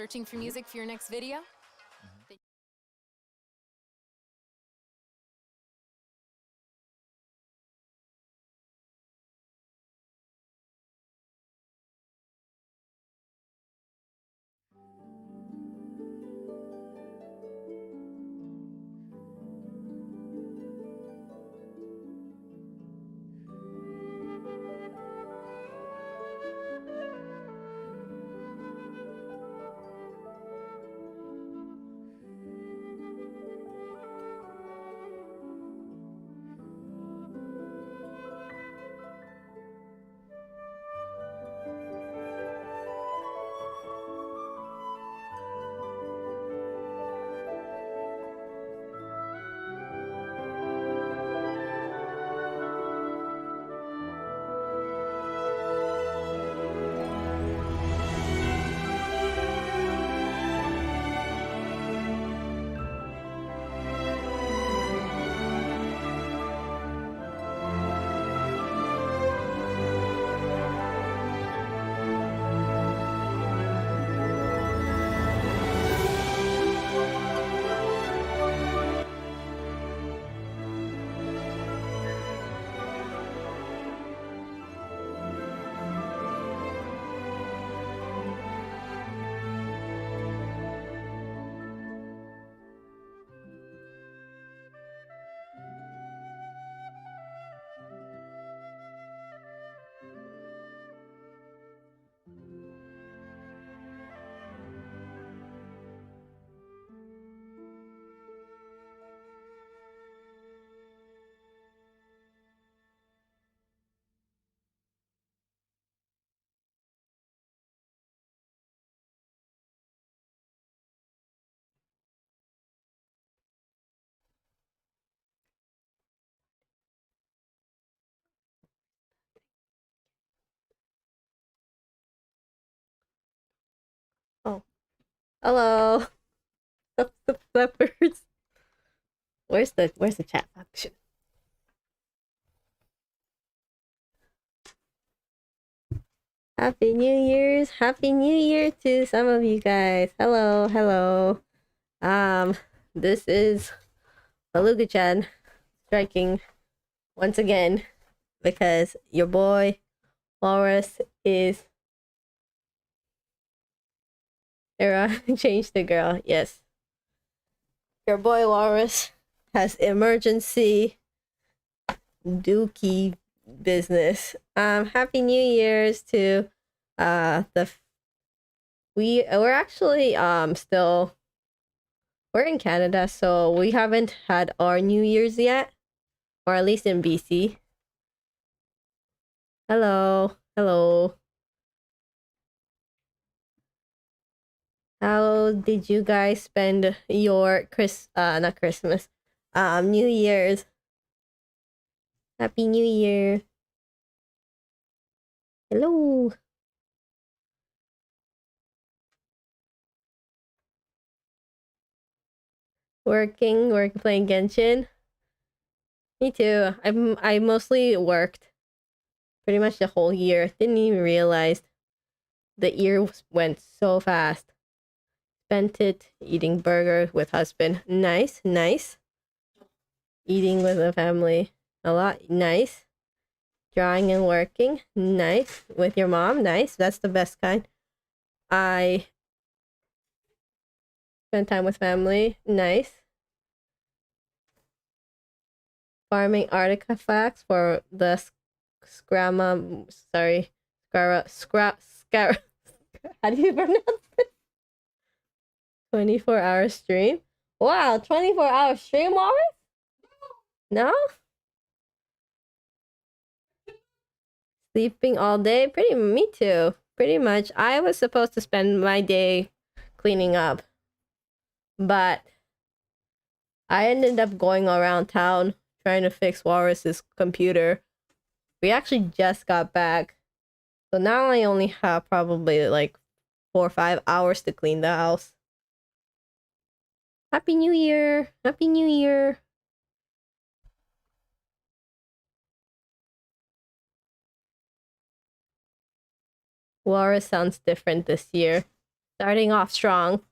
Searching for music for your next video? Oh, hello. Leopards. Where's the chat function? Happy New Year's! Happy New Year to some of you guys. Hello, hello. This is Beluga-chan striking once again because your boy Walrus is changed the girl. Yes, your boy Walrus has emergency dookie business. Happy New Year's to we're actually still we're in Canada, so we haven't had our New Year's yet, or at least in BC. Hello, hello. How did you guys spend your not Christmas, New Year's? Happy New Year. Hello. Working, playing Genshin. Me too. I mostly worked pretty much the whole year. Didn't even realize the year went so fast. Spent it eating burger with husband. Nice, nice. Eating with the family. A lot. Nice. Drawing and working. Nice. With your mom. Nice. That's the best kind. I spend time with family. Nice. Farming artifacts for the Scrama. Sorry. Scara. How do you pronounce it? 24-hour stream? Wow, 24-hour stream, Walrus? No? Sleeping all day? Me too. Pretty much. I was supposed to spend my day cleaning up, but I ended up going around town trying to fix Walrus's computer. We actually just got back, so now I only have probably like 4 or 5 hours to clean the house. Happy New Year! Happy New Year! Walrus sounds different this year. Starting off strong.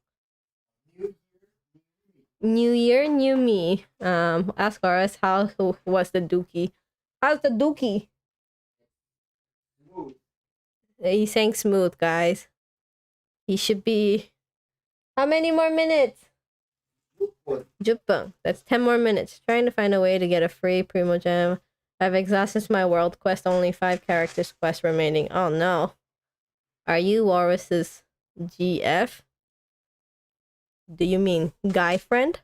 New year, new me. Ask us how was the dookie. How's the dookie? He's saying smooth, guys. He should be. How many more minutes? Jupang. That's 10 more minutes. Trying to find a way to get a free Primo Gem. I've exhausted my world quest. Only 5 characters quest remaining. Oh no. Are you Walruss's GF? Do you mean guy friend?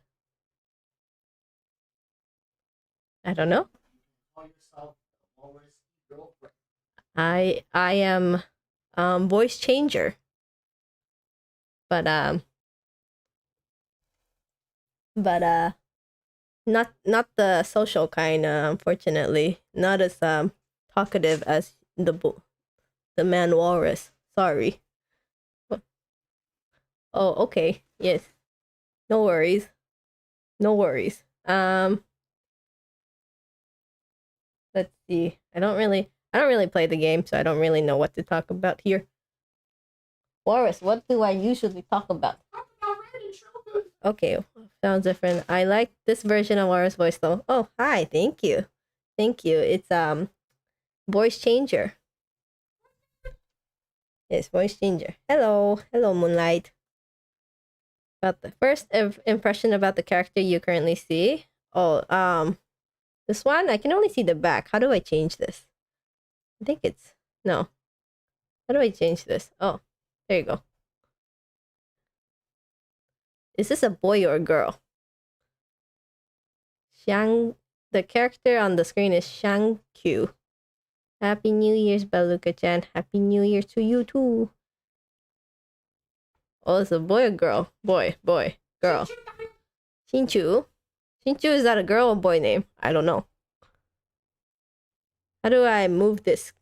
I don't know. I am voice changer. But not the social kind, unfortunately. Not as talkative as the man walrus. Sorry. Oh, okay. Yes. No worries. No worries. Let's see. I don't really play the game, so I don't really know what to talk about here. Walrus, what do I usually talk about? Okay, sounds different. I like this version of Walrus voice though. Oh, hi, thank you. Thank you. It's voice changer. Yes, voice changer. Hello. Hello, Moonlight. About the first impression about the character you currently see. Oh, this one, I can only see the back. How do I change this? I think it's no. How do I change this? Oh, there you go. Is this a boy or a girl? The character on the screen is Shang-Q. Happy New Year's, Baluka-chan. Happy New Year to you too. Oh, it's a boy or girl? Boy, girl. Shinchu. Shinchu, is that a girl or boy name? I don't know. How do I move this?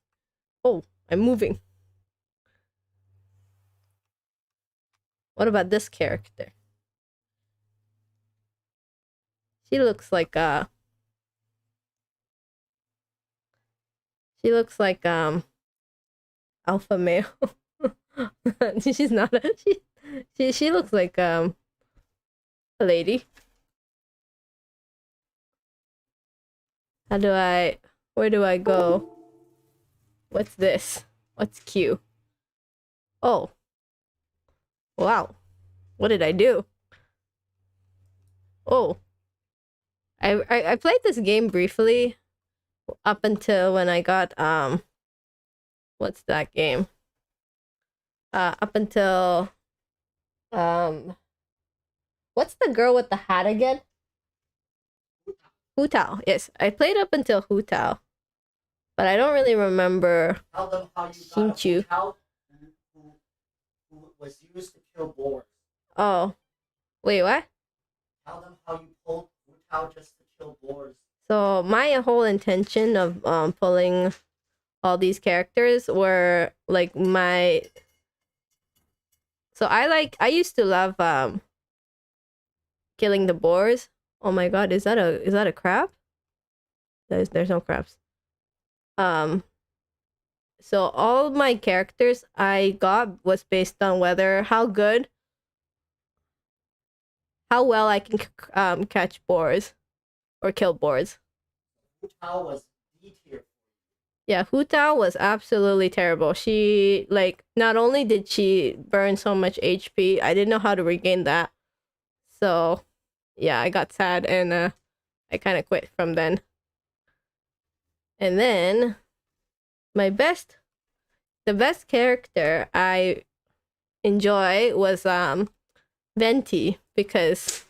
Oh, I'm moving. What about this character? She looks like alpha male. She's not she looks like a lady. Where do I go? What's this? What's Q? Oh. Wow. What did I do? Oh. I played this game briefly up until when I got what's that game? Up until what's the girl with the hat again? Hu Tao. Yes, I played up until Hu Tao, but I don't really remember Shinchu. Who was used to kill boars. Oh, wait, what? Tell them how you pulled Hu Tao just to kill boars. So my whole intention of pulling all these characters were like my. So I used to love killing the boars. Oh my god, is that a crab? There's no crabs. So all my characters I got was based on how well I can catch boars or kill boars. Hu Tao was D tier. Yeah, Hu Tao was absolutely terrible. She not only did she burn so much HP, I didn't know how to regain that. So yeah, I got sad and I kind of quit from then. And then the best character I enjoy was Venti, because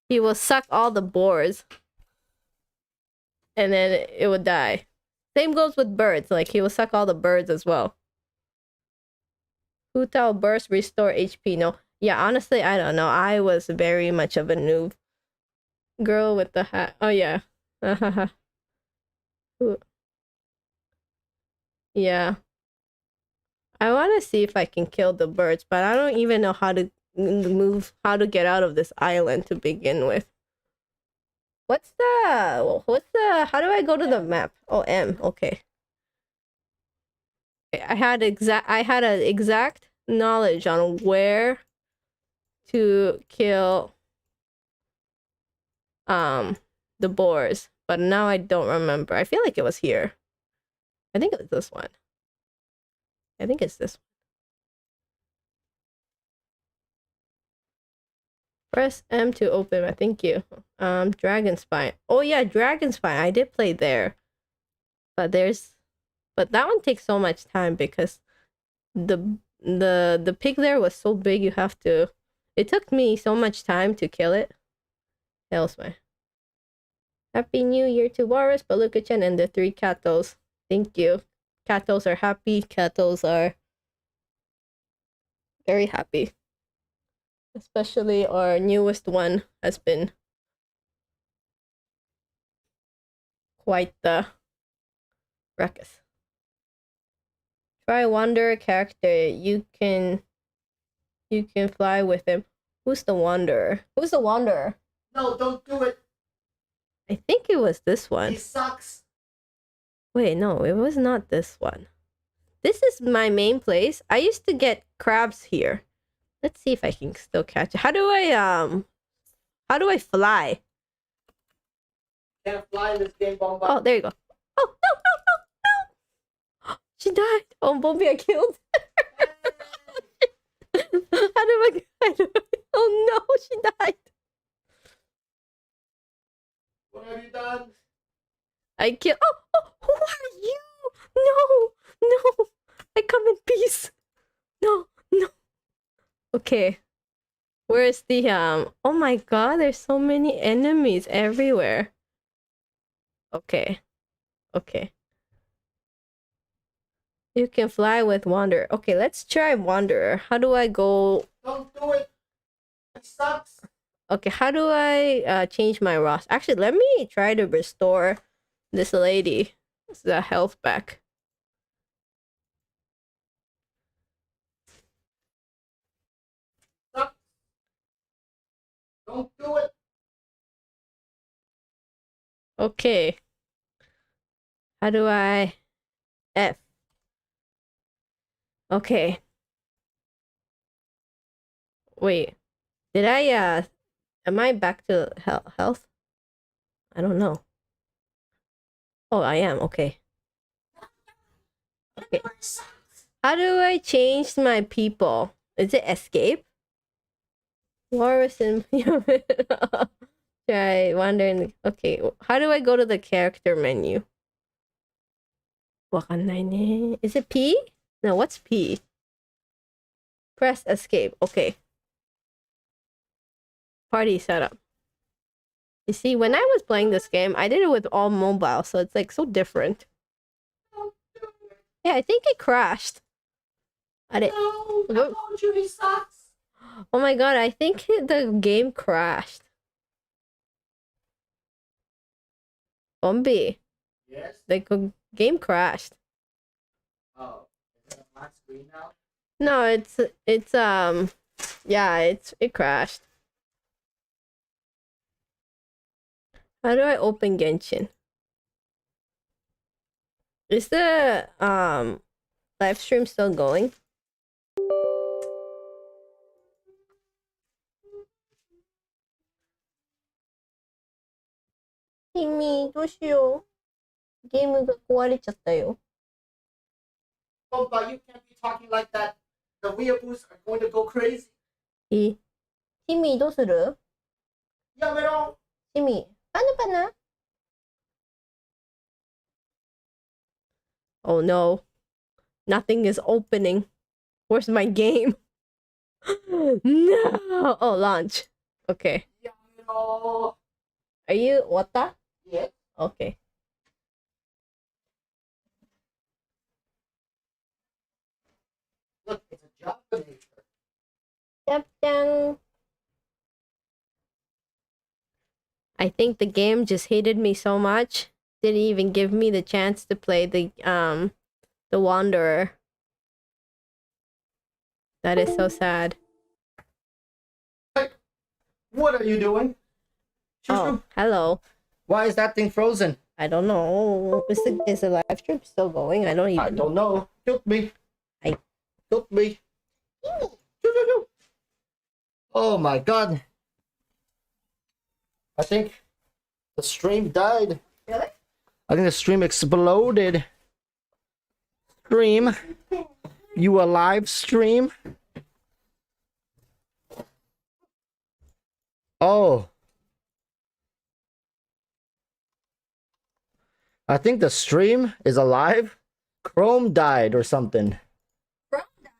he will suck all the boars and then it would die. Same goes with birds, like he will suck all the birds as well. Hu Tao burst, restore HP. No, yeah, honestly, I don't know. I was very much of a noob. Girl with the hat. Oh yeah. Yeah. I want to see if I can kill the birds, but I don't even know how to get out of this island to begin with. How do I go to the map? Oh, M. Okay. I had an exact knowledge on where to kill the boars, but now I don't remember. I feel like it was here. I think it was this one. I think it's this one. Press M to open. Thank you. Dragon Spine. Oh yeah, Dragon Spine. I did play there, but that one takes so much time because the pig there was so big. You have to. It took me so much time to kill it. Hell's my. Happy New Year to Walrus, Baluka-chan, and the 3 Katos. Thank you. Katos are happy. Katos are very happy. Especially our newest one has been quite the ruckus. Try Wanderer character. You can fly with him. Who's the Wanderer? Who's the Wanderer? No, don't do it. I think it was this one. He sucks. Wait, no, it was not this one. This is my main place. I used to get crabs here. Let's see if I can still catch it. How do I fly? Can't fly in this game, Bomba. Oh, there you go. Oh, no. She died. Oh, Bombi, I killed her. Oh no, she died. What have you done? I killed. Oh, who are you? No. I come in peace. No. Okay. Where's the Oh my god, there's so many enemies everywhere. Okay. You can fly with Wanderer. Okay, let's try Wanderer. How do I go? Don't do it. He sucks. Okay, how do I change my roster? Actually, let me try to restore this lady's health back. Sucks. Don't do it. Okay. How do I F? Okay. Wait. Did I am I back to health? I don't know. Oh, I am. Okay. How do I change my people? Is it escape? Walrus and try wandering. Okay, how do I go to the character menu? Is it P? No, what's P? Press escape. Okay. Party setup. You see, when I was playing this game, I did it with all mobile, so it's like so different. Yeah, I think it crashed. No, I told you he sucks. Oh my god, I think the game crashed. Bombi. Yes? The game crashed. Oh, is it a black screen now? No, it crashed. How do I open Genshin? Is the live stream still going? Timmy, どうしよう。ゲームが壊れちゃったよ。Bomba, you can't be talking like that. The weeaboos are going to go crazy. Timmy, どうする？やめろ。Timmy, paano? Oh no. Nothing is opening. Where's my game? No! Oh, launch. Okay. やめろ。 Are you Wata? Yes. Okay. Look, it's a job nature. Yep. I think the game just hated me so much. Didn't even give me the chance to play the Wanderer. That is so sad. What are you doing? Oh, hello. Why is that thing frozen? I don't know. Is the live stream still going? I don't even I don't know. Help me. Hi. Help me. Oh my god. I think the stream died. Really? I think the stream exploded. Stream? You a live stream? Oh. I think the stream is alive. Chrome died or something. Chrome died?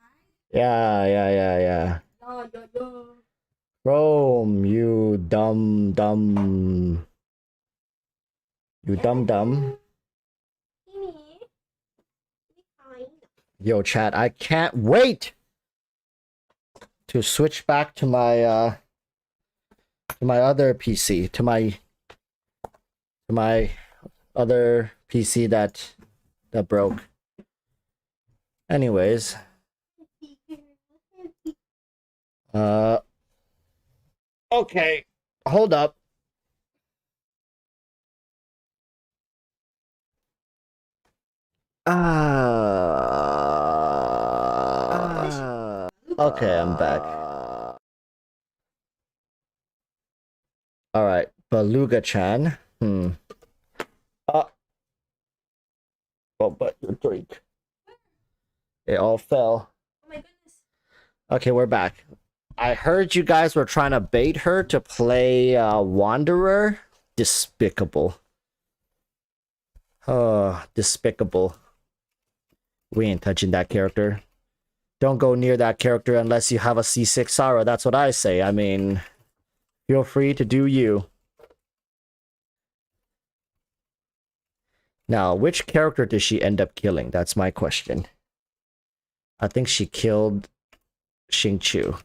Yeah. Chrome, you dumb. You dumb. Yo, chat, I can't wait to switch back to my other PC, to my other PC that broke. Anyways, okay, hold up. Okay, I'm back. All right, Beluga-chan. Oh, but your drink. It all fell. Oh my goodness. Okay, we're back. I heard you guys were trying to bait her to play Wanderer. Despicable. Oh, despicable. We ain't touching that character. Don't go near that character unless you have a C6 Sara. That's what I say. I mean, feel free to do you. Now, which character did she end up killing? That's my question. I think she killed Xingqiu.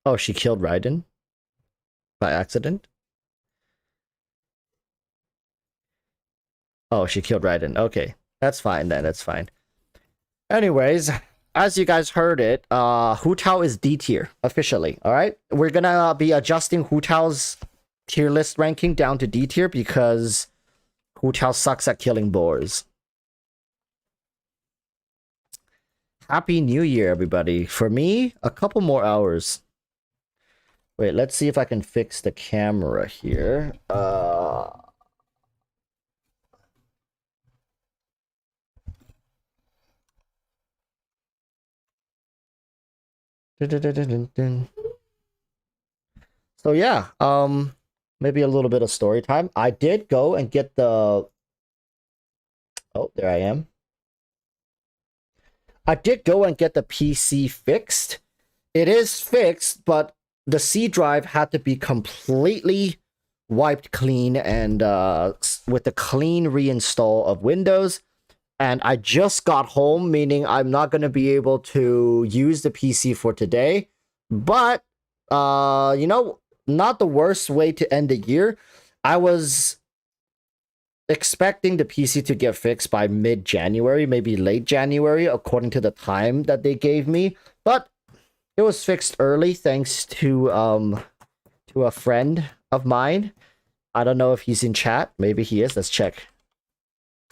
Oh, she killed Raiden? By accident? Oh, she killed Raiden. Okay. That's fine then. That's fine. Anyways, as you guys heard it, Hu Tao is D tier, officially. Alright? We're gonna be adjusting Hu Tao's tier list ranking down to D tier because Hu Tao sucks at killing boars. Happy New Year, everybody. For me, a couple more hours. Wait, let's see if I can fix the camera here. So yeah, maybe a little bit of story time. I did go and get the... Oh, there I am. I did go and get the PC fixed. It is fixed, but the C drive had to be completely wiped clean and with the clean reinstall of Windows. And I just got home, meaning I'm not going to be able to use the PC for today. But, you know, not the worst way to end the year. I was expecting the PC to get fixed by mid-January, maybe late January, according to the time that they gave me. But it was fixed early thanks to a friend of mine. I don't know if he's in chat. Maybe he is. Let's check.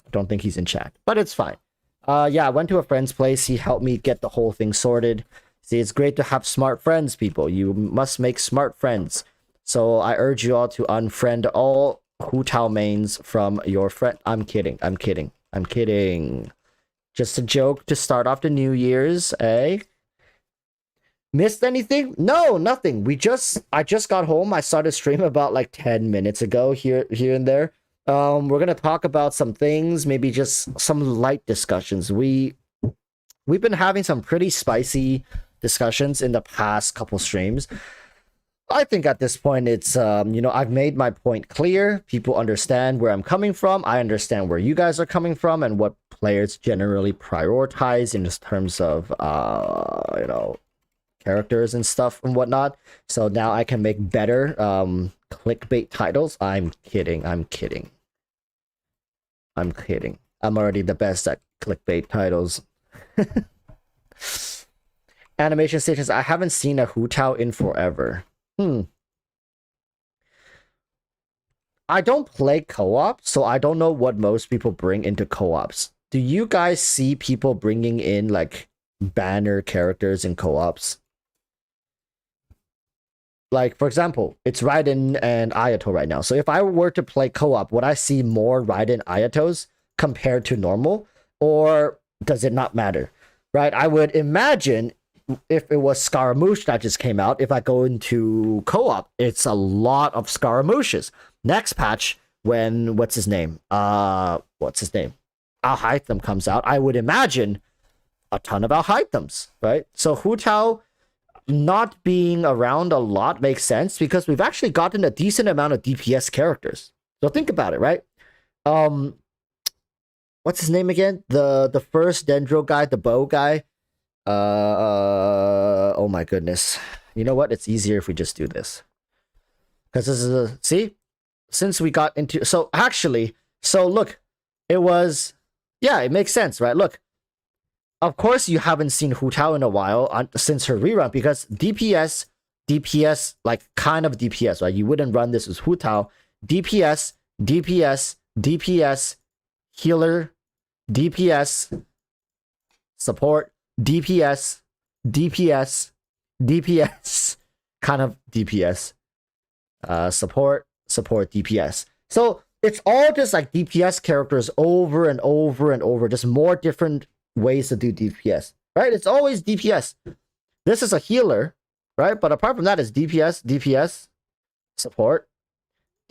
I don't think he's in chat, but it's fine. Yeah, I went to a friend's place. He helped me get the whole thing sorted. See, it's great to have smart friends, people. You must make smart friends. So I urge you all to unfriend all Hu Tao mains from your friend. I'm kidding. I'm kidding. I'm kidding. Just a joke to start off the New Year's, eh? Missed anything? No, nothing. I just got home. I started stream about like 10 minutes ago here and there. We're gonna talk about some things, maybe just some light discussions. We've been having some pretty spicy discussions in the past couple streams. I think at this point it's you know, I've made my point clear. People understand where I'm coming from. I understand where you guys are coming from and what players generally prioritize in terms of you know, characters and stuff and whatnot. So now I can make better clickbait titles. I'm kidding. I'm kidding. I'm kidding. I'm already the best at clickbait titles. Animation stations. I haven't seen a Hu Tao in forever. I don't play co-op, so I don't know what most people bring into co-ops. Do you guys see people bringing in like banner characters in co-ops? Like, for example, it's Raiden and Ayato right now. So if I were to play co-op, would I see more Raiden Ayatos compared to normal? Or does it not matter? Right? I would imagine if it was Scaramouche that just came out, if I go into co-op, it's a lot of Scaramouches. Next patch, when what's his name? Alhaitham comes out, I would imagine a ton of Alhaithams, right? So Hu Tao not being around a lot makes sense because we've actually gotten a decent amount of DPS characters. So think about it, right? What's his name again? The first Dendro guy, the bow guy. Oh my goodness. You know what? It's easier if we just do this. Because this is see? Since we got into so look, it was it makes sense, right? Look. Of course, you haven't seen Hu Tao in a while since her rerun because DPS, like kind of DPS, right? You wouldn't run this as Hu Tao. DPS, healer, DPS, support, DPS, kind of DPS, support, DPS. So it's all just like DPS characters over and over and over, just more different ways to do DPS, right? It's always DPS. This is a healer, right? But apart from that, it's DPS, support,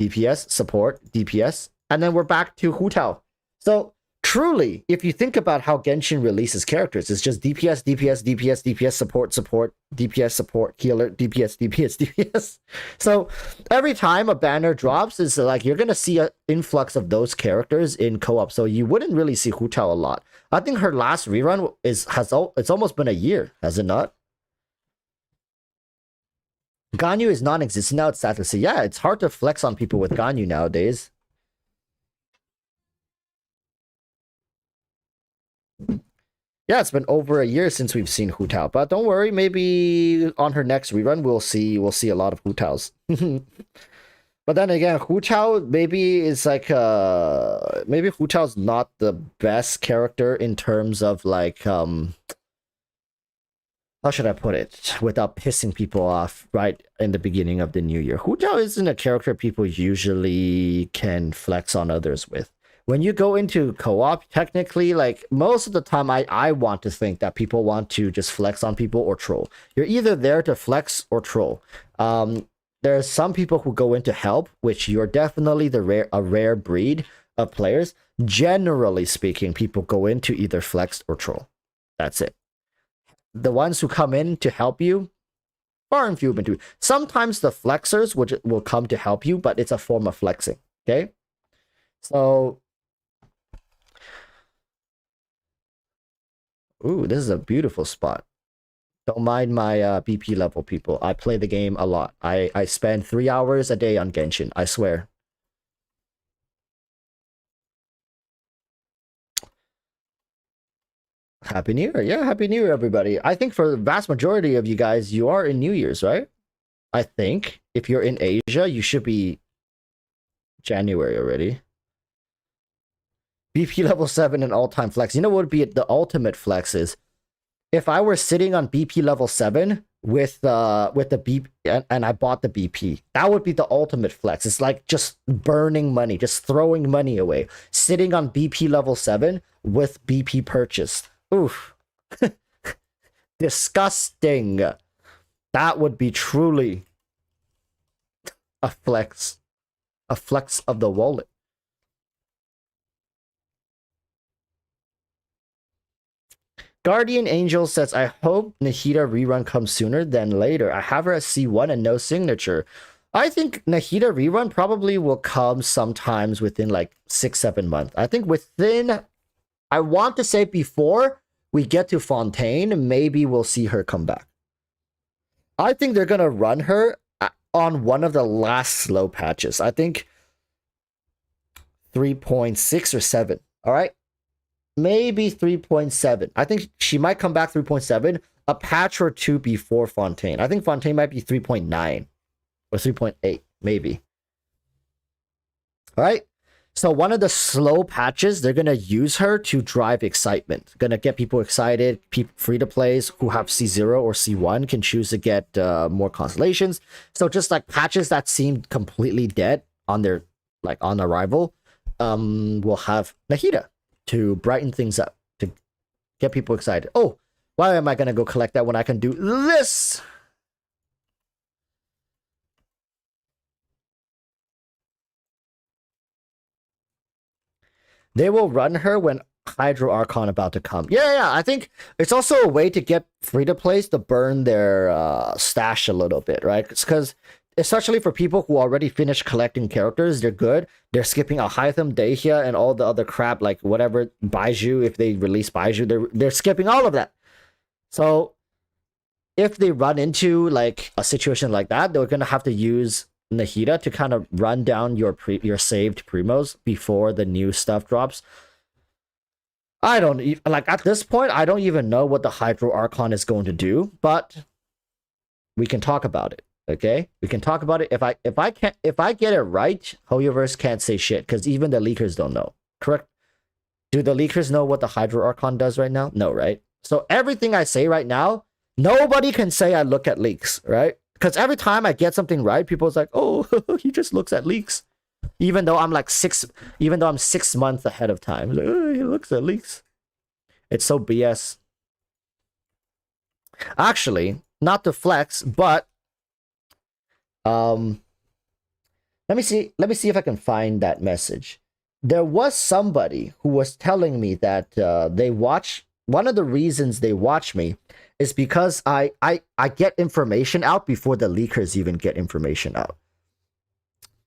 DPS, and then we're back to Hu Tao. So truly, if you think about how Genshin releases characters, it's just DPS, support, DPS, support, healer, DPS. So every time a banner drops, it's like you're gonna see an influx of those characters in co-op. So you wouldn't really see Hu Tao a lot. I think her last rerun it's almost been a year, has it not? Ganyu is non-existent now. It's sad to see. Yeah, it's hard to flex on people with Ganyu nowadays. Yeah, it's been over a year since we've seen Hu Tao, but don't worry, maybe on her next rerun we'll see a lot of Hu Taos. But then again, Hu Tao maybe is like maybe Hu Tao's not the best character in terms of like how should I put it without pissing people off right in the beginning of the new year. Hu Tao isn't a character people usually can flex on others with. When you go into co-op, technically, like most of the time, I want to think that people want to just flex on people or troll. You're either there to flex or troll. There's some people who go in to help, which you're definitely a rare breed of players. Generally speaking, people go in to either flex or troll. That's it. The ones who come in to help you, far and few between. Sometimes the flexers will come to help you, but it's a form of flexing. Okay, so. Ooh, this is a beautiful spot. Don't mind my BP level, people. I play the game a lot. I spend 3 hours a day on Genshin, I swear. Happy New Year. Yeah, Happy New Year, everybody. I think for the vast majority of you guys, you are in New Year's, right? I think. If you're in Asia, you should be January already. BP level 7 and all-time flex. You know what would be the ultimate flex is? If I were sitting on BP level 7 with the BP and I bought the BP, that would be the ultimate flex. It's like just burning money, just throwing money away. Sitting on BP level 7 with BP purchased. Oof. Disgusting. That would be truly a flex. A flex of the wallet. Guardian Angel says, I hope Nahida rerun comes sooner than later. I have her at C1 and no signature. I think Nahida rerun probably will come sometimes within like 6-7 months. I think within, I want to say before we get to Fontaine, maybe we'll see her come back. I think they're going to run her on one of the last slow patches. I think 3.6 or 7. All right. Maybe 3.7. I think she might come back 3.7. A patch or two before Fontaine. I think Fontaine might be 3.9 or 3.8, maybe. All right. So one of the slow patches, they're gonna use her to drive excitement. Gonna get people excited. People free to plays who have C0 or C1 can choose to get more constellations. So just like patches that seemed completely dead on their on arrival, will have Nahida to brighten things up, to get people excited. Oh, why am I gonna go collect that when I can do this? They will run her when Hydro Archon about to come. Yeah. I think it's also a way to get free to plays to burn their stash a little bit, right? Because especially for people who already finished collecting characters, they're good. They're skipping Alhaitham, Dehia, and all the other crap, like whatever Baiju. If they release Baiju, they're skipping all of that. So if they run into like a situation like that, they're gonna have to use Nahida to kind of run down your saved primos before the new stuff drops. I don't like at this point. I don't even know what the Hydro Archon is going to do, but we can talk about it. Okay, we can talk about it. If I get it right, Hoyoverse can't say shit because even the leakers don't know. Correct? Do the leakers know what the Hydro Archon does right now? No, right? So everything I say right now, nobody can say I look at leaks, right? Because every time I get something right, people's like, "Oh, he just looks at leaks," even though I'm 6 months ahead of time. Like, oh, he looks at leaks. It's so BS. Actually, not to flex, but let me see if I can find that message. There was somebody who was telling me that they watch. One of the reasons they watch me is because I get information out before the leakers even get information out.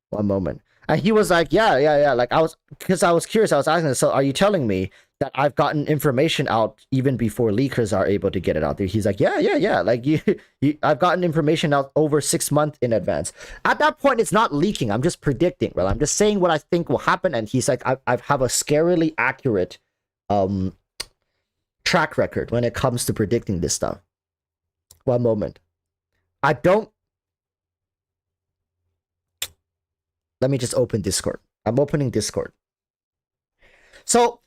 One moment. And he was like, yeah. Like I was curious. I was asking, so are you telling me that I've gotten information out even before leakers are able to get it out there? He's like, yeah. Like I've gotten information out over 6 months in advance. At that point, it's not leaking. I'm just predicting. Well, I'm just saying what I think will happen. And he's like, I have a scarily accurate track record when it comes to predicting this stuff. One moment. Let me just open Discord. I'm opening Discord. So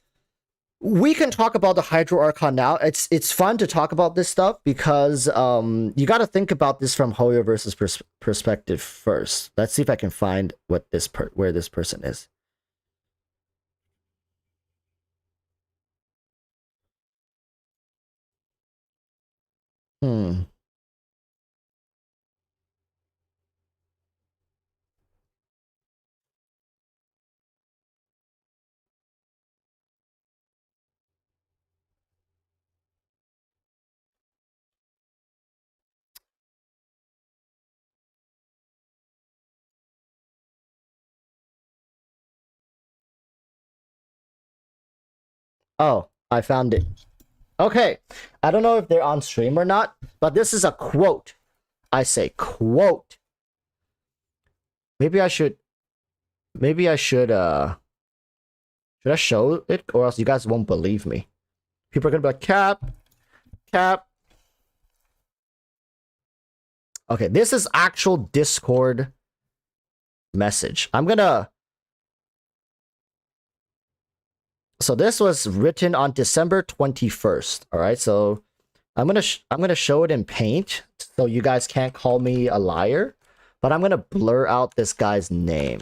we can talk about the Hydro Archon now. It's fun to talk about this stuff because you got to think about this from Hoyoverse's perspective first. Let's see if I can find where this person is. Oh, I found it. Okay. I don't know if they're on stream or not, but this is a quote. I say quote. Maybe I should should I show it or else you guys won't believe me. People are gonna be like, cap. Okay, this is actual Discord message. So this was written on December 21st. All right, so I'm gonna show it in Paint, so you guys can't call me a liar. But I'm gonna blur out this guy's name.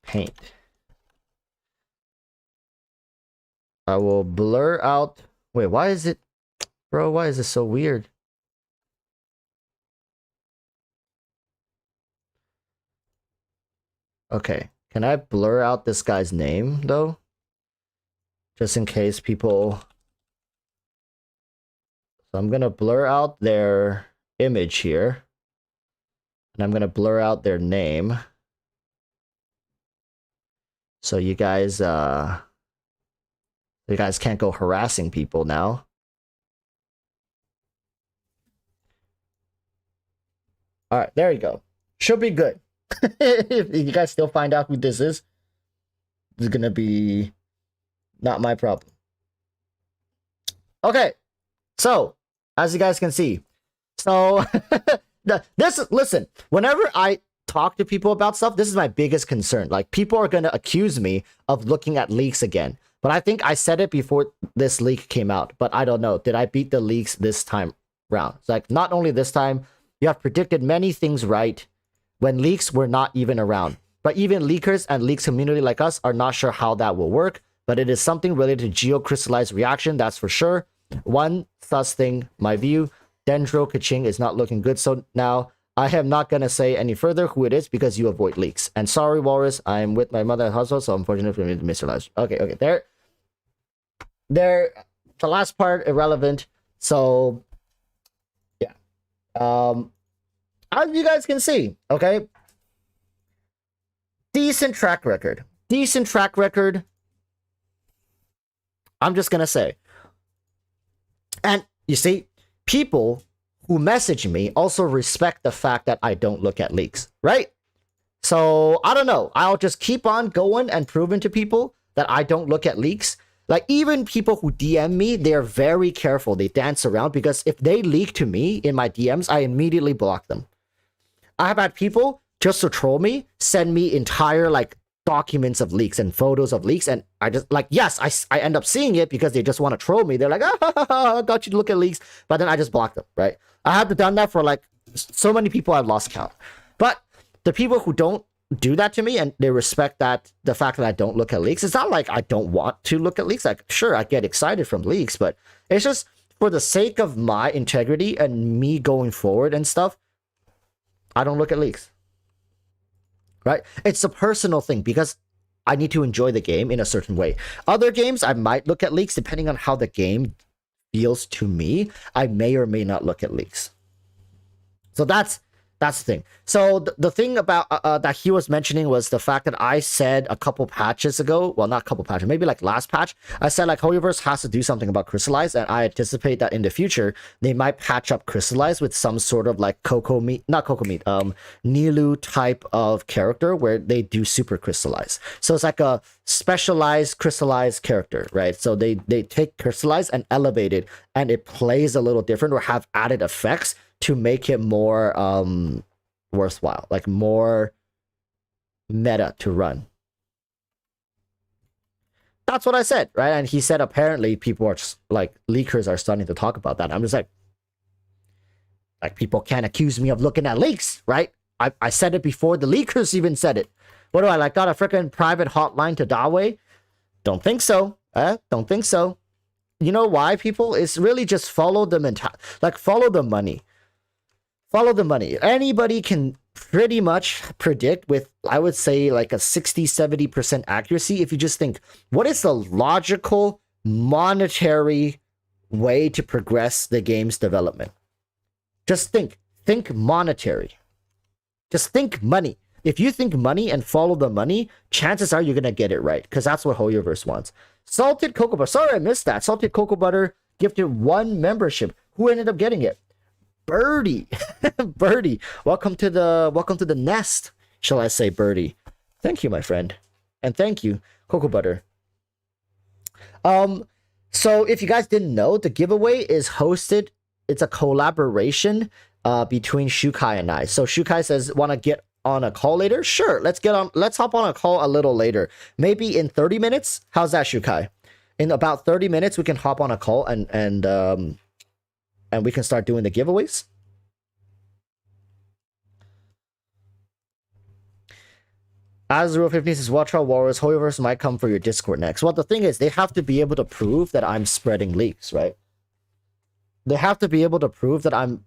Paint. I will blur out. Wait, why is it, bro? Why is this so weird? Okay, can I blur out this guy's name though? Just in case people. So I'm gonna blur out their image here. And I'm gonna blur out their name. So you guys can't go harassing people now. Alright, there you go. Should be good. If you guys still find out who this is gonna be not my problem. Okay, so as you guys can see, so Listen, whenever I talk to people about stuff, this is my biggest concern. Like, people are gonna accuse me of looking at leaks again. But I think I said it before this leak came out, but I don't know. Did I beat the leaks this time round? It's like, not only this time, you have predicted many things right when leaks were not even around. But even leakers and leaks community like us are not sure how that will work, but it is something related to geocrystallized reaction, that's for sure. One sus thing, my view, Dendro Kaching is not looking good. So now I am not going to say any further who it is because you avoid leaks. And sorry, Walrus, I'm with my mother and husband, so unfortunately for me to miss your lives. Okay, there, the last part, irrelevant. So, yeah. As you guys can see, okay, decent track record. I'm just going to say. And you see, people who message me also respect the fact that I don't look at leaks, right? So I don't know. I'll just keep on going and proving to people that I don't look at leaks. Like, even people who DM me, they're very careful. They dance around because if they leak to me in my DMs, I immediately block them. I have had people just to troll me send me entire like documents of leaks and photos of leaks, and I just like, yes, I end up seeing it because they just want to troll me. They're like, I got you to look at leaks, but then I just block them, right? I have done that for like so many people I've lost count. But the people who don't do that to me and they respect that the fact that I don't look at leaks, it's not like I don't want to look at leaks. Like, sure, I get excited from leaks, but it's just for the sake of my integrity and me going forward and stuff, I don't look at leaks. Right? It's a personal thing because I need to enjoy the game in a certain way. Other games, I might look at leaks depending on how the game feels to me. I may or may not look at leaks. So that's the thing. So the thing about that he was mentioning was the fact that I said a couple patches ago, well, not a couple patches, maybe like last patch, I said like Hoyoverse has to do something about Crystallize, and I anticipate that in the future they might patch up Crystallize with some sort of like Nilu type of character where they do super crystallize. So it's like a specialized crystallized character, right? So they take Crystallize and elevate it, and it plays a little different or have added effects to make it more worthwhile, like more meta to run. That's what I said, right? And he said apparently people are just, like, leakers are starting to talk about that. I'm just like people can't accuse me of looking at leaks, right? I said it before the leakers even said it. What do I like? Got a freaking private hotline to Dawei? Don't think so. Don't think so. You know why, people? It's really just follow the follow the money. Follow the money. Anybody can pretty much predict with, I would say, like a 60-70% accuracy if you just think, what is the logical monetary way to progress the game's development? Just think monetary. Just think money. If you think money and follow the money, chances are you're gonna get it right, because that's what Hoyoverse wants. Salted Cocoa Butter. Sorry, I missed that. Salted Cocoa Butter gifted 1 membership. Who ended up getting it? Birdie. Birdie. Welcome to the nest, shall I say, Birdie. Thank you, my friend. And thank you, Cocoa Butter. So if you guys didn't know, the giveaway is hosted. It's a collaboration between Shukai and I. So Shukai says, want to get on a call later? Sure, let's hop on a call a little later. Maybe in 30 minutes. How's that, Shukai? In about 30 minutes, we can hop on a call and we can start doing the giveaways. Azuro15 says, watch out, Walrus. Hoyoverse might come for your Discord next. Well, the thing is, they have to be able to prove that I'm spreading leaks, right? They have to be able to prove that I'm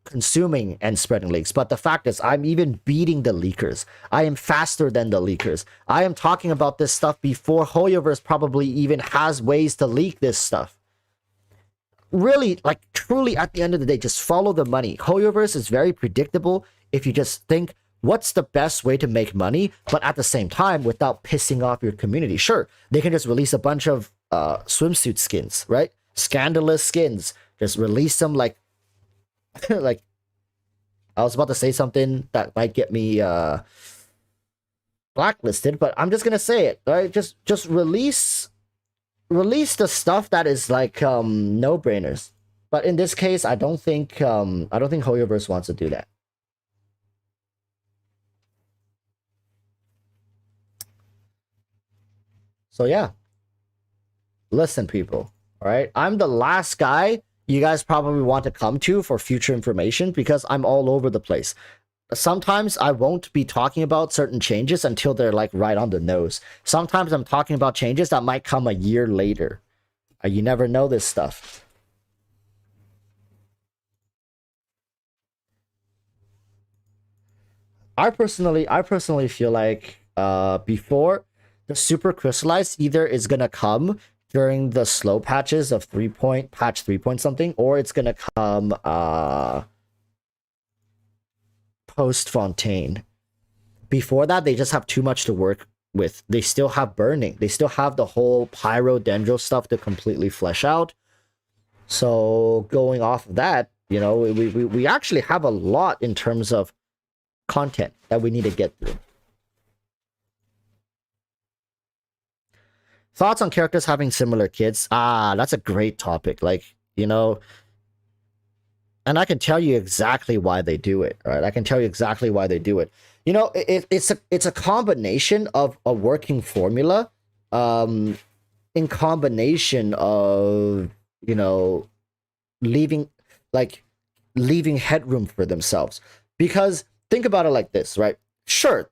consuming and spreading leaks. But the fact is, I'm even beating the leakers. I am faster than the leakers. I am talking about this stuff before Hoyoverse probably even has ways to leak this stuff. Really, like, truly, at the end of the day, just follow the money. Hoyoverse is very predictable if you just think, what's the best way to make money, but at the same time, without pissing off your community. Sure, they can just release a bunch of swimsuit skins, right? Scandalous skins. Just release them like, like, I was about to say something that might get me blacklisted, but I'm just gonna say it, right? Just release the stuff that is like no-brainers. But in this case, I don't think Hoyoverse wants to do that. So yeah, listen, people. All right, I'm the last guy you guys probably want to come to for future information because I'm all over the place. Sometimes I won't be talking about certain changes until they're like right on the nose. Sometimes I'm talking about changes that might come a year later. You never know this stuff. I personally feel like before the super crystallized either is gonna come during the slow patches of 3 point patch 3 point something, or it's gonna come post Fontaine. Before that, they just have too much to work with. They still have burning. They still have the whole pyro stuff to completely flesh out. So going off of that, you know, we actually have a lot in terms of content that we need to get through. Thoughts on characters having similar kids? That's a great topic. Like, you know, and I can tell you exactly why they do it, right? I can tell you exactly why they do it. You know, it's a combination of a working formula, in combination of, you know, leaving leaving headroom for themselves. Because think about it like this, right? Sure,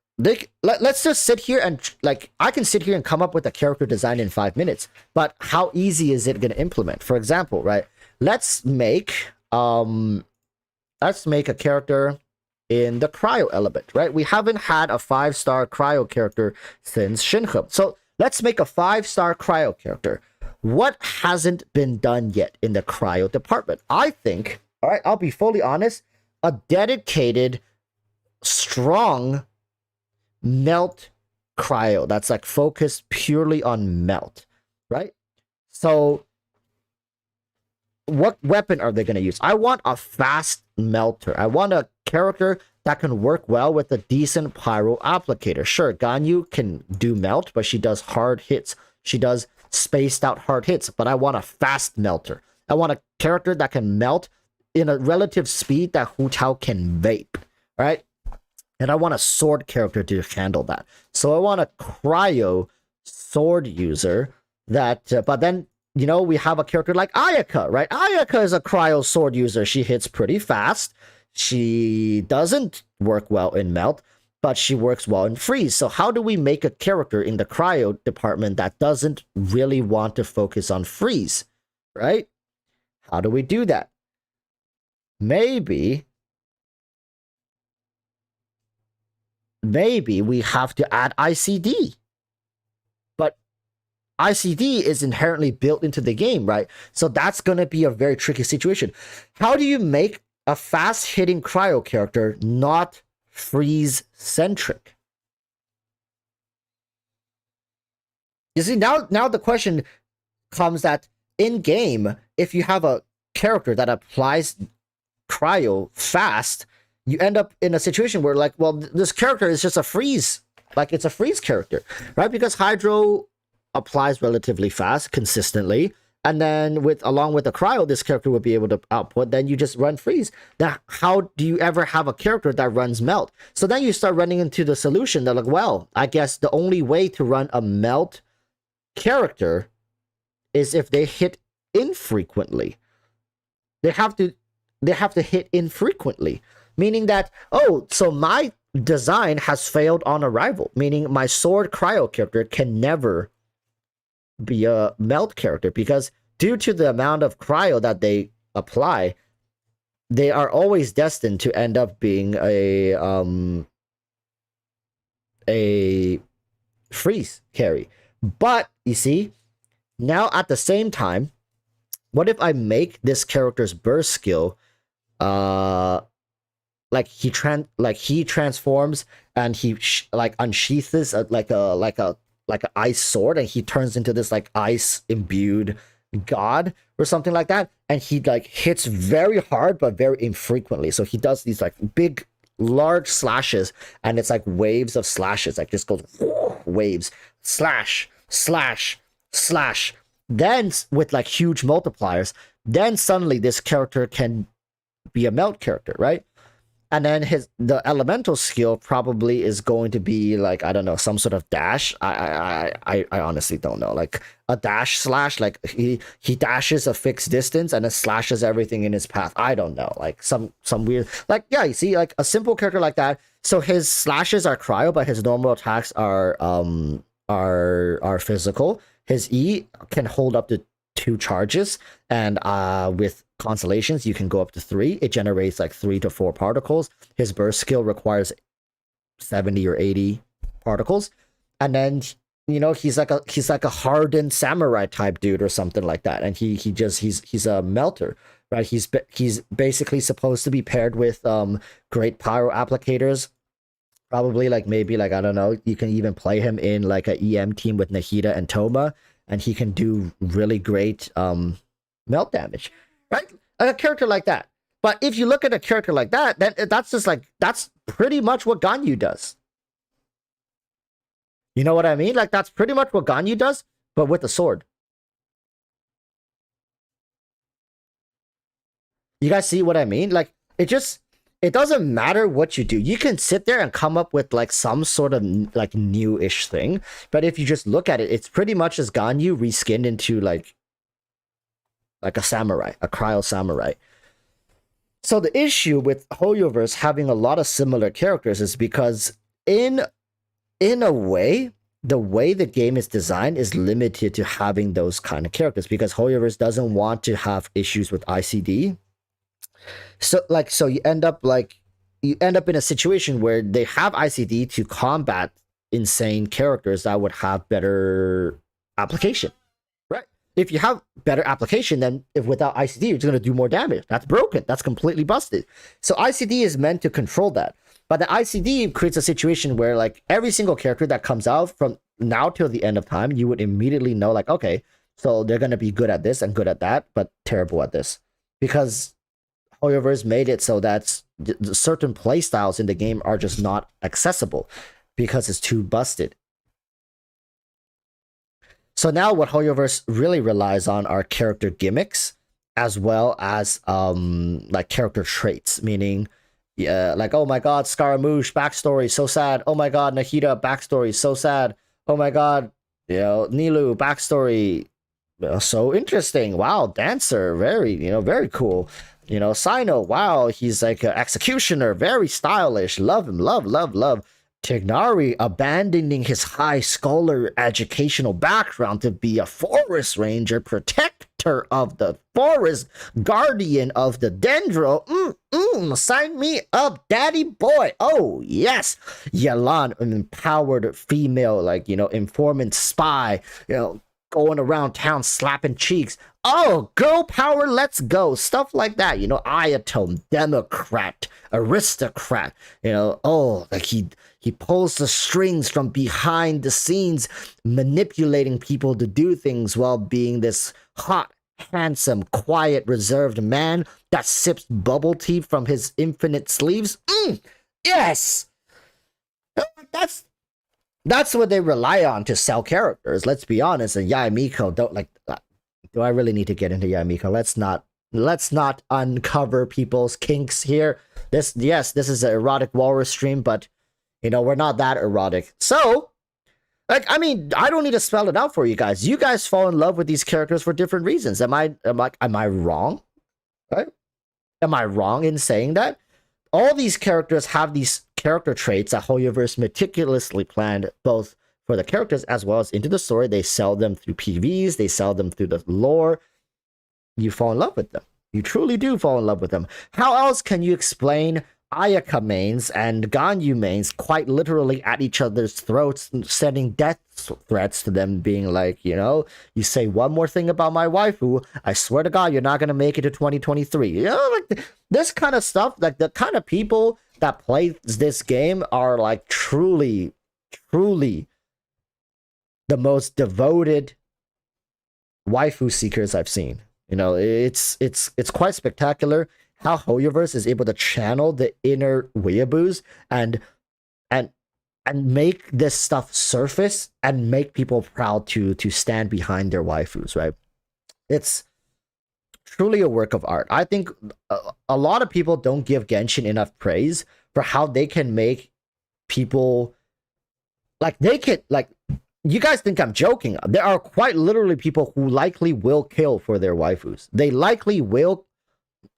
let's just sit here and like I can sit here and come up with a character design in 5 minutes, but how easy is it going to implement? For example, right? Let's make a character in the cryo element, right? We haven't had a 5-star cryo character since Shinhub. So let's make a 5-star cryo character. What hasn't been done yet in the cryo department? I think, all right, I'll be fully honest, a dedicated, strong melt cryo that's like focused purely on melt, right? So what weapon are they going to use? I want a fast melter. I want a character that can work well with a decent pyro applicator. Sure, Ganyu can do melt, but she does hard hits. She does spaced out hard hits, but I want a fast melter. I want a character that can melt in a relative speed that Hu Tao can vape, right? And I want a sword character to handle that. So I want a cryo sword user that, but then, you know, we have a character like Ayaka, right? Ayaka is a cryo sword user. She hits pretty fast. She doesn't work well in melt, but she works well in freeze. So how do we make a character in the cryo department that doesn't really want to focus on freeze, right? How do we do that? Maybe we have to add ICD. But ICD is inherently built into the game, right? So that's going to be a very tricky situation. How do you make a fast-hitting cryo character not freeze-centric? You see, now the question comes that in-game, if you have a character that applies cryo fast, you end up in a situation where, like, well, this character is just a freeze. Like, it's a freeze character, right? Because Hydro applies relatively fast, consistently, and then along with the cryo, this character would be able to output, then you just run freeze. Now, how do you ever have a character that runs melt? So then you start running into the solution that, like, well, I guess the only way to run a melt character is if they hit infrequently. They have to hit infrequently. Meaning that, oh, so my design has failed on arrival. Meaning my sword cryo character can never be a melt character because due to the amount of cryo that they apply, they are always destined to end up being a freeze carry. But you see, now at the same time, what if I make this character's burst skill like he transforms and he unsheathes like an ice sword and he turns into this like ice imbued god or something like that, and he like hits very hard but very infrequently. So he does these like big large slashes and it's like waves of slashes, like just goes waves, slash slash slash, then with like huge multipliers, then suddenly this character can be a melt character, right? And then the elemental skill probably is going to be like, I don't know, some sort of dash. I honestly don't know, like a dash slash, like he dashes a fixed distance and then slashes everything in his path. I don't know, like some weird, like, yeah, you see, like a simple character like that. So his slashes are cryo, but his normal attacks are physical. His E can hold up to 2 charges, and with constellations you can go up to 3. It generates like 3 to 4 particles. His burst skill requires 70 or 80 particles, and then he's like a hardened samurai type dude or something like that, and he's a melter, right? He's basically supposed to be paired with great pyro applicators. Probably like maybe like, I don't know, you can even play him in like a EM team with Nahida and Toma, and he can do really great melt damage, right? Like a character like that. But if you look at a character like that, then that's just like, that's pretty much what Ganyu does. You know what I mean? Like that's pretty much what Ganyu does, but with a sword. You guys see what I mean? Like it doesn't matter what you do. You can sit there and come up with like some sort of like new-ish thing, but if you just look at it, it's pretty much as Ganyu reskinned into like a samurai, a cryo samurai. So the issue with Hoyoverse having a lot of similar characters is because in a way, the way the game is designed is limited to having those kind of characters, because Hoyoverse doesn't want to have issues with ICD. So you end up in a situation where they have ICD to combat insane characters that would have better application, right? If you have better application, then if without ICD you're just going to do more damage. That's broken. That's completely busted. So ICD is meant to control that, but the ICD creates a situation where like every single character that comes out from now till the end of time, you would immediately know like, okay, so they're going to be good at this and good at that, but terrible at this, because Hoyoverse made it so that certain playstyles in the game are just not accessible because it's too busted. So now what Hoyoverse really relies on are character gimmicks as well as like character traits, meaning like, oh my god, Scaramouche backstory so sad. Oh my god, Nahida backstory so sad. Oh my god, Nilu backstory so interesting. Wow, dancer, very very cool. Sino, wow, he's like an executioner, very stylish. Love him, love. Tignari abandoning his high scholar educational background to be a forest ranger, protector of the forest, guardian of the dendro. Sign me up, daddy boy. Oh, yes. Yalan, an empowered female, like, informant spy, going around town slapping cheeks. Oh, girl power, let's go. Stuff like that. Ayatone, Democrat, aristocrat. Like he pulls the strings from behind the scenes, manipulating people to do things while being this hot, handsome, quiet, reserved man that sips bubble tea from his infinite sleeves. Yes! That's what they rely on to sell characters. Let's be honest. And Yaimiko don't like. Do I really need to get into Yaimiko? Let's not uncover people's kinks here. This is an erotic walrus stream, but we're not that erotic. So, like, I mean, I don't need to spell it out for you guys. You guys fall in love with these characters for different reasons. Am I wrong? Right? Am I wrong in saying that? All these characters have these character traits that Hoyoverse meticulously planned, both for the characters as well as into the story. They sell them through PVs, they sell them through the lore. You fall in love with them. You truly do fall in love with them. How else can you explain Ayaka mains and Ganyu mains quite literally at each other's throats, sending death threats to them, being like, you say one more thing about my waifu, I swear to God, you're not going to make it to 2023. Like this kind of stuff, like the kind of people that play this game are like truly the most devoted waifu seekers I've seen. It's quite spectacular how Hoyoverse is able to channel the inner weeaboos and make this stuff surface and make people proud to stand behind their waifus, right? It's truly a work of art. I think a lot of people don't give Genshin enough praise for how they can make people like they can like. You guys think I'm joking? There are quite literally people who likely will kill for their waifus. They likely will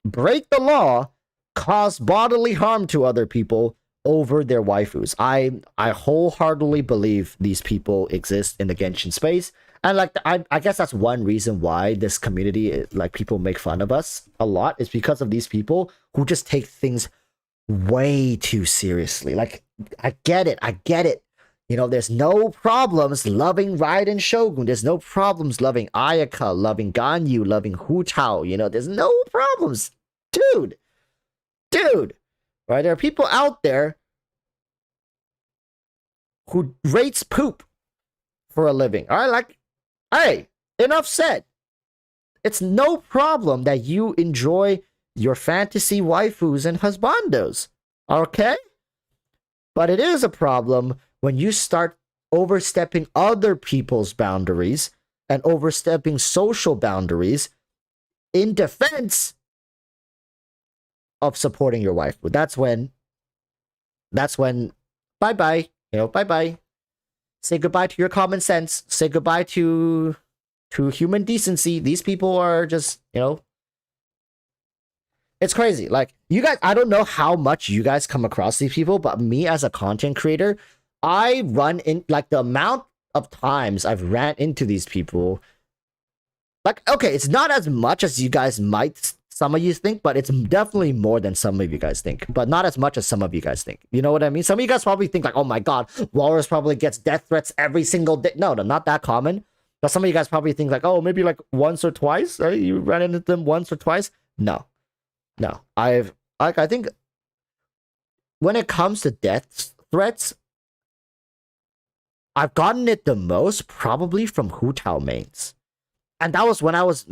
break the law, cause bodily harm to other people over their waifus. I wholeheartedly believe these people exist in the Genshin space. And like I guess that's one reason why this community, like people make fun of us a lot, is because of these people who just take things way too seriously. Like I get it. You know, there's no problems loving Raiden Shogun. There's no problems loving Ayaka, loving Ganyu, loving Hu Tao. You know, there's no problems. Dude. Right? There are people out there who rates poop for a living. All right, like, hey, enough said. It's no problem that you enjoy your fantasy waifus and husbandos. Okay? But it is a problem when you start overstepping other people's boundaries and overstepping social boundaries in defense of supporting your wife. That's when bye-bye, bye-bye. Say goodbye to your common sense. Say goodbye to human decency. These people are just, it's crazy. Like, you guys, I don't know how much you guys come across these people, but me as a content creator, I run in, like, the amount of times I've ran into these people. Like, okay, it's not as much as you guys might, some of you think, but it's definitely more than some of you guys think, but not as much as some of you guys think. You know what I mean? Some of you guys probably think like, oh my God, Walrus probably gets death threats every single day. No, not that common. But some of you guys probably think like, oh, maybe like once or twice, right? You ran into them once or twice. No. I think when it comes to death threats, I've gotten it the most probably from Hu Tao mains. And that was when I was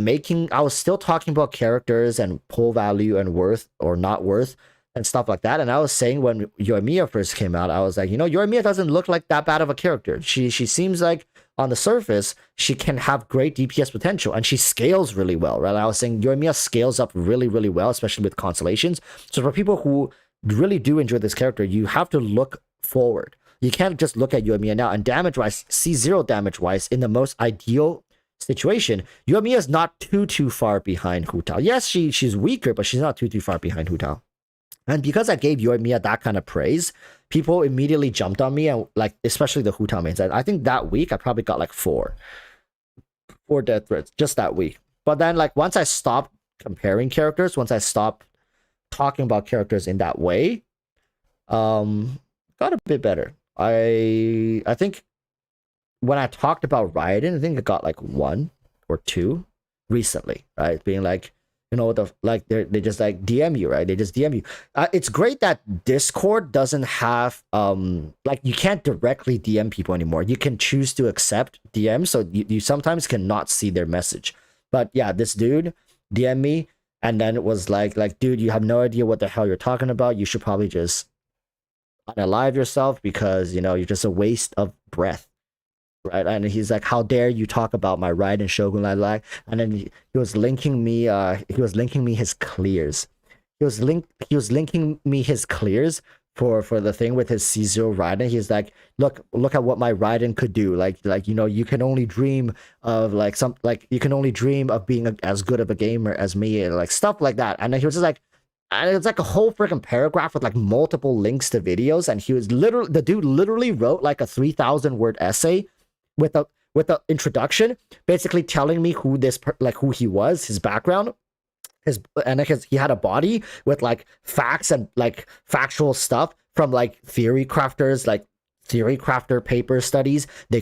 still talking about characters and pull value and worth or not worth and stuff like that. And I was saying when Yoimiya first came out, I was like, Yoimiya doesn't look like that bad of a character. She seems like on the surface, she can have great DPS potential and she scales really well, right? I was saying Yoimiya scales up really, really well, especially with constellations. So for people who really do enjoy this character, you have to look forward. You can't just look at Yoimiya now. And damage-wise, C0 damage-wise, in the most ideal situation, Yoimiya is not too far behind Hu Tao. Yes, she's weaker, but she's not too far behind Hu Tao. And because I gave Yoimiya that kind of praise, people immediately jumped on me, and like especially the Hu Tao mains. I think that week I probably got like four death threats just that week. But then like once I stopped comparing characters, once I stopped talking about characters in that way, got a bit better. I think when I talked about Raiden, I think I got like 1 or 2 recently, right? Being like, they just like DM you, right? They just DM you. It's great that Discord doesn't have like you can't directly DM people anymore. You can choose to accept DM, so you sometimes cannot see their message. But yeah, this dude DM me, and then it was like, dude, you have no idea what the hell you're talking about. You should probably just unalive yourself because you're just a waste of breath. Right, and he's like, "How dare you talk about my Raiden Shogun like?" And then he was linking me. He was linking me his clears. He was linking me his clears for the thing with his C0 Raiden. He's like, "Look at what my Raiden could do. You can only dream of you can only dream of being as good of a gamer as me, and like stuff like that." And then he was just like. And it's like a whole freaking paragraph with like multiple links to videos, and the dude literally wrote like a 3,000 word essay with a introduction, basically telling me who he was, his background, he had a body with like facts and like factual stuff from like theory crafter paper studies. He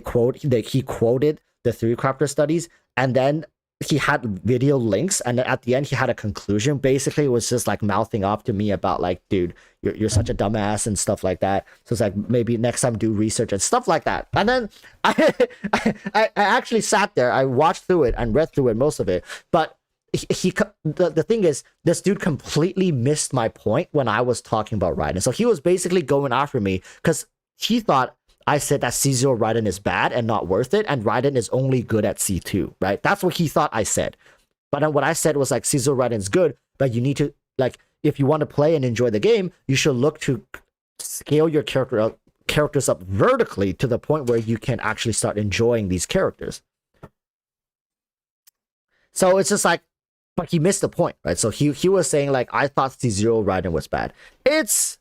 quoted the theory crafter studies, and then he had video links, and at the end he had a conclusion. Basically it was just like mouthing off to me about like, dude, you're such a dumbass and stuff like that. So it's like, maybe next time do research and stuff like that. And then I actually sat there, I watched through it and read through it, most of it, but the thing is, this dude completely missed my point when I was talking about Raiden. So he was basically going after me because he thought I said that C0 Raiden is bad and not worth it, and Raiden is only good at C2, right? That's what he thought I said. But then what I said was like C0 Raiden's good, but you need to like if you want to play and enjoy the game, you should look to scale your characters up vertically to the point where you can actually start enjoying these characters. So it's just like, but he missed the point, right? So he was saying like, I thought C0 Raiden was bad. It's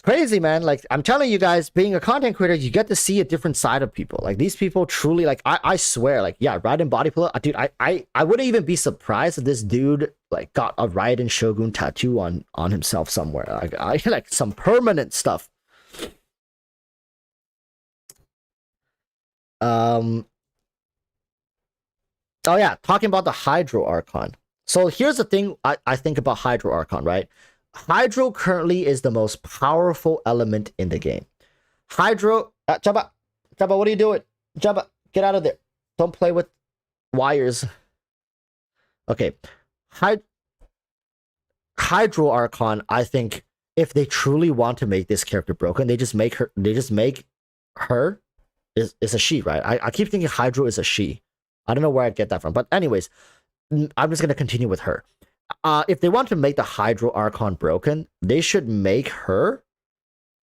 crazy, man. Like I'm telling you guys, being a content creator, you get to see a different side of people. Like these people truly, like I swear, like yeah, Raiden body pillow, dude. I wouldn't even be surprised if this dude like got a Raiden Shogun tattoo on himself somewhere. Like I like some permanent stuff. Oh yeah, talking about the Hydro Archon. So here's the thing I think about Hydro Archon, right? Hydro currently is the most powerful element in the game. Hydro, Jabba, what are you doing? Jabba, get out of there. Don't play with wires. Okay, Hydro Archon, I think if they truly want to make this character broken, they just make her is a she, right? I keep thinking Hydro is a she. I don't know where I get that from. But anyways, I'm just going to continue with her. If they want to make the Hydro Archon broken, they should make her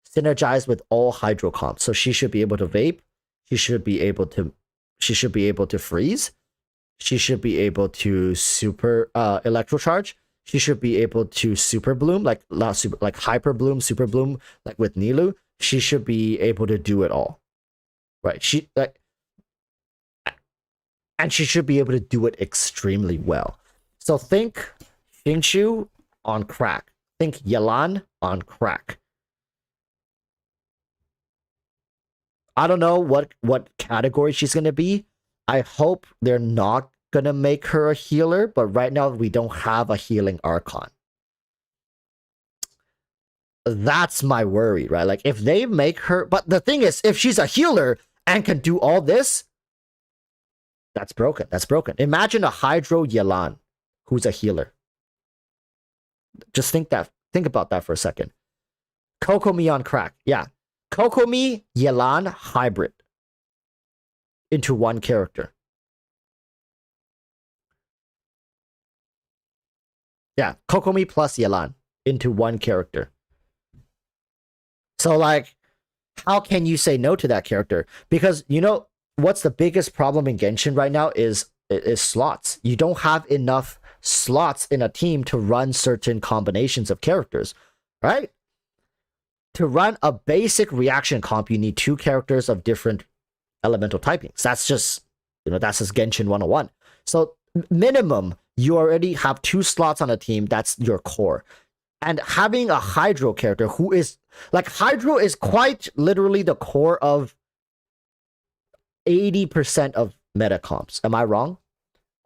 synergize with all Hydro comps. So she should be able to vape. She should be able to freeze. She should be able to super electrocharge. She should be able to super bloom, like not super, like hyper bloom, super bloom, like with Nilou. She should be able to do it all. Right. And she should be able to do it extremely well. So think Xingqiu on crack. Think Yelan on crack. I don't know what category she's going to be. I hope they're not going to make her a healer, but right now we don't have a healing Archon. That's my worry, right? Like if they make her, but the thing is, if she's a healer and can do all this, that's broken. That's broken. Imagine a Hydro Yelan who's a healer. Just think about that for a second. Kokomi on crack. Yeah. Kokomi Yelan hybrid into one character. Yeah. Kokomi plus Yelan into one character. So like, how can you say no to that character? Because you know what's the biggest problem in Genshin right now is slots. You don't have enough slots in a team to run certain combinations of characters, right? To run a basic reaction comp, you need 2 characters of different elemental typings. That's just Genshin 101. So minimum, you already have 2 slots on a team. That's your core. And having a Hydro character who is like Hydro is quite literally the core of 80% of meta comps. Am I wrong?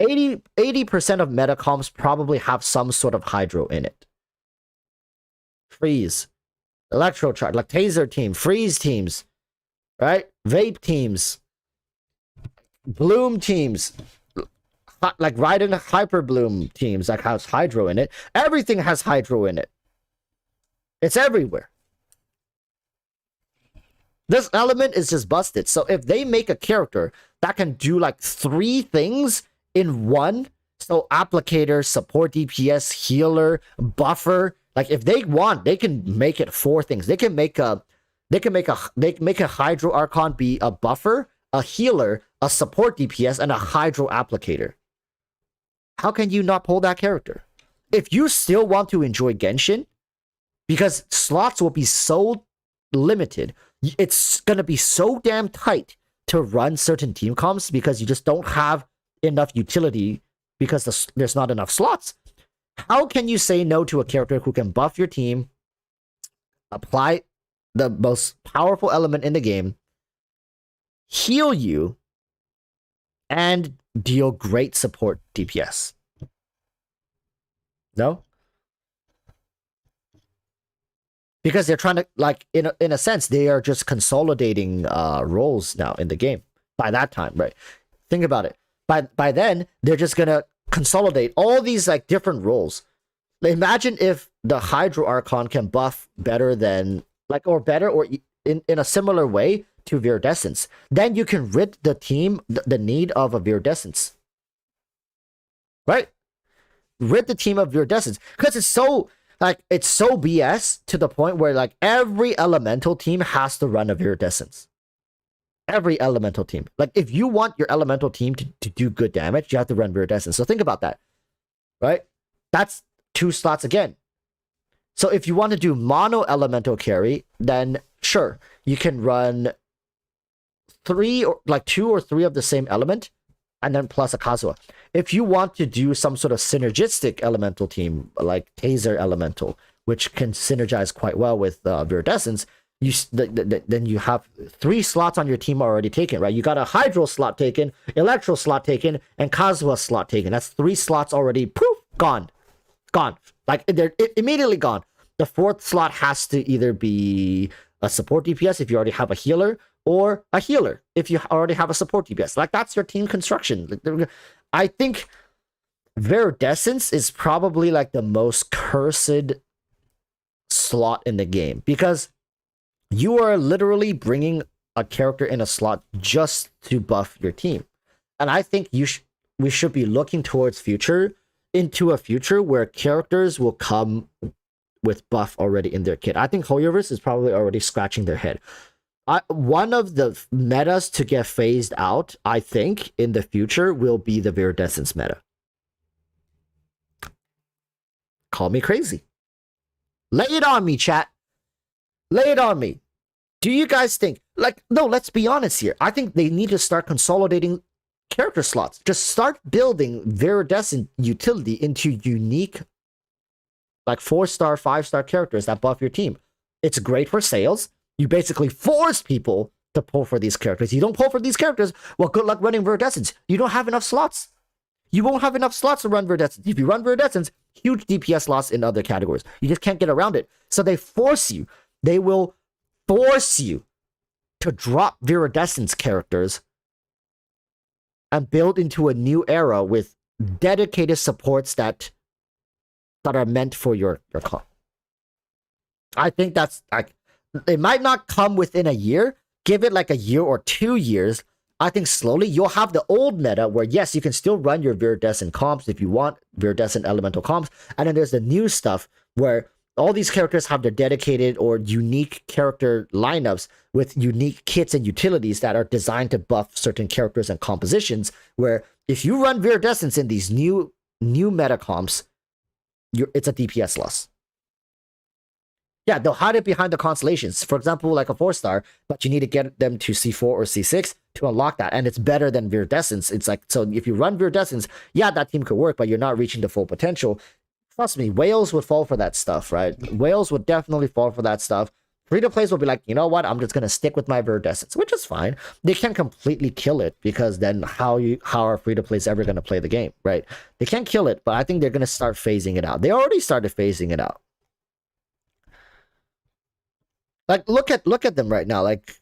80% of meta comps probably have some sort of Hydro in it. Freeze, Electrocharge, like Taser team, Freeze teams, right? Vape teams, Bloom teams, like Raiden Hyper Bloom teams that has Hydro in it. Everything has Hydro in it. It's everywhere. This element is just busted. So if they make a character that can do like 3 things in one, so applicator, support DPS, healer, buffer, like if they want, they can make it 4 things. They make a Hydro Archon be a buffer, a healer, a support DPS, and a Hydro applicator. How can you not pull that character? If you still want to enjoy Genshin, because slots will be so limited, it's going to be so damn tight to run certain team comps because you just don't have enough utility because there's not enough slots. How can you say no to a character who can buff your team, apply the most powerful element in the game, heal you, and deal great support DPS? No? Because they're trying to, like, in a sense, they are just consolidating roles now in the game. By that time, right? Think about it. By then, they're just gonna consolidate all these like different roles. Imagine if the Hydro Archon can buff better than, like, or better, or in a similar way to Viridescence. Then you can rid the team the need of a Viridescence. right? Rid the team of viridescence, because it's so BS to the point where like every elemental team has to run a viridescence. Every elemental team. Like if you want your elemental team to do good damage, you have to run viridescence. So think about that, right? That's 2 slots again. So if you want to do mono elemental carry, then sure, you can run 2 or 3 of the same element, and then plus a Kazuha. If you want to do some sort of synergistic elemental team, like Taser Elemental, which can synergize quite well with Viridescence, then you have 3 slots on your team already taken, right? You got a Hydro slot taken, Electro slot taken, and Kazuha slot taken. That's 3 slots already, poof, gone. Like, they're immediately gone. The 4th slot has to either be a support DPS if you already have a healer, or a healer if you already have a support DPS. Like, that's your team construction. I think Viridescence is probably like the most cursed slot in the game, because you are literally bringing a character in a slot just to buff your team. And I think we should be looking towards into a future where characters will come with buff already in their kit. I think Hoyoverse is probably already scratching their head. One of the metas to get phased out, I think, in the future will be the Viridescence meta. Call me crazy. Lay it on me, chat. Lay it on me. Do you guys think, no, let's be honest here. I think they need to start consolidating character slots. Just start building Viridescent utility into unique, like 4-star, 5-star characters that buff your team. It's great for sales. You basically force people to pull for these characters. You don't pull for these characters, well, good luck running Viridescence. You don't have enough slots. You won't have enough slots to run Viridescence. If you run Viridescence, huge DPS loss in other categories. You just can't get around it. So they force you. They will force you to drop Viridescence characters and build into a new era with dedicated supports that are meant for your comp. I think that's like, it might not come within a year. Give it like a year or 2 years. I think slowly you'll have the old meta where, yes, you can still run your Viridescent comps if you want Viridescent elemental comps. And then there's the new stuff where all these characters have their dedicated or unique character lineups with unique kits and utilities that are designed to buff certain characters and compositions, where if you run Viridescence in these new meta comps, it's a DPS loss. Yeah, they'll hide it behind the constellations. For example, like a 4-star, but you need to get them to C4 or C6 to unlock that. And it's better than Viridescence. It's like, so if you run Viridescence, yeah, that team could work, but you're not reaching the full potential. Trust me, whales would fall for that stuff, right? Whales would definitely fall for that stuff. Free-to-plays will be like, you know what? I'm just going to stick with my Viridescence, which is fine. They can't completely kill it, because then how are free-to-plays ever going to play the game, right? They can't kill it, but I think they're going to start phasing it out. They already started phasing it out. Like, look at them right now. Like,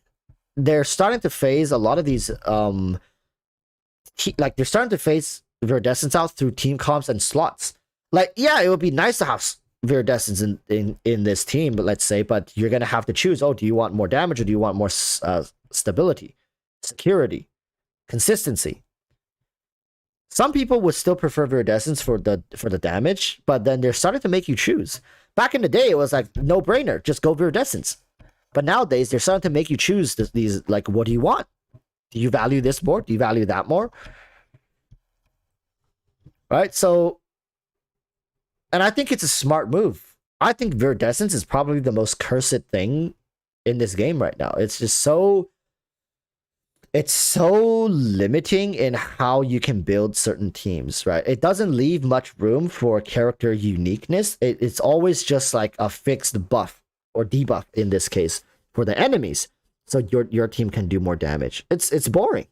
they're starting to phase a lot of these like, they're starting to phase Viridescence out through team comps and slots. Like, yeah, it would be nice to have Viridescence in this team, but let's say, but you're gonna have to choose. Oh, do you want more damage, or do you want more stability, security, consistency? Some people would still prefer Viridescence for the damage, but then they're starting to make you choose. Back in the day, it was like no brainer, just go Viridescence. But nowadays, they're starting to make you choose these, like, what do you want? Do you value this more? Do you value that more? Right? So, and I think it's a smart move. I think Viridescence is probably the most cursed thing in this game right now. It's just so... It's so limiting in how you can build certain teams, right? It doesn't leave much room for character uniqueness. It's always just like a fixed buff or debuff in this case for the enemies, so your team can do more damage. It's boring.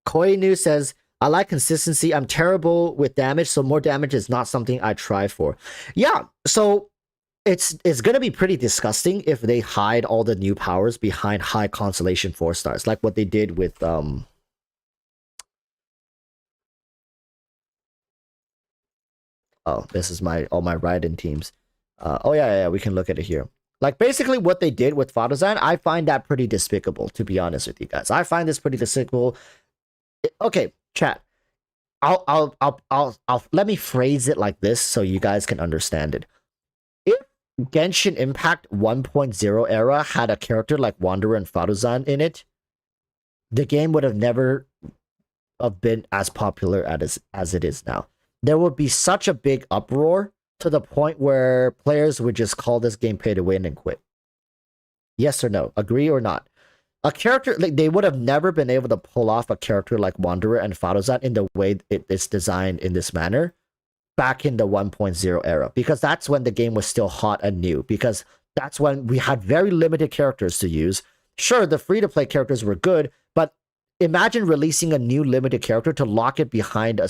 Koinu says, I like consistency. I'm terrible with damage, so more damage is not something I try for. Yeah, so it's going to be pretty disgusting if they hide all the new powers behind high constellation 4-stars, like what they did with oh, this is all my Raiden teams. Oh yeah, we can look at it here. Like basically what they did with Fadozan, I find that pretty despicable, to be honest with you guys. I find this pretty despicable. Okay, chat. I'll let me phrase it like this so you guys can understand it. If Genshin Impact 1.0 era had a character like Wanderer and Fadozan in it, the game would have never have been as popular as it is now. There would be such a big uproar to the point where players would just call this game pay to win and quit. Yes or no? Agree or not? A character, like, they would have never been able to pull off a character like Wanderer and Fadozan in the way it's designed in this manner back in the 1.0 era, because that's when the game was still hot and new, because that's when we had very limited characters to use. Sure, the free-to-play characters were good, but imagine releasing a new limited character to lock it behind a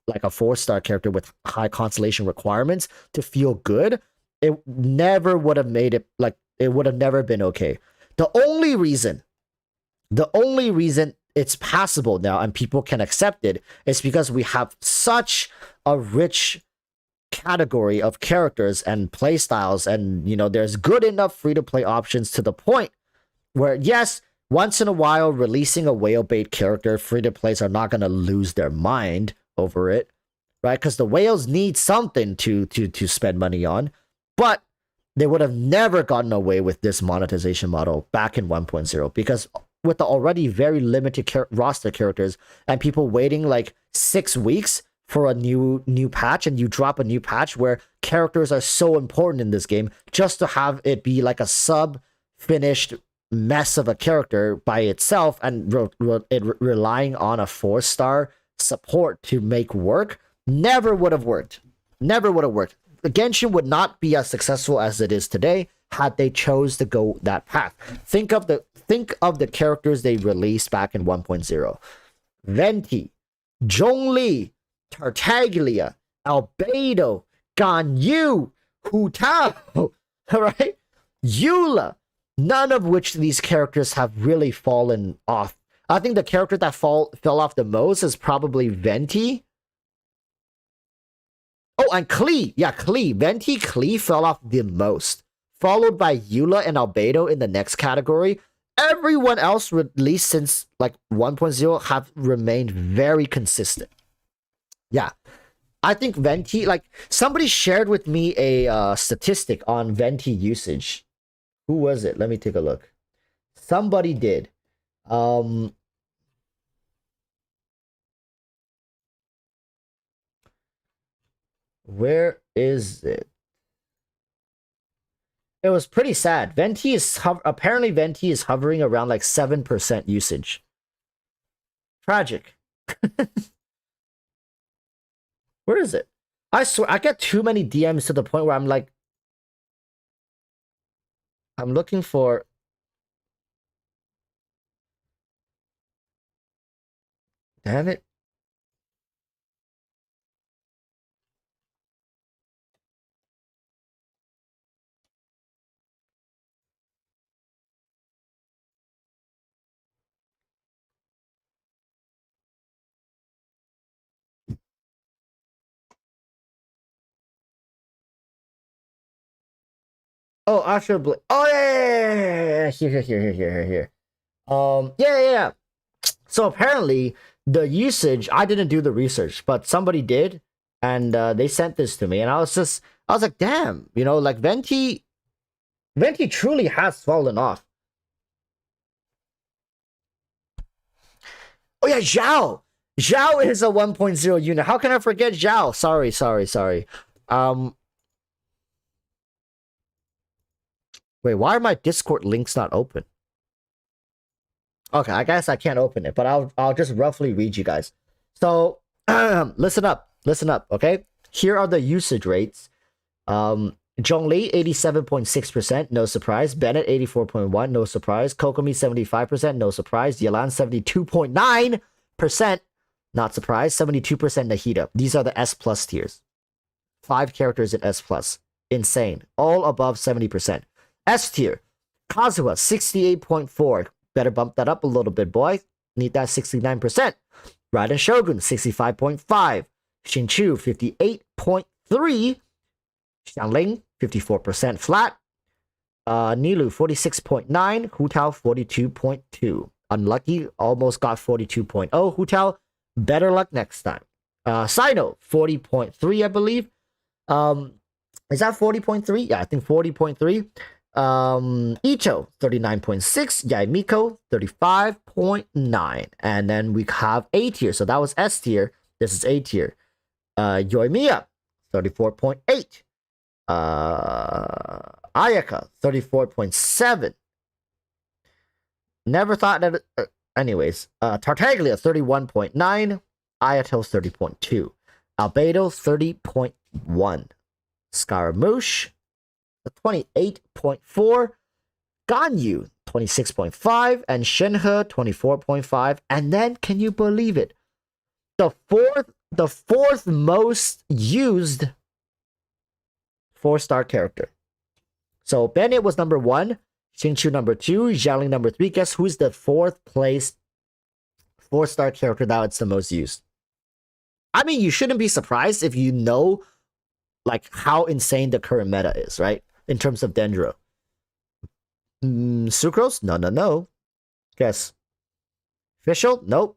like a 4-star character with high constellation requirements to feel good. It never would have made it, like, it would have never been okay. The only reason it's passable now and people can accept it is because we have such a rich category of characters and play styles, and there's good enough free-to-play options to the point where, yes, once in a while releasing a whale bait character, free-to-plays are not going to lose their mind over it, right? Because the whales need something to spend money on, but they would have never gotten away with this monetization model back in 1.0, because with the already very limited roster characters and people waiting like 6 weeks for a new patch, and you drop a new patch where characters are so important in this game, just to have it be like a sub-finished mess of a character by itself and relying on a 4-star support to make work, never would have worked. Never would have worked. Genshin would not be as successful as it is today had they chose to go that path. Think of the characters they released back in 1.0. Venti, Zhongli, Tartaglia, Albedo, Ganyu, Hu Tao, right? Eula. None of which these characters have really fallen off. I think the character that fell off the most is probably Venti. Oh, and Klee. Yeah, Klee. Venti, Klee fell off the most. Followed by Eula and Albedo in the next category. Everyone else released since like 1.0 have remained very consistent. Yeah. I think Venti, like, somebody shared with me a statistic on Venti usage. Who was it? Let me take a look. Somebody did. Where is it? It was pretty sad. Venti is apparently Venti is hovering around like 7% usage. Tragic. Where is it? I swear I get too many DMs to the point where I'm like, I'm looking for. Damn it. Oh, Astro Blade. Oh, yeah. Here. Yeah. So apparently the usage, I didn't do the research, but somebody did, and they sent this to me, and I was like, damn, like Venti truly has fallen off. Oh yeah, Zhao. Zhao is a 1.0 unit. How can I forget Zhao? Sorry. Wait, why are my Discord links not open? Okay, I guess I can't open it, but I'll just roughly read you guys. So listen up, okay? Here are the usage rates. Zhongli 87.6%, no surprise. Bennett 84.1%, no surprise. Kokomi 75%, no surprise. Yelan 72.9%, not surprised. 72% Nahida. These are the S plus tiers. 5 characters in S plus. Insane. All above 70%. S tier. Kazuha 68.4%. Better bump that up a little bit, boy. Need that 69%. Raiden Shogun 65.5%. Xinchu 58.3%. Xiangling 54% flat. Nilu 46.9, Hu Tao 42.2. Unlucky, almost got 42.0. Hu Tao, better luck next time. Sino 40.3, I believe. Is that 40.3? Yeah, I think 40.3. Icho 39.6. Yaimiko 35.9. And then we have A tier. So that was S tier. This is A tier. Yoimiya 34.8. Ayaka 34.7. Never thought that. Anyways, Tartaglia 31.9. Ayato 30.2. Albedo 30.1. Scaramouche 28.4. Ganyu 26.5. And Shenhe 24.5. And then, can you believe it? The fourth most used 4-star character. So Bennett was number 1, Xingqiu number 2, Xiaoling number 3. Guess who's the 4th place 4-star character that it's the most used? I mean, you shouldn't be surprised if you know like how insane the current meta is, right? In terms of Dendro. Sucrose? No. Guess. Fischl? Nope.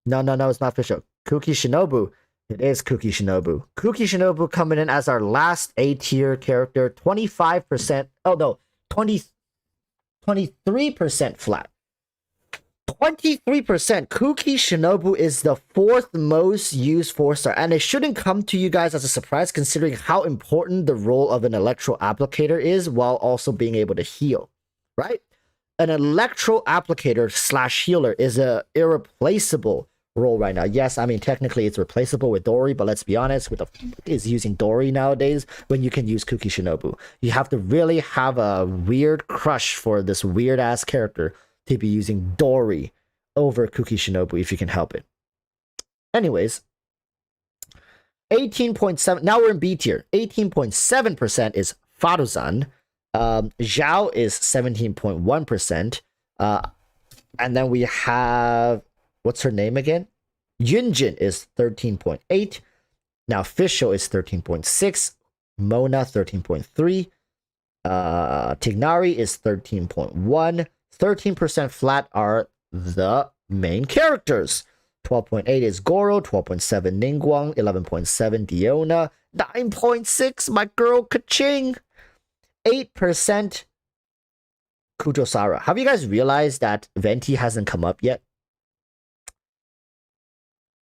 No, it's not Fischl. Kuki Shinobu. It is Kuki Shinobu. Kuki Shinobu coming in as our last A tier character. 25%. Oh no, 23% flat. 23%. Kuki Shinobu is the 4th most used 4-star. And it shouldn't come to you guys as a surprise considering how important the role of an electro applicator is while also being able to heal. Right? An electro applicator / healer is a irreplaceable role right now. Yes, I mean technically it's replaceable with Dori, but let's be honest, with the is using Dori nowadays when you can use Kuki Shinobu. You have to really have a weird crush for this weird ass character to be using Dori over Kuki Shinobu if you can help it. Anyways, 18.7. Now we're in B tier. 18.7% is Faruzan. Zhao is 17.1%. And then we have, what's her name again? Yunjin is 13.8. Now Fischl is 13.6. Mona 13.3. Tignari is 13.1. 13% flat are the main characters. 12.8 is Goro, 12.7 Ningguang, 11.7 Diona, 9.6 my girl Kaching, 8% Kujosara. Have you guys realized that Venti hasn't come up yet?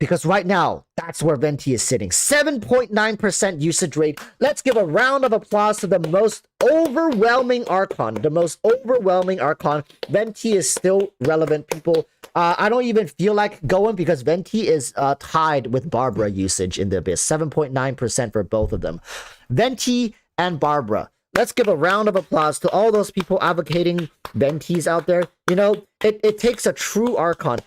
Because right now, that's where Venti is sitting. 7.9% usage rate. Let's give a round of applause to the most overwhelming Archon. The most overwhelming Archon. Venti is still relevant, people. I don't even feel like going because Venti is tied with Barbara usage in the Abyss. 7.9% for both of them. Venti and Barbara. Let's give a round of applause to all those people advocating Ventis out there. You know, it takes a true Archon.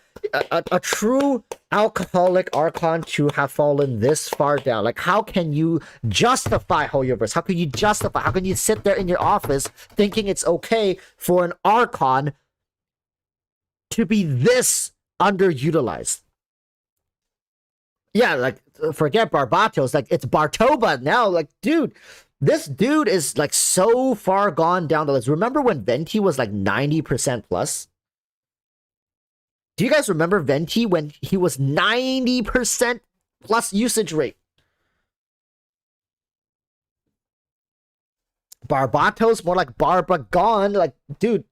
A true alcoholic Archon to have fallen this far down. Like, how can you justify Hoyoverse? How can you justify? How can you sit there in your office thinking it's okay for an Archon to be this underutilized? Yeah, like, forget Barbatos. Like, it's Bartoba now. Like, dude, this dude is, like, so far gone down the list. Remember when Venti was, like, 90% plus? Do you guys remember Venti when he was 90% plus usage rate? Barbatos, more like Barbagon. Like, dude,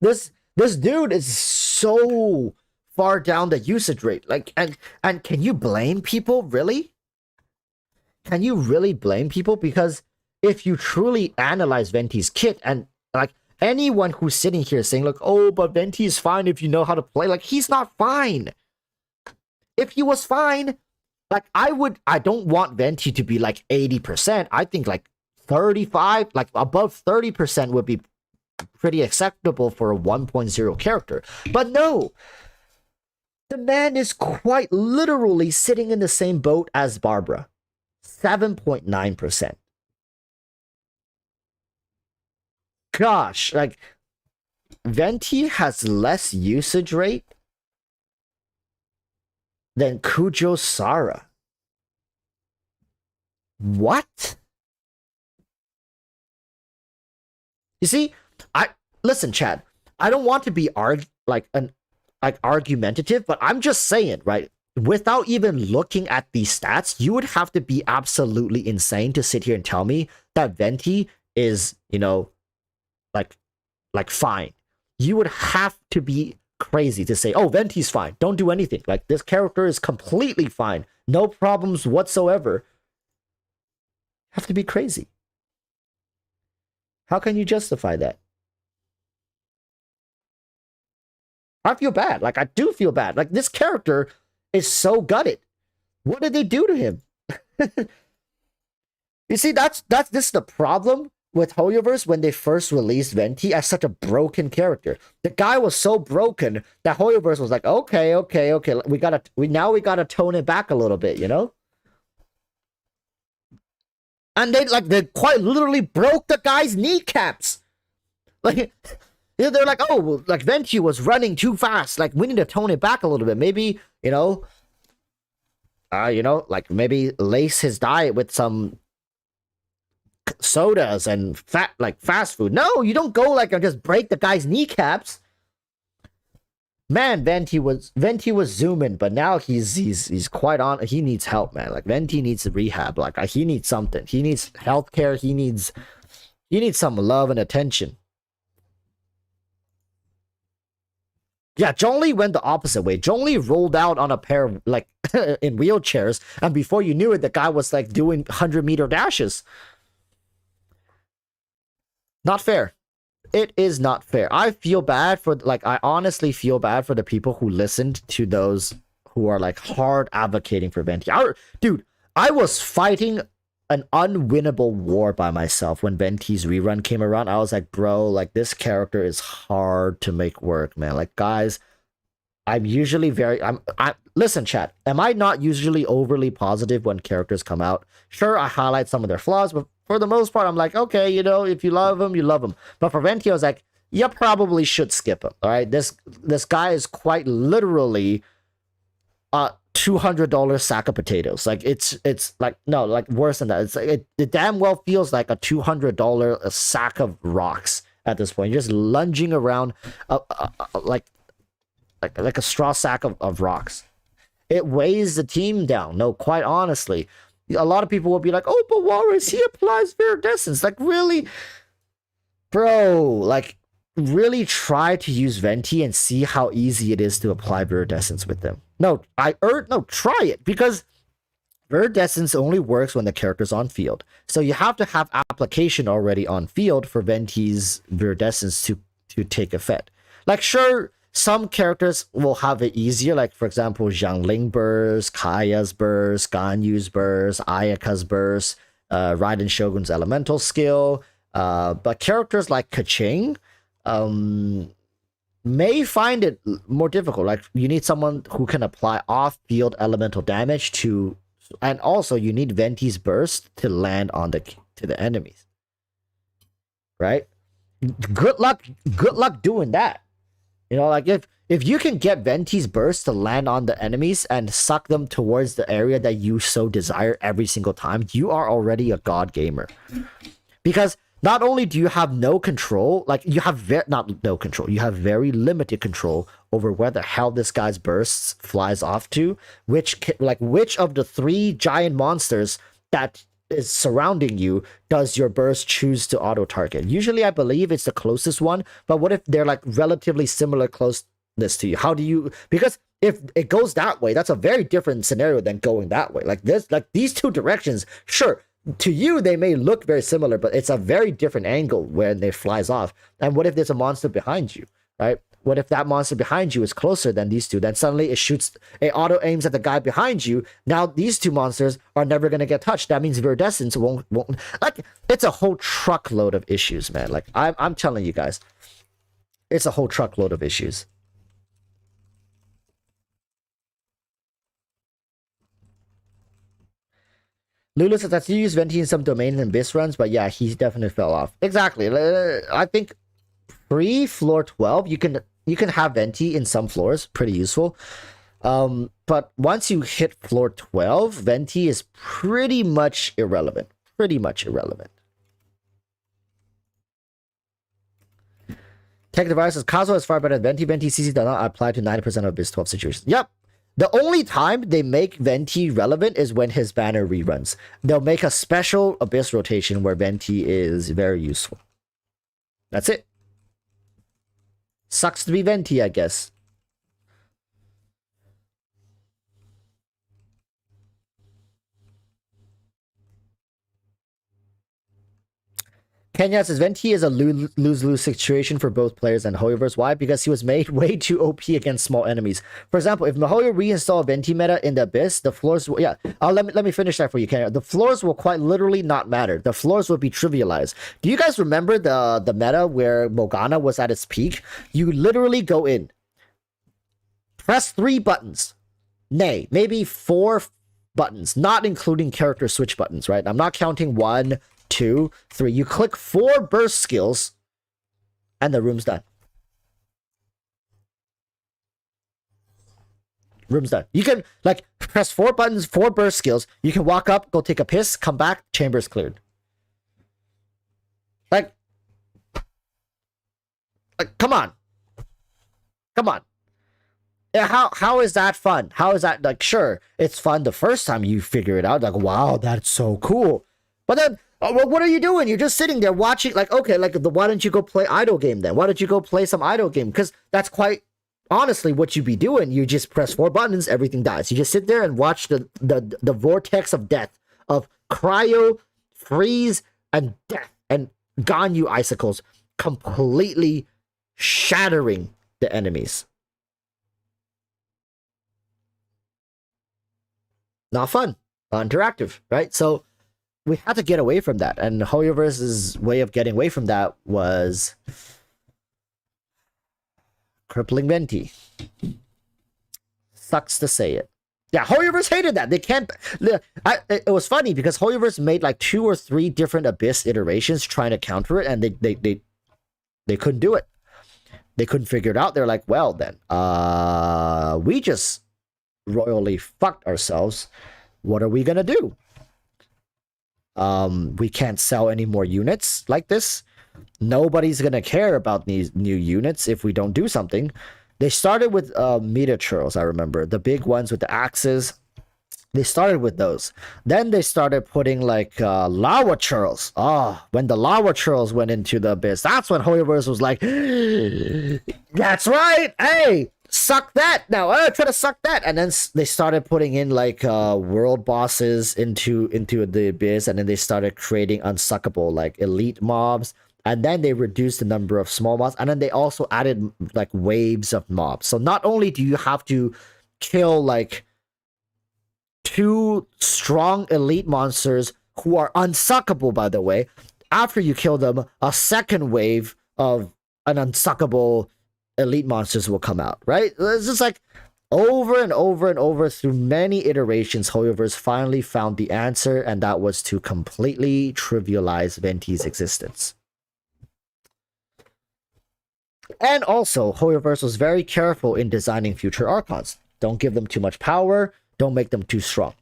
this dude is so far down the usage rate. Like, and can you blame people, really? Can you really blame people? Because if you truly analyze Venti's kit and, like, anyone who's sitting here saying, like, oh, but Venti is fine if you know how to play. Like, he's not fine. If he was fine, like, I don't want Venti to be, like, 80%. I think, like, 35, like, above 30% would be pretty acceptable for a 1.0 character. But no. The man is quite literally sitting in the same boat as Barbara. 7.9%. Gosh, like, Venti has less usage rate than Kujosara. What? You see, I listen, Chad. I don't want to be argumentative, but I'm just saying, right? Without even looking at these stats, you would have to be absolutely insane to sit here and tell me that Venti is, like fine. You would have to be crazy to say, oh, Venti's fine. Don't do anything. Like this character is completely fine. No problems whatsoever. Have to be crazy. How can you justify that? I feel bad. Like I do feel bad. Like this character is so gutted. What did they do to him? You see, this is the problem with Hoyoverse when they first released Venti as such a broken character. The guy was so broken that Hoyoverse was like, okay, we gotta tone it back a little bit, And they quite literally broke the guy's kneecaps. Like they're like, oh, like Venti was running too fast. Like we need to tone it back a little bit. Maybe, like maybe lace his diet with some sodas and fast food. No, you don't go like and just break the guy's kneecaps. Man, Venti was zooming, but now he's quite on. He needs help, man. Like Venti needs rehab. Like he needs something. He needs healthcare. He needs some love and attention. Yeah, Zhongli went the opposite way. Zhongli rolled out on a pair of, like, in wheelchairs, and before you knew it, the guy was, like, doing 100-meter dashes. Not fair. It is not fair. I feel bad for, like, I honestly feel bad for the people who listened to those who are, like, hard advocating for Venti. Dude, I was fighting an unwinnable war by myself when Venti's rerun came around. I was like, bro, like this character is hard to make work, man. Like, guys, I'm usually listen, chat. Am I not usually overly positive when characters come out? Sure, I highlight some of their flaws, but for the most part, I'm like, okay, if you love them, you love them. But for Venti, I was like, you probably should skip him. All right, this guy is quite literally $200 sack of potatoes. Like it's like, no, like worse than that. It's like it damn well feels like a $200 sack of rocks at this point. You're just lunging around like a straw sack of rocks. It weighs the team down. No, quite honestly, a lot of people will be like, oh, but Walrus, he applies viridescence. Like, really, bro, like really try to use Venti and see how easy it is to apply viridescence with them. No, try it, because viridescence only works when the character's on field. So you have to have application already on field for Venti's viridescence to take effect. Like, sure, some characters will have it easier, like for example, Xiangling burst, Kaya's burst, Ganyu's burst, Ayaka's burst, Raiden Shogun's elemental skill. But characters like Keqing, may find it more difficult. Like you need someone who can apply off-field elemental damage and also you need Venti's burst to land on to the enemies. Right? Good luck doing that. Like if you can get Venti's burst to land on the enemies and suck them towards the area that you so desire every single time, you are already a god gamer. Because not only do you have no control, like you have not no control, you have very limited control over where the hell this guy's bursts flies off to, which of the 3 giant monsters that is surrounding you does your burst choose to auto target. Usually I believe it's the closest one, but what if they're like relatively similar closeness to you? How do you, because if it goes that way, that's a very different scenario than going that way. Like these 2 directions, sure, to you they may look very similar, but it's a very different angle when it flies off. And what if there's a monster behind you, right? What if that monster behind you is closer than these 2? Then suddenly it auto aims at the guy behind you. Now these 2 monsters are never going to get touched. That means viridescence won't, like, it's a whole truckload of issues, man. Like I'm telling you guys, it's a whole truckload of issues. Lulu says that you use Venti in some domains and BIS runs, but yeah, he definitely fell off. Exactly. I think pre-floor 12, you can have Venti in some floors, pretty useful. But once you hit floor 12, Venti is pretty much irrelevant. Pretty much irrelevant. Tech devices, Kazuha is far better than Venti. Venti CC does not apply to 90% of Abyss 12 situations. Yep. The only time they make Venti relevant is when his banner reruns. They'll make a special Abyss rotation where Venti is very useful. That's it. Sucks to be Venti, I guess. Kenya says Venti is a lose-lose situation for both players and Hoyoverse. Why? Because he was made way too OP against small enemies. For example, if Mihoyo reinstalled Venti meta in the Abyss, the floors will, yeah, let me finish that for you, Kenya. The floors will quite literally not matter. The floors will be trivialized. Do you guys remember the meta where Morgana was at its peak? You literally go in, press 3 buttons, nay, maybe 4 buttons, not including character switch buttons, right? I'm not counting 1, 2, 3. You click 4 burst skills, and the room's done. Room's done. You can, like, press 4 buttons, 4 burst skills. You can walk up, go take a piss, come back, chamber's cleared. Like, come on. Come on. Yeah, how is that fun? How is that, like, sure, it's fun the first time you figure it out. Like, wow, that's so cool. But then, well, what are you doing? You're just sitting there watching, like, okay, like, why don't you go play idle game then? Why don't you go play some idle game? Because that's quite honestly what you'd be doing. You just press 4 buttons, everything dies. You just sit there and watch the vortex of death, of cryo, freeze, and death, and Ganyu icicles completely shattering the enemies. Not fun, not interactive, right? So we had to get away from that, and Hoyoverse's way of getting away from that was crippling Venti. Sucks to say it. Yeah, Hoyoverse hated that. They can't. It was funny because Hoyoverse made like 2 or 3 different Abyss iterations trying to counter it, and they couldn't do it. They couldn't figure it out. They're like, well then, we just royally fucked ourselves. What are we gonna do? We can't sell any more units like this. Nobody's gonna care about these new units if we don't do something. They started with meter churls, I remember. The big ones with the axes. They started with those. Then they started putting like lava churls. Oh, when the lava churls went into the Abyss, that's when Hoyoverse was like, that's right, hey, suck that now. Try to suck that. And then they started putting in like world bosses into the Abyss, and then they started creating unsuckable like elite mobs. And then they reduced the number of small mobs, and then they also added like waves of mobs. So not only do you have to kill like 2 strong elite monsters who are unsuckable, by the way, after you kill them, a second wave of an unsuckable elite monsters will come out, right? It's just like over and over and over through many iterations, Hoyoverse finally found the answer, and that was to completely trivialize Venti's existence. And also, Hoyoverse was very careful in designing future Archons. Don't give them too much power, don't make them too strong.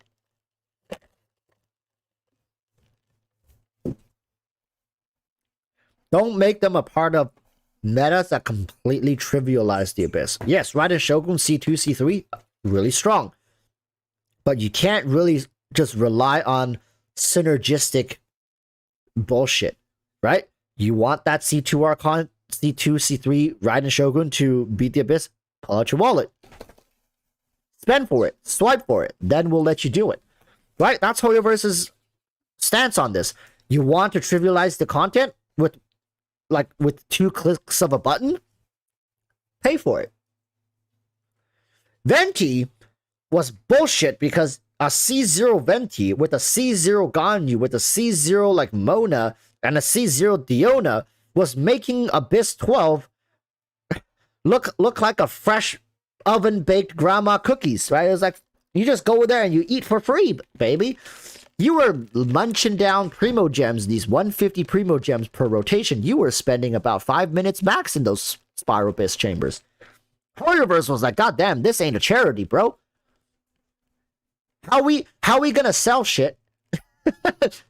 Don't make them a part of metas that completely trivialize the Abyss. Yes, Raiden Shogun C2, C3, really strong. But you can't really just rely on synergistic bullshit, right? You want that C2 Archon, C2, C3 Raiden Shogun to beat the Abyss? Pull out your wallet. Spend for it. Swipe for it. Then we'll let you do it. Right? That's Hoyoverse's stance on this. You want to trivialize the content with 2 clicks of a button? Pay for it. Venti was bullshit because a C0 Venti with a C0 Ganyu with a C0 like Mona and a C0 Diona was making Abyss 12 look like a fresh oven-baked grandma cookies, right? It was like, you just go there and you eat for free, baby. You were munching down Primo Gems, these 150 Primo Gems per rotation. You were spending about 5 minutes max in those Spiral Abyss chambers. Hoyoverse was like, God damn, this ain't a charity, bro. How we gonna sell shit?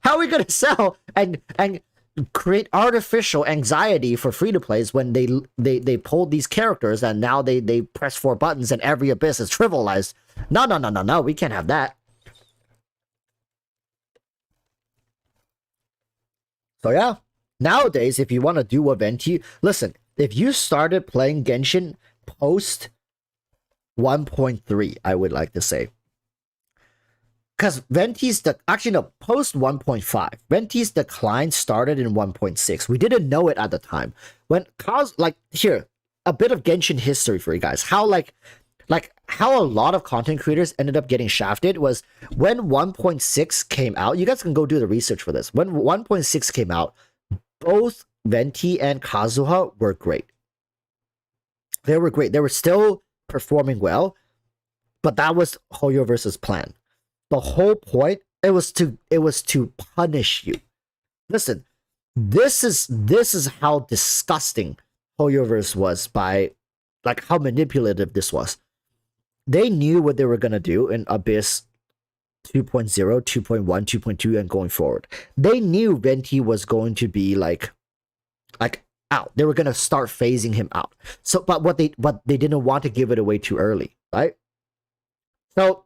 How we gonna sell and create artificial anxiety for free-to-plays when they pulled these characters and now they press 4 buttons and every abyss is trivialized. No, we can't have that. So yeah, nowadays, if you want to do a Venti, listen, if you started playing Genshin post 1.3, I would like to say. Because Venti's actually no, post 1.5. Venti's decline started in 1.6. We didn't know it at the time. When like here, a bit of Genshin history for you guys. How how a lot of content creators ended up getting shafted was when 1.6 came out. You guys can go do the research for this. When 1.6 came out, both Venti and Kazuha were great. They were great. They were still performing well, but that was HoYoverse's plan. The whole point, it was to punish you. Listen, this is how disgusting HoYoverse was by like how manipulative this was. They knew what they were gonna do in Abyss 2.0, 2.1, 2.2, and going forward. They knew Venti was going to be like out. They were gonna start phasing him out. So, but what they didn't want to give it away too early, right? So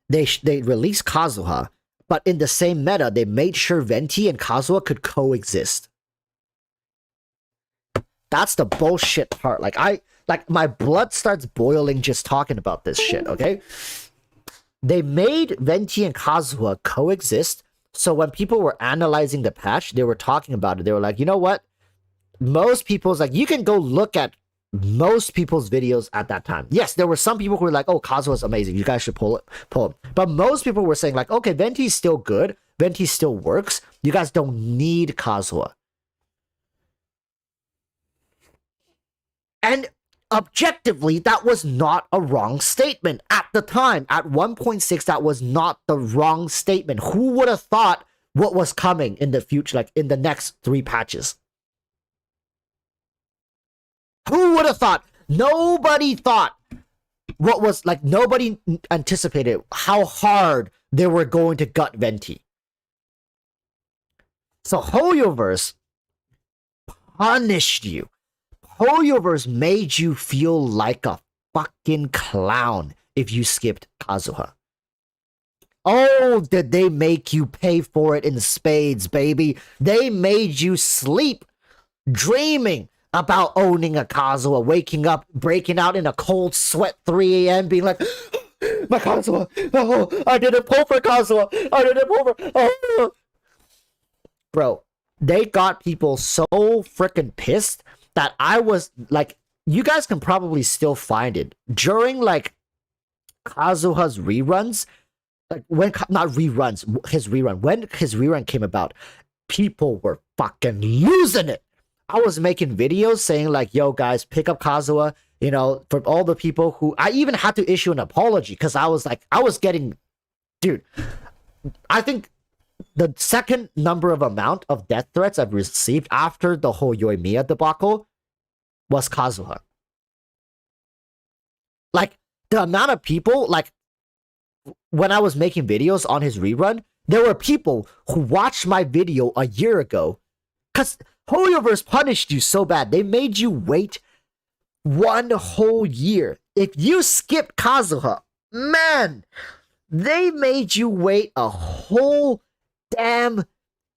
they released Kazuha, but in the same meta, they made sure Venti and Kazuha could coexist. That's the bullshit part. Like my blood starts boiling just talking about this shit, okay? They made Venti and Kazuha coexist, so when people were analyzing the patch, they were talking about it. They were like, you know what? Most people's like, you can go look at most people's videos at that time. Yes, there were some people who were like, oh, Kazuha's amazing. You guys should pull him. But most people were saying like, okay, Venti's still good. Venti still works. You guys don't need Kazuha. And objectively, that was not a wrong statement at the time. At 1.6, that was not the wrong statement. Who would have thought what was coming in the future, like in the next 3 patches? Who would have thought? Nobody thought what was like, nobody anticipated how hard they were going to gut Venti. So HoYoverse punished you. HoYoverse made you feel like a fucking clown if you skipped Kazuha. Oh, did they make you pay for it in spades, baby? They made you sleep dreaming about owning a Kazuha, waking up, breaking out in a cold sweat 3 a.m., being like, my Kazuha, oh, I didn't pull for Kazuha, I didn't pull for, oh. Bro, they got people so freaking pissed that I was like, you guys can probably still find it during like Kazuha's reruns, like when not reruns, his rerun, when his rerun came about, people were fucking losing it. I was making videos saying like, yo guys, pick up Kazuha, you know, for all the people who, I even had to issue an apology because I was like, I was getting, dude, I think the second number of amount of death threats I've received after the whole Yoimiya debacle was Kazuha. Like, the amount of people, like, when I was making videos on his rerun, there were people who watched my video a year ago because HoYoverse punished you so bad. They made you wait 1 whole year. If you skipped Kazuha, man, they made you wait a whole damn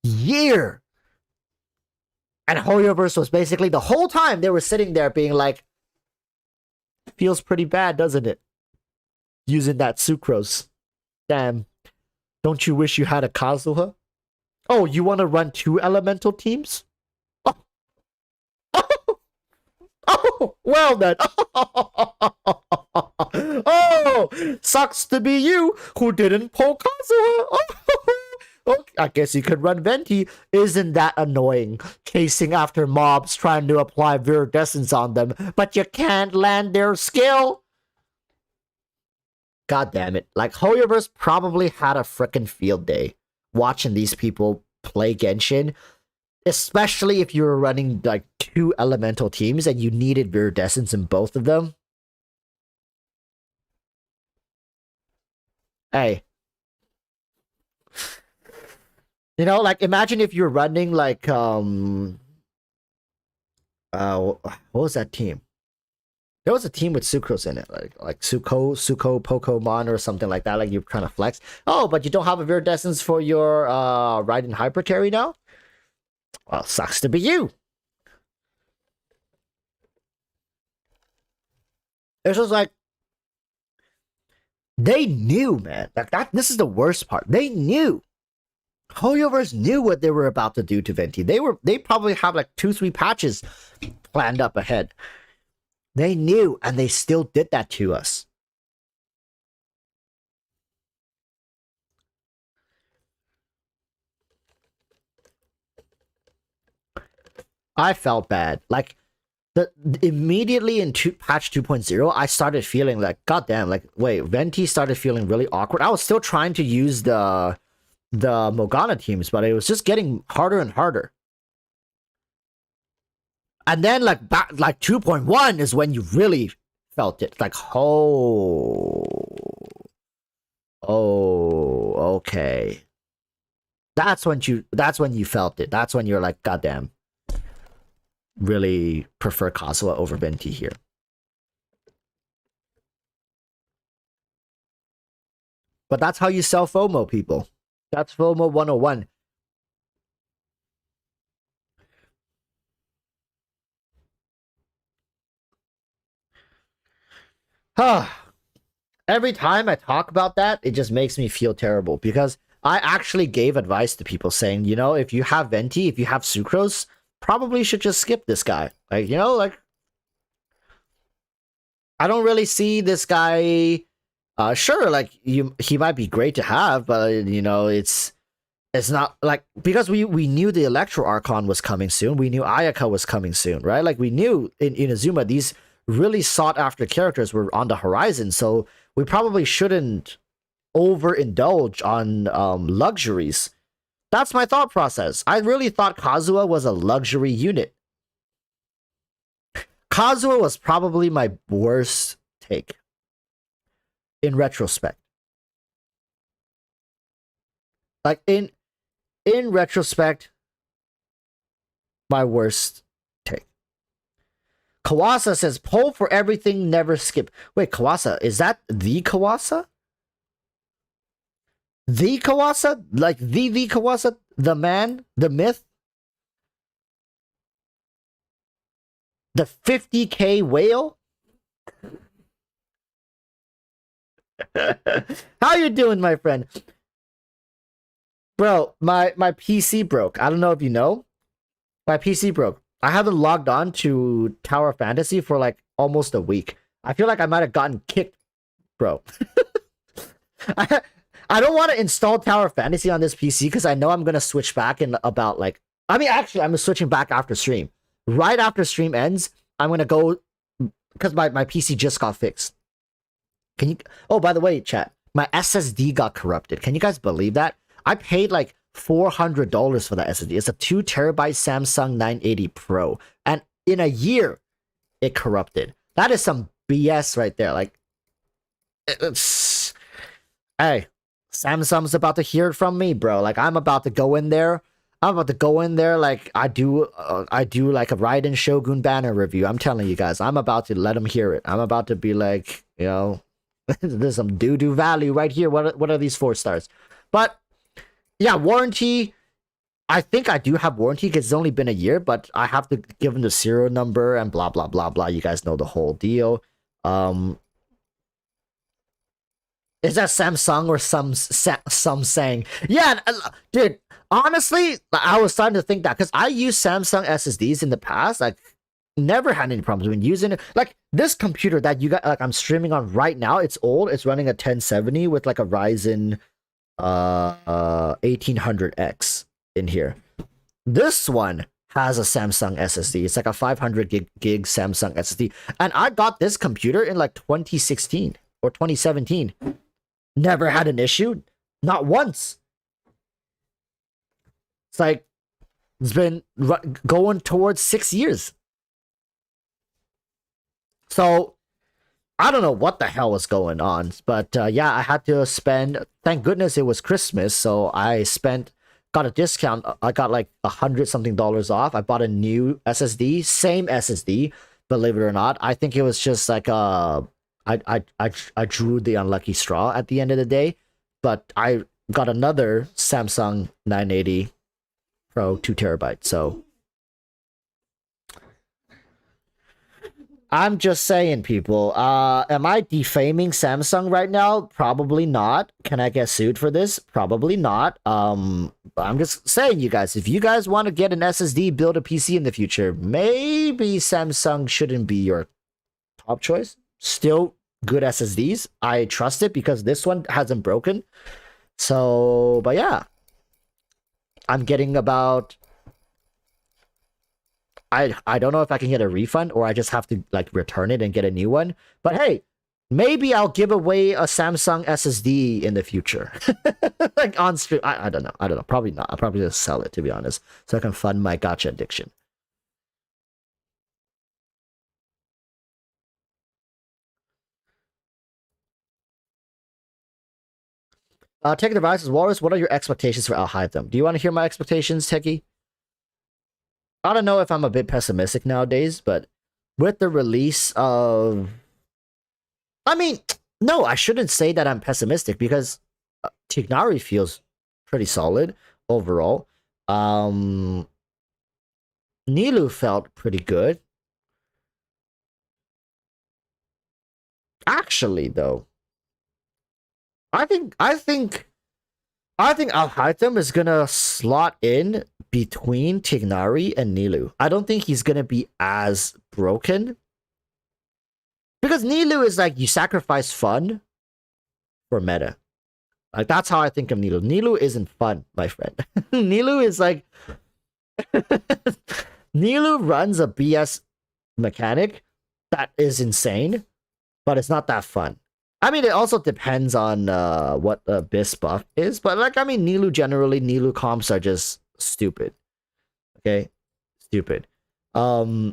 year. And HoYoverse was basically the whole time they were sitting there being like, feels pretty bad, doesn't it? Using that sucrose. Damn. Don't you wish you had a Kazuha? Oh, you want to run 2 elemental teams? Oh, well then. Oh, sucks to be you who didn't pull Kazuha. Oh, I guess you could run Venti. Isn't that annoying? Chasing after mobs trying to apply viridescence on them, but you can't land their skill. God damn it. Like, HoYoverse probably had a frickin' field day watching these people play Genshin. Especially if you were running like 2 elemental teams and you needed viridescence in both of them. Hey. You know, like imagine if you're running like what was that team? There was a team with Sucrose in it, like Suko Pokemon or something like that. Like you're trying to flex. Oh, but you don't have a Viridescence for your Raiden Hyper Carry now? Well, sucks to be you. It's just like they knew, man. Like that. This is the worst part. They knew. Hoyoverse knew what they were about to do to Venti. They probably have like 2-3 patches planned up ahead. They knew, and they still did that to us. I felt bad. Like immediately in patch 2.0, I started feeling like, goddamn, like wait, Venti started feeling really awkward. I was still trying to use the Morgana teams, but it was just getting harder and harder. And then like 2.1 is when you really felt it. Like, okay. That's when you felt it. That's when you're like, goddamn, really prefer Kazuha over Venti here. But that's how you sell FOMO, people. That's FOMO 101. Every time I talk about that, it just makes me feel terrible because I actually gave advice to people saying, you know, if you have Venti, if you have Sucrose, probably should just skip this guy. Like, you know, like I don't really see this guy. Sure, like he might be great to have, but you know, it's not like because we knew the Electro Archon was coming soon. We knew Ayaka was coming soon, right? Like we knew in Inazuma these really sought after characters were on the horizon, so we probably shouldn't overindulge on luxuries. That's my thought process. I really thought Kazuha was a luxury unit. Kazuha was probably my worst take in retrospect. Like in retrospect, my worst take. Kawasa says, "Pull for everything, never skip." Wait, Kawasa, is that the Kawasa? The Kawasa? Like the Kawasa? The man? The myth? The 50k whale? How you doing, my friend? Bro, my PC broke. I don't know if you know. My PC broke. I haven't logged on to Tower Fantasy for like almost a week. I feel like I might have gotten kicked, bro. I don't want to install Tower Fantasy on this PC because I know I'm gonna switch back in about like. I mean, actually, I'm switching back after stream. Right after stream ends, I'm gonna go because my PC just got fixed. Can you? Oh, by the way, chat, my SSD got corrupted. Can you guys believe that? I paid like $400 for that SSD. It's a 2TB Samsung 980 Pro, and in a year, it corrupted. That is some BS right there. Like, it's hey, Samsung's about to hear it from me, bro. Like, I'm about to go in there. Like I do like a Raiden Shogun banner review. I'm telling you guys, I'm about to let them hear it. I'm about to be like, you know, there's some doo-doo value right here. What are these 4 stars? But yeah, warranty. I think I do have warranty because it's only been a year, but I have to give them the serial number and blah blah blah blah. You guys know the whole deal. Is that Samsung or some saying? Yeah, dude. Honestly, I was starting to think that because I used Samsung SSDs in the past. Like, never had any problems when using it. Like this computer that you got, like I'm streaming on right now. It's old. It's running a 1070 with like a Ryzen 1800X in here. This one has a Samsung SSD. It's like a 500 gig Samsung SSD, and I got this computer in like 2016 or 2017. Never had an issue, not once. It's like it's been going towards 6 years. So I don't know what the hell was going on, but yeah, I had to spend. Thank goodness it was Christmas, so I spent got a discount. I got like $100 something off. I bought a new SSD, same SSD. Believe it or not, I think it was just like I drew the unlucky straw at the end of the day, but I got another Samsung 980 Pro 2 TB. So I'm just saying, people. Am I defaming Samsung right now? Probably not. Can I get sued for this? Probably not. I'm just saying, you guys, if you guys want to get an SSD, build a PC in the future, maybe Samsung shouldn't be your top choice. Still good SSDs. I trust it because this one hasn't broken. So, but yeah, I'm getting about. I don't know if I can get a refund or I just have to like return it and get a new one. But hey, maybe I'll give away a Samsung SSD in the future. Like on stream. I don't know. I don't know. Probably not. I'll probably just sell it, to be honest, so I can fund my gacha addiction. Take the advice, Walrus. What are your expectations for Alhaitham? Do you want to hear my expectations, Techie? I don't know if I'm a bit pessimistic nowadays, but with the release of, I mean, no, I shouldn't say that I'm pessimistic because Tignari feels pretty solid overall. Nilu felt pretty good. Actually, though, I think Alhaitham is gonna slot in between Tignari and Nilu. I don't think he's gonna be as broken. Because Nilu is like you sacrifice fun for meta. Like that's how I think of Nilu. Nilu isn't fun, my friend. Nilu is like Nilu runs a BS mechanic that is insane, but it's not that fun. I mean, it also depends on what the Bis buff is, but like, I mean, Nilu comps are just stupid. Okay? Stupid. I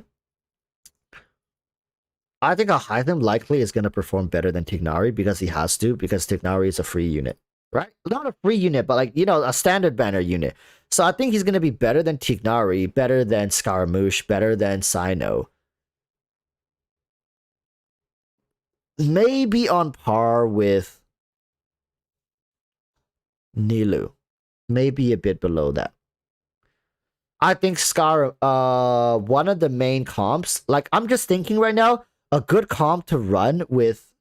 think Alhaitham likely is going to perform better than Tignari because he has to, because Tignari is a free unit, right? Not a free unit, but like, you know, a standard banner unit. So I think he's going to be better than Tignari, better than Scaramouche, better than Sino. Maybe on par with Nilu. Maybe a bit below that. I think one of the main comps, like I'm just thinking right now, a good comp to run with,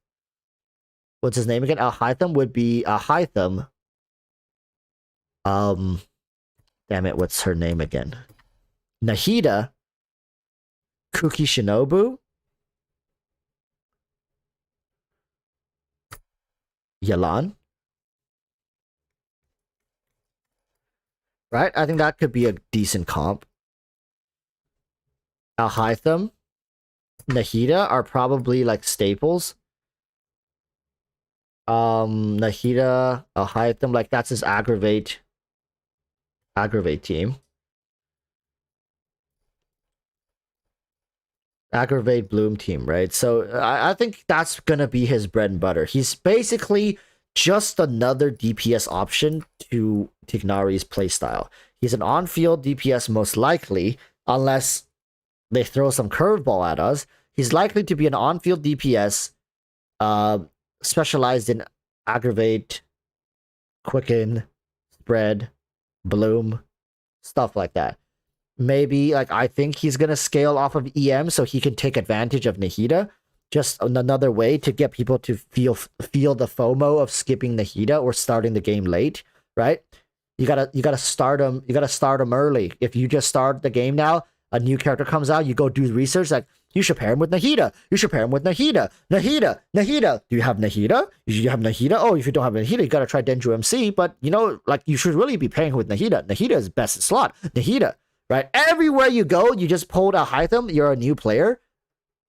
what's his name again? Alhaitham would be Alhaitham. Damn it, what's her name again? Nahida, Kuki Shinobu, Yalan. Right? I think that could be a decent comp. Alhaitham, Nahida are probably like staples. Nahida, Alhaitham, like that's his aggravate team. Aggravate Bloom team, right? So I think that's gonna be his bread and butter. He's basically just another DPS option to Tignari's playstyle. He's an on-field DPS most likely, unless they throw some curveball at us. He's likely to be an on-field DPS, specialized in aggravate, quicken, spread, bloom, stuff like that. Maybe, like, I think he's gonna scale off of EM so he can take advantage of Nahida. Just another way to get people to feel the FOMO of skipping Nahida or starting the game late, right? You gotta start them early. If you just start the game now, a new character comes out, you go do research, like, you should pair him with Nahida. You should pair him with Nahida. Nahida. Do you have Nahida? You have Nahida? Oh, if you don't have Nahida, you gotta try Denju MC. But, you know, like, you should really be pairing with Nahida. Nahida is best in slot. Nahida, right? Everywhere you go, you just pulled a Alhaitham, you're a new player.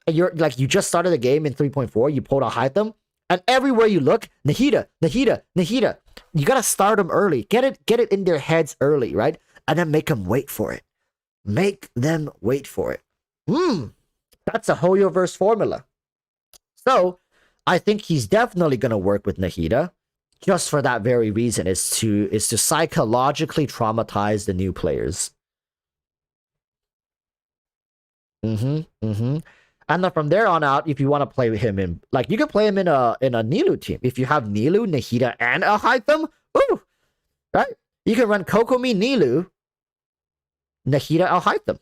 And you're, like, you just started the game in 3.4, you pulled a Alhaitham. And everywhere you look, Nahida. You gotta start them early. Get it in their heads early, right? And then make them wait for it. Make them wait for it. That's a Hoyoverse formula. So, I think he's definitely going to work with Nahida. just for that very reason, is to psychologically traumatize the new players. And then from there on out, if you want to play him in, like, you can play him in a Nilou team. If you have Nilou, Nahida, and a Hytham, ooh, right? You can run Kokomi, Nilou, Nahida, Al Hytham.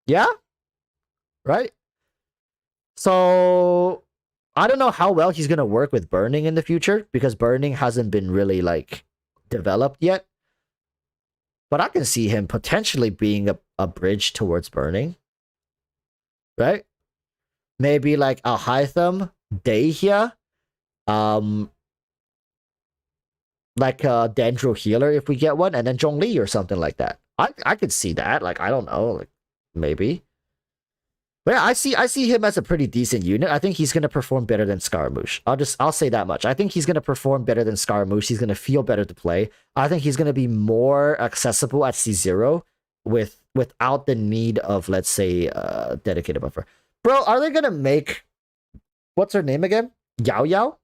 Yeah, right. So I don't know how well he's gonna work with burning in the future, because burning hasn't been really like developed yet. But I can see him potentially being a bridge towards burning. Right? Maybe like a Hytham, Dehya, like a Dendro healer if we get one, and then Zhongli or something like that. I could see that. Like, I don't know, like maybe. But yeah, I see him as a pretty decent unit. I think he's gonna perform better than Scaramouche. I'll say that much. I think he's gonna perform better than Scaramouche. He's gonna feel better to play. I think he's gonna be more accessible at C0 without the need of, let's say, dedicated buffer. Bro, are they gonna make, what's her name again? Yao Yao?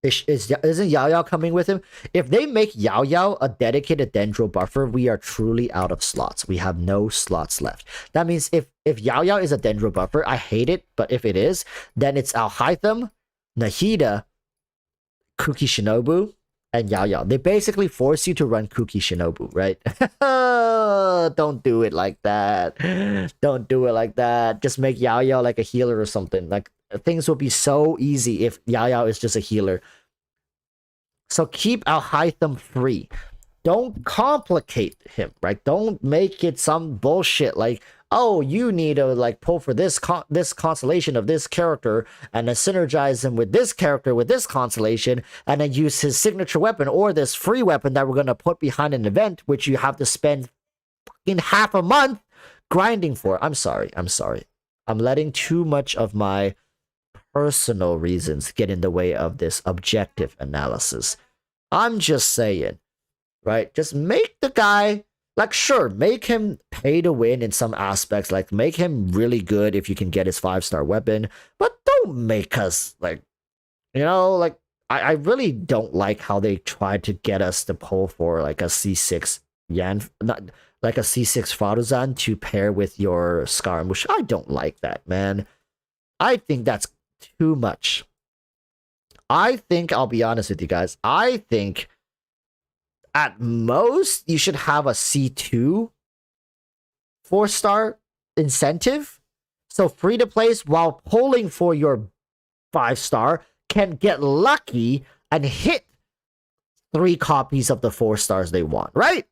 Isn't Yao Yao coming with him? If they make Yao Yao a dedicated Dendro buffer, we are truly out of slots. We have no slots left. That means if Yao Yao is a Dendro buffer, I hate it, but if it is, then it's Al Hytham, Nahida, Kuki Shinobu, and Yao Yao. They basically force you to run Kuki Shinobu, right? Don't do it like that. Don't do it like that. Just make Yao Yao like a healer or something. Like, things will be so easy if Yao Yao is just a healer. So keep Al Hytham free. Don't complicate him, right? Don't make it some bullshit like, oh, you need to like pull for this constellation of this character and then synergize him with this character with this constellation, and then use his signature weapon or this free weapon that we're gonna put behind an event, which you have to spend fucking half a month grinding for. I'm sorry. I'm letting too much of my personal reasons get in the way of this objective analysis. I'm just saying, right? Just make the guy, like, sure, make him pay to win in some aspects, like make him really good if you can get his 5-star weapon, but don't make us like, you know, like, I really don't like how they tried to get us to pull for like a C6 Yan, not like a C6 Faruzan to pair with your Scaramouche. I don't like that, man. I think that's too much. I think, I'll be honest with you guys, I think at most you should have a C2 4-star incentive. So free to plays while pulling for your 5-star can get lucky and hit 3 copies of the 4 stars they want, right?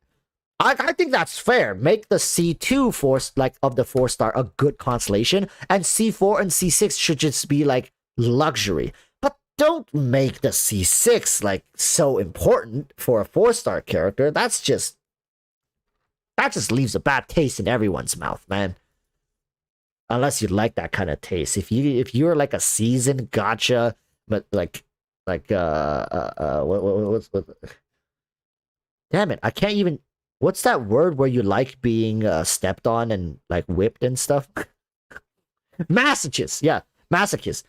I think that's fair. Make the C2 force like of the 4-star a good constellation, and C4 and C6 should just be like luxury. But don't make the C6 like so important for a 4-star character. That just leaves a bad taste in everyone's mouth, man. Unless you like that kind of taste. If you're like a seasoned gacha, but like what damn it, I can't even. What's that word where you like being stepped on and like whipped and stuff? Masochist, yeah, masochist.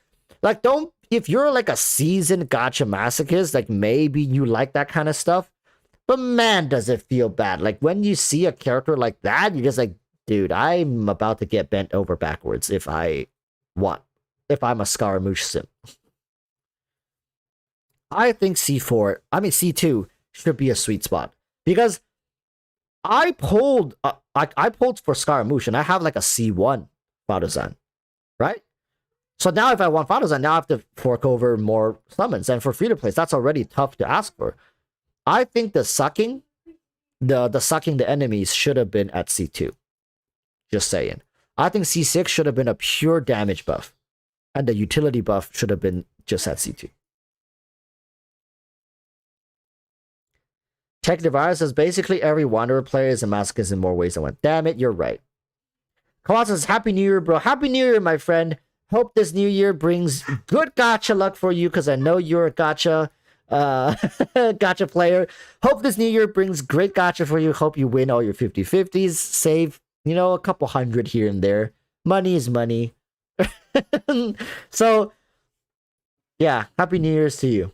Like, don't, if you're like a seasoned gacha masochist, like maybe you like that kind of stuff. But man, does it feel bad. Like when you see a character like that, you're just like, dude, I'm about to get bent over backwards if I'm a Scaramouche sim. I think C2 should be a sweet spot, because I pulled for Scaramouche and I have like a C1 Faruzan, right? So now if I want Faruzan, now I have to fork over more summons, and for free to plays, that's already tough to ask for. I think the sucking the enemies should have been at C2. Just saying. I think C6 should have been a pure damage buff, and the utility buff should have been just at C2. Tech Device says basically every Wanderer player is a masochist in more ways than one. Damn it, you're right. Colossus, Happy New Year, bro. Happy New Year, my friend. Hope this new year brings good gacha luck for you, because I know you're a gacha gacha player. Hope this new year brings great gacha for you. Hope you win all your 50-50s. Save, a couple hundred here and there. Money is money. So Yeah, Happy New Year's to you.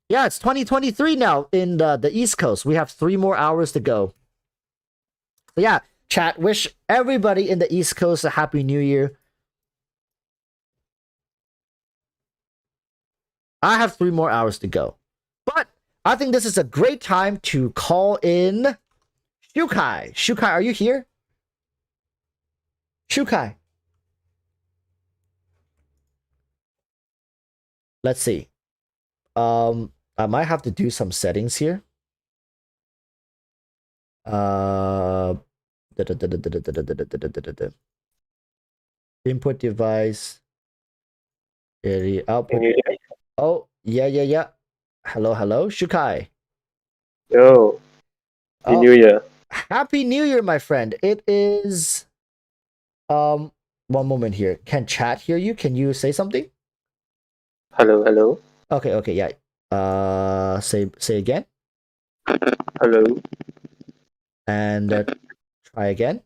Yeah, it's 2023 now in the East Coast. We have 3 more hours to go. So yeah, chat, wish everybody in the East Coast a Happy New Year. I have 3 more hours to go. But I think this is a great time to call in Shukai. Shukai, are you here? Shukai. Let's see. I might have to do some settings here. Input device. Output. Oh, yeah. Hello, Shukai. Yo, Happy New Year. Happy New Year, my friend. It is one moment here. Can chat hear you? Can you say something? Hello. Okay, yeah. Say again. Hello. And try again.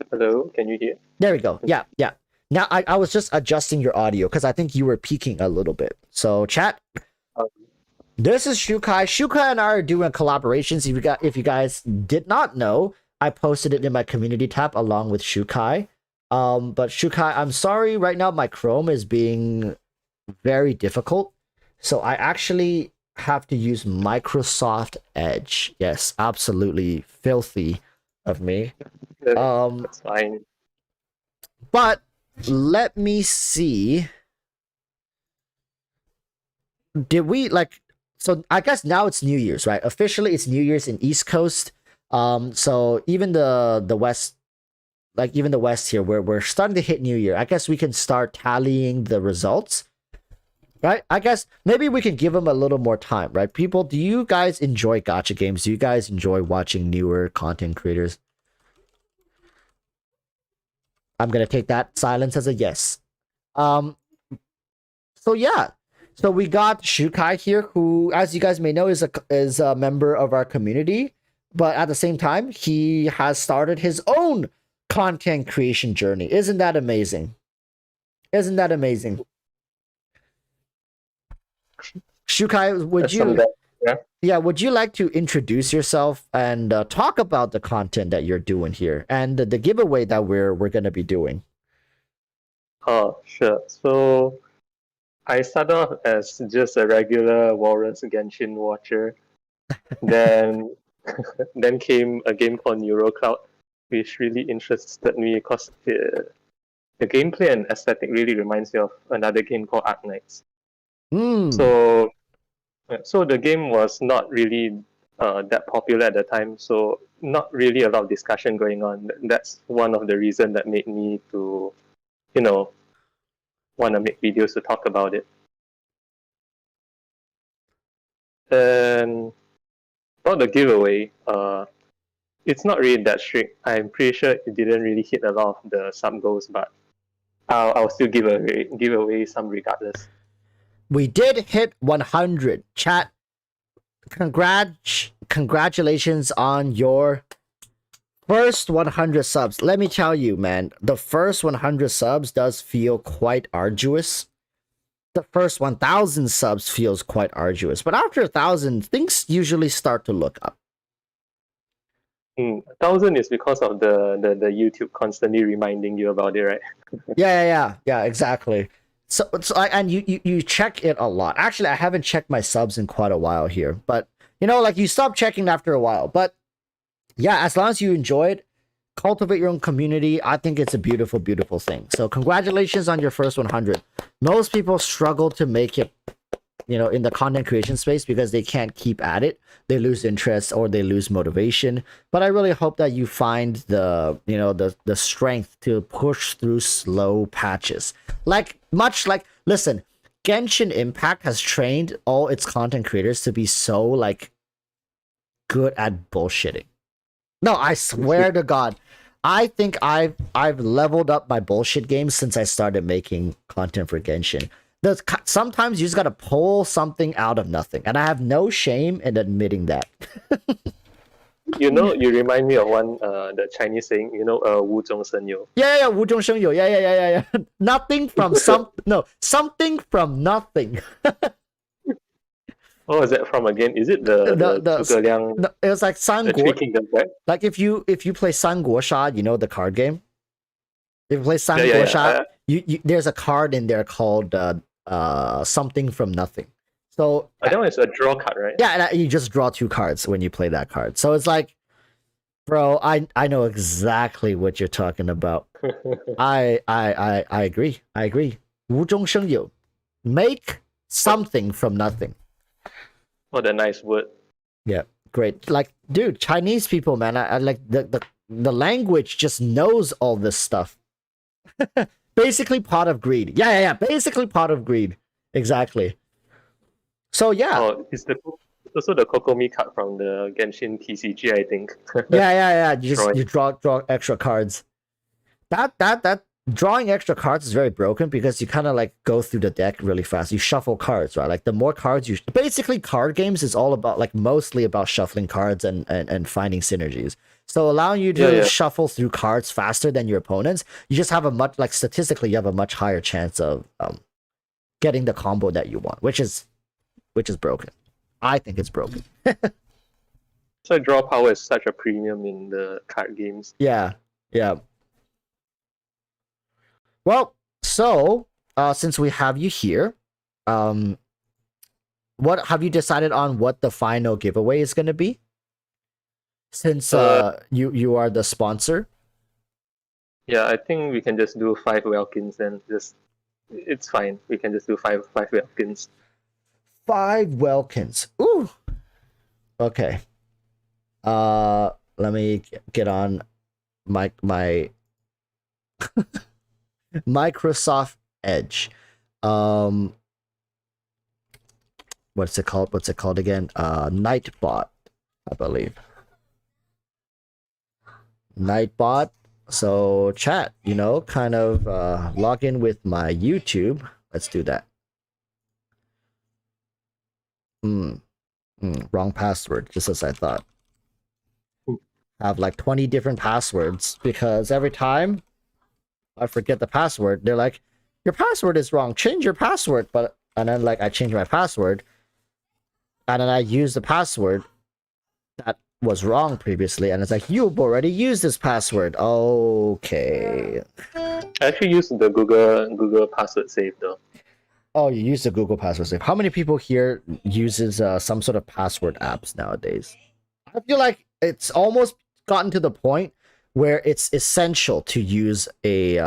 Hello, can you hear? There we go. Yeah. Now I was just adjusting your audio because I think you were peaking a little bit. So chat. This is Shukai. Shukai and I are doing collaborations. If you guys did not know, I posted it in my community tab along with Shukai. But Shukai, I'm sorry. Right now my Chrome is being very difficult, so I actually have to use Microsoft Edge. Yes, absolutely filthy of me. That's fine. But let me see. Did we like? So I guess now it's New Year's, right? Officially, it's New Year's in East Coast. So even the West, like even the West here, where we're starting to hit New Year, I guess we can start tallying the results, right? I guess maybe we can give them a little more time, right? People, do you guys enjoy gacha games? Do you guys enjoy watching newer content creators? I'm gonna take that silence as a yes. So yeah. So we got Shukai here, who, as you guys may know, is a member of our community, but at the same time, he has started his own content creation journey. Isn't that amazing? Isn't that amazing? Shukai, would you like to introduce yourself and talk about the content that you're doing here and the giveaway that we're gonna be doing? Oh, sure. So I started off as just a regular Walrus Genshin watcher. Then came a game called NeuroCloud, which really interested me because the gameplay and aesthetic really reminds me of another game called Arknights. So the game was not really that popular at the time, so not really a lot of discussion going on. That's one of the reasons that made me to, want to make videos to talk about it. And about the giveaway, it's not really that strict. I'm pretty sure it didn't really hit a lot of the sub goals, but I'll still give away some regardless. We did hit 100. Chat, congratulations on your first 100 subs. Let me tell you, man, the first 100 subs does feel quite arduous. The first 1,000 subs feels quite arduous, but after 1,000, things usually start to look up. 1,000 is because of the YouTube constantly reminding you about it, right? Yeah, exactly. So and you check it a lot. Actually, I haven't checked my subs in quite a while here, but like you stop checking after a while. But yeah, as long as you enjoy it, cultivate your own community. I think it's a beautiful, beautiful thing. So congratulations on your first 100. Most people struggle to make it, in the content creation space because they can't keep at it. They lose interest or they lose motivation. But I really hope that you find the strength to push through slow patches. Listen, Genshin Impact has trained all its content creators to be so good at bullshitting. No, I swear to God, I think I've leveled up my bullshit game since I started making content for Genshin. Sometimes you just gotta pull something out of nothing, and I have no shame in admitting that. You remind me of one the Chinese saying, 无中生有. Yeah, 无中生有. Yeah. Nothing from something from nothing. What was that from again? Is it the Zhuge Liang? It was like The Three 三国. Kingdoms, right? Like if you play 三国杀, you know the card game. If you play 三国杀, Yeah. you there's a card in there called something from nothing. So That one is a draw card, right? yeah, you just draw 2 cards when you play that card. So it's like, bro, I know exactly what you're talking about. I agree. 无中生有. Make something from nothing. What a nice word. Yeah, great. Like, dude, Chinese people, man, I like the language just knows all this stuff. Basically pot of greed. Yeah. Basically pot of greed. Exactly. So yeah. Oh, it's also the Kokomi card from the Genshin TCG, I think. Yeah. You draw extra cards. That drawing extra cards is very broken because you kind of like go through the deck really fast. You shuffle cards, right? Like the more cards you basically card games is all about like mostly about shuffling cards and finding synergies. So allowing you to shuffle through cards faster than your opponents, you just have a much like statistically you have a much higher chance of getting the combo that you want, which is broken. I think it's broken. So draw power is such a premium in the card games. Yeah. Well, so since we have you here, what have you decided on what the final giveaway is going to be? Since you are the sponsor. Yeah, I think we can just do 5 Welkins then. It's fine. We can just do 5 Welkins. 5 Welkins. Ooh. Okay. Let me get on my Microsoft Edge. What's it called again? Nightbot, I believe. Nightbot. So chat, kind of log in with my YouTube. Let's do that. Wrong password, just as I thought. Have like 20 different passwords because every time I forget the password, they're like, your password is wrong, change your password. And then like I change my password and then I use the password that was wrong previously, and it's like, you've already used this password. Okay. I actually use the Google password save though. Oh, you use the Google password save. How many people here uses some sort of password apps nowadays? I feel like it's almost gotten to the point where it's essential to use a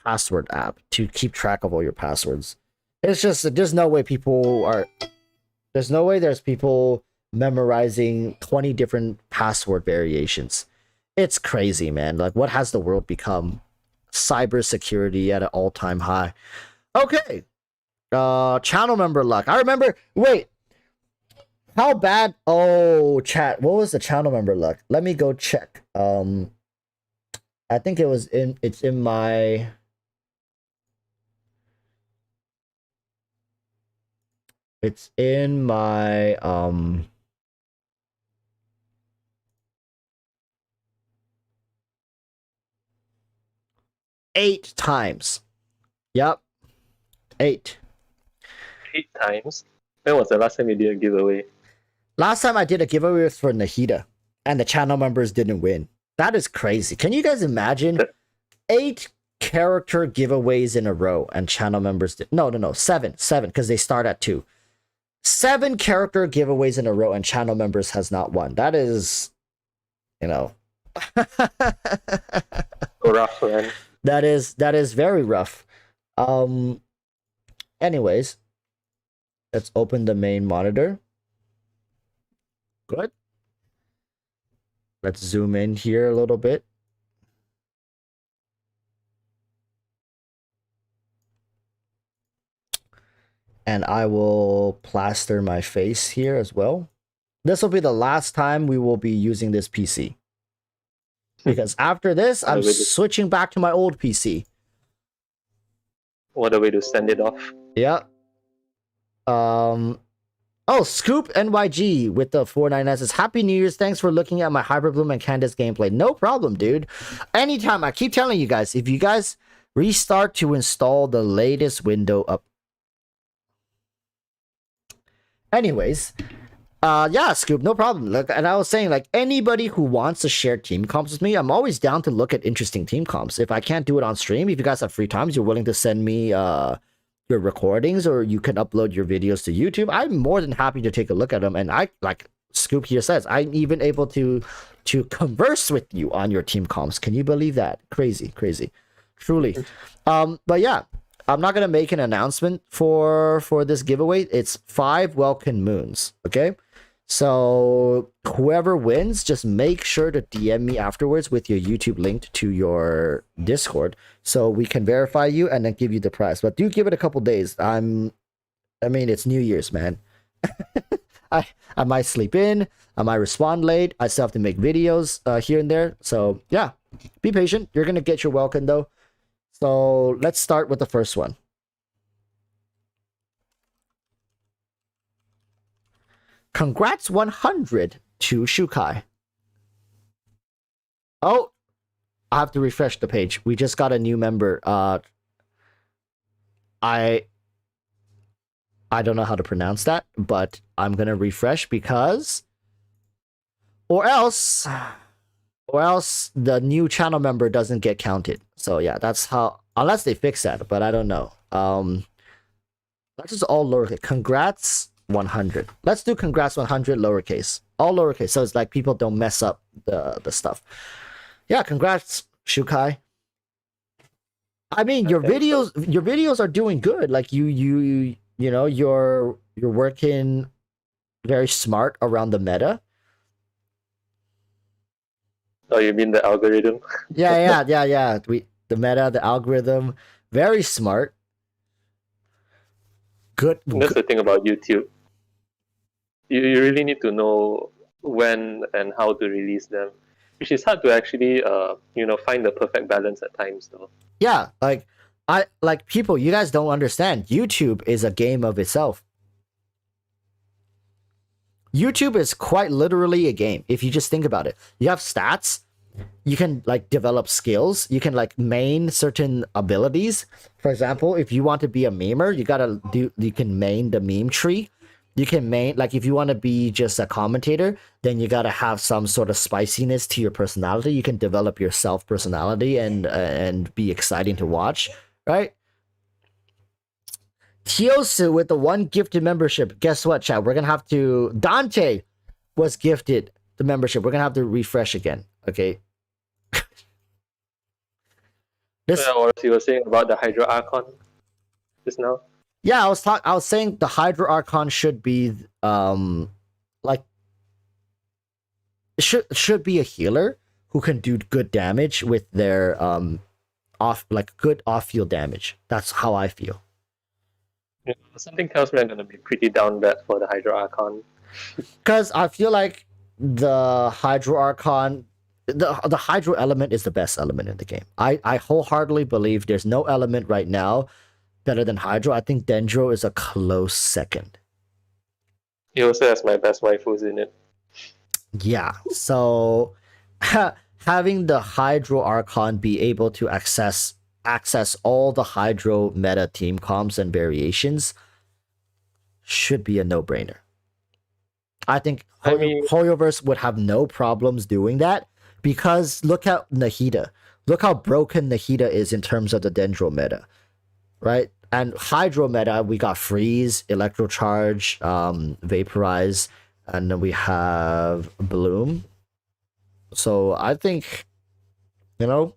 password app to keep track of all your passwords. It's just there's no way there's people memorizing 20 different password variations. It's crazy, man. Like, what has the world become? Cybersecurity at an all-time high. Okay. Channel member luck. I remember. Wait. How bad? Oh, chat. What was the channel member luck? Let me go check. I think it's in my 8 times. Yep. 8. 8 times? When was the last time you did a giveaway? Last time I did a giveaway was for Nahida, and the channel members didn't win. That is crazy. Can you guys imagine 8 character giveaways in a row and channel members did? No, 7, because they start at 2. 7 character giveaways in a row and channel members has not won. That is, rough, man. That is very rough. Anyways, let's open the main monitor. Good. Let's zoom in here a little bit. And I will plaster my face here as well. This will be the last time we will be using this PC. Because after this, I'm switching back to my old PC. What a way to send it off. Yeah. Oh, Scoop NYG with the 499 says, Happy New Year's. Thanks for looking at my Hyperbloom and Candace gameplay. No problem, dude. Anytime. I keep telling you guys, if you guys restart to install the latest window up. Anyways, yeah, Scoop, no problem. Look, and I was saying, like, anybody who wants to share team comps with me, I'm always down to look at interesting team comps. If I can't do it on stream, if you guys have free times, you're willing to send me your recordings, or you can upload your videos to YouTube, I'm more than happy to take a look at them. And I, like Scoop here says, I'm even able to converse with you on your team comps. Can you believe that? Crazy, truly. But yeah, I'm not gonna make an announcement for this giveaway. It's 5 Welkin Moons. Okay, so whoever wins, just make sure to DM me afterwards with your YouTube linked to your Discord, so we can verify you and then give you the prize. But do give it a couple days. I mean, it's New Year's, man. I might sleep in. I might respond late. I still have to make videos here and there. So yeah, be patient. You're gonna get your welcome though. So let's start with the first one. Congrats 100 to Shukai. Oh, I have to refresh the page. We just got a new member. I don't know how to pronounce that, but I'm gonna refresh because, or else the new channel member doesn't get counted. So yeah, that's how, unless they fix that, but I don't know. That's just all lowercase. Congrats 100. Let's do congrats 100 lowercase. All lowercase, so it's like people don't mess up the stuff. Yeah, congrats, Shukai. I mean, your videos are doing good. Like you know, you're working very smart around the meta. Oh, you mean the algorithm? Yeah. The meta, the algorithm, very smart. Good. That's the thing about YouTube. You really need to know when and how to release them, which is hard to actually find the perfect balance at times though. Yeah, like people, you guys don't understand. YouTube is a game of itself. YouTube is quite literally a game. If you just think about it, you have stats, you can like develop skills, you can like main certain abilities. For example, if you want to be a memer, you can main the meme tree. You can main, like, if you want to be just a commentator, then you gotta have some sort of spiciness to your personality. You can develop your self personality and be exciting to watch, right? Tiosu with the 1 gifted membership. Guess what, chat? We're gonna have to. Dante was gifted the membership. We're gonna have to refresh again. Okay. Or you were saying about the Hydra Archon just now. Yeah, I was saying the Hydra Archon should be like should be a healer who can do good damage with their good off-field damage. That's how I feel. Yeah, something tells me I'm gonna be pretty down bad for the Hydra Archon. Because I feel like the Hydra Archon, the Hydro element is the best element in the game. I wholeheartedly believe there's no element right now better than Hydro. I think Dendro is a close second. He also has my best waifus in it. Yeah, so having the Hydro Archon be able to access all the Hydro meta team comps and variations should be a no-brainer. I think Hoyoverse would have no problems doing that, because look at Nahida. Look how broken Nahida is in terms of the Dendro meta, right? And Hydro meta, we got Freeze, Electro Charge, Vaporize, and then we have Bloom. So I think, and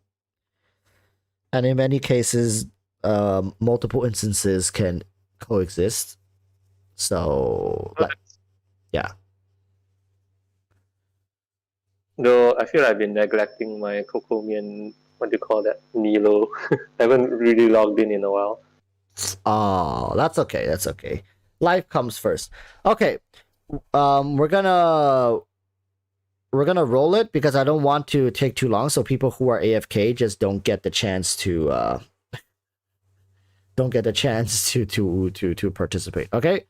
in many cases, multiple instances can coexist. So, yeah. Though I feel I've been neglecting my Kokomian, what do you call that, Nilo. I haven't really logged in a while. Oh, that's okay. Life comes first. Okay. We're gonna roll it because I don't want to take too long, so people who are AFK just don't get the chance to participate. Okay?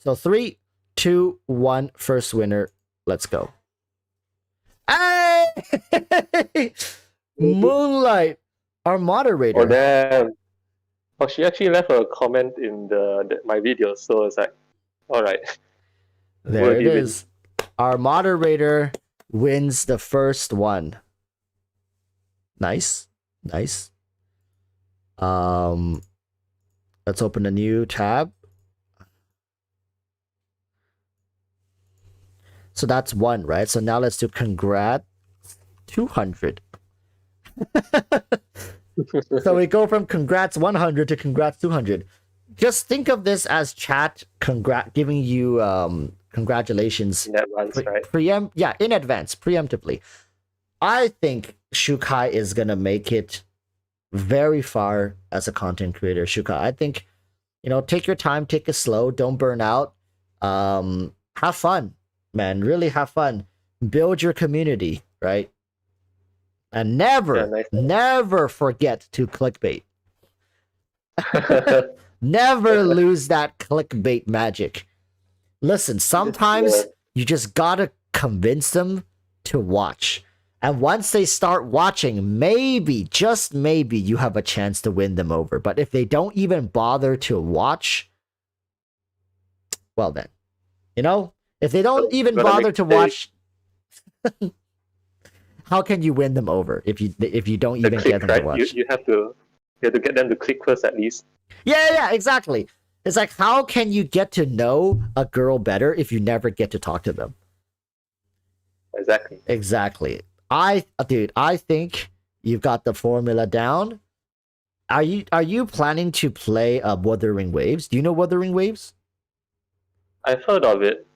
So 3, 2, 1. First winner. Let's go. Hey! Moonlight, our moderator. Oh damn! Oh, she actually left a comment in my video, so it's like, all right. There it is. Our moderator wins the first one. Nice. Nice. Let's open a new tab. So that's 1, right? So now let's do congrats 200. So we go from congrats 100 to congrats 200. Just think of this as chat giving you congratulations in advance, right? In advance, preemptively. I think Shukai is gonna make it very far as a content creator. Shukai, I think, take your time, take it slow, don't burn out. Have fun, man. Really have fun. Build your community, right? And never forget to clickbait. Never lose that clickbait magic. Listen, sometimes you just gotta convince them to watch. And once they start watching, maybe, just maybe, you have a chance to win them over. But if they don't even bother to watch, well then, if they don't even bother to watch, how can you win them over if you don't even get them to watch? You have to get them to click first at least. Yeah, exactly. It's like, how can you get to know a girl better if you never get to talk to them? Exactly. I think you've got the formula down. Are you planning to play Wuthering Waves? Do you know Wuthering Waves? I've heard of it.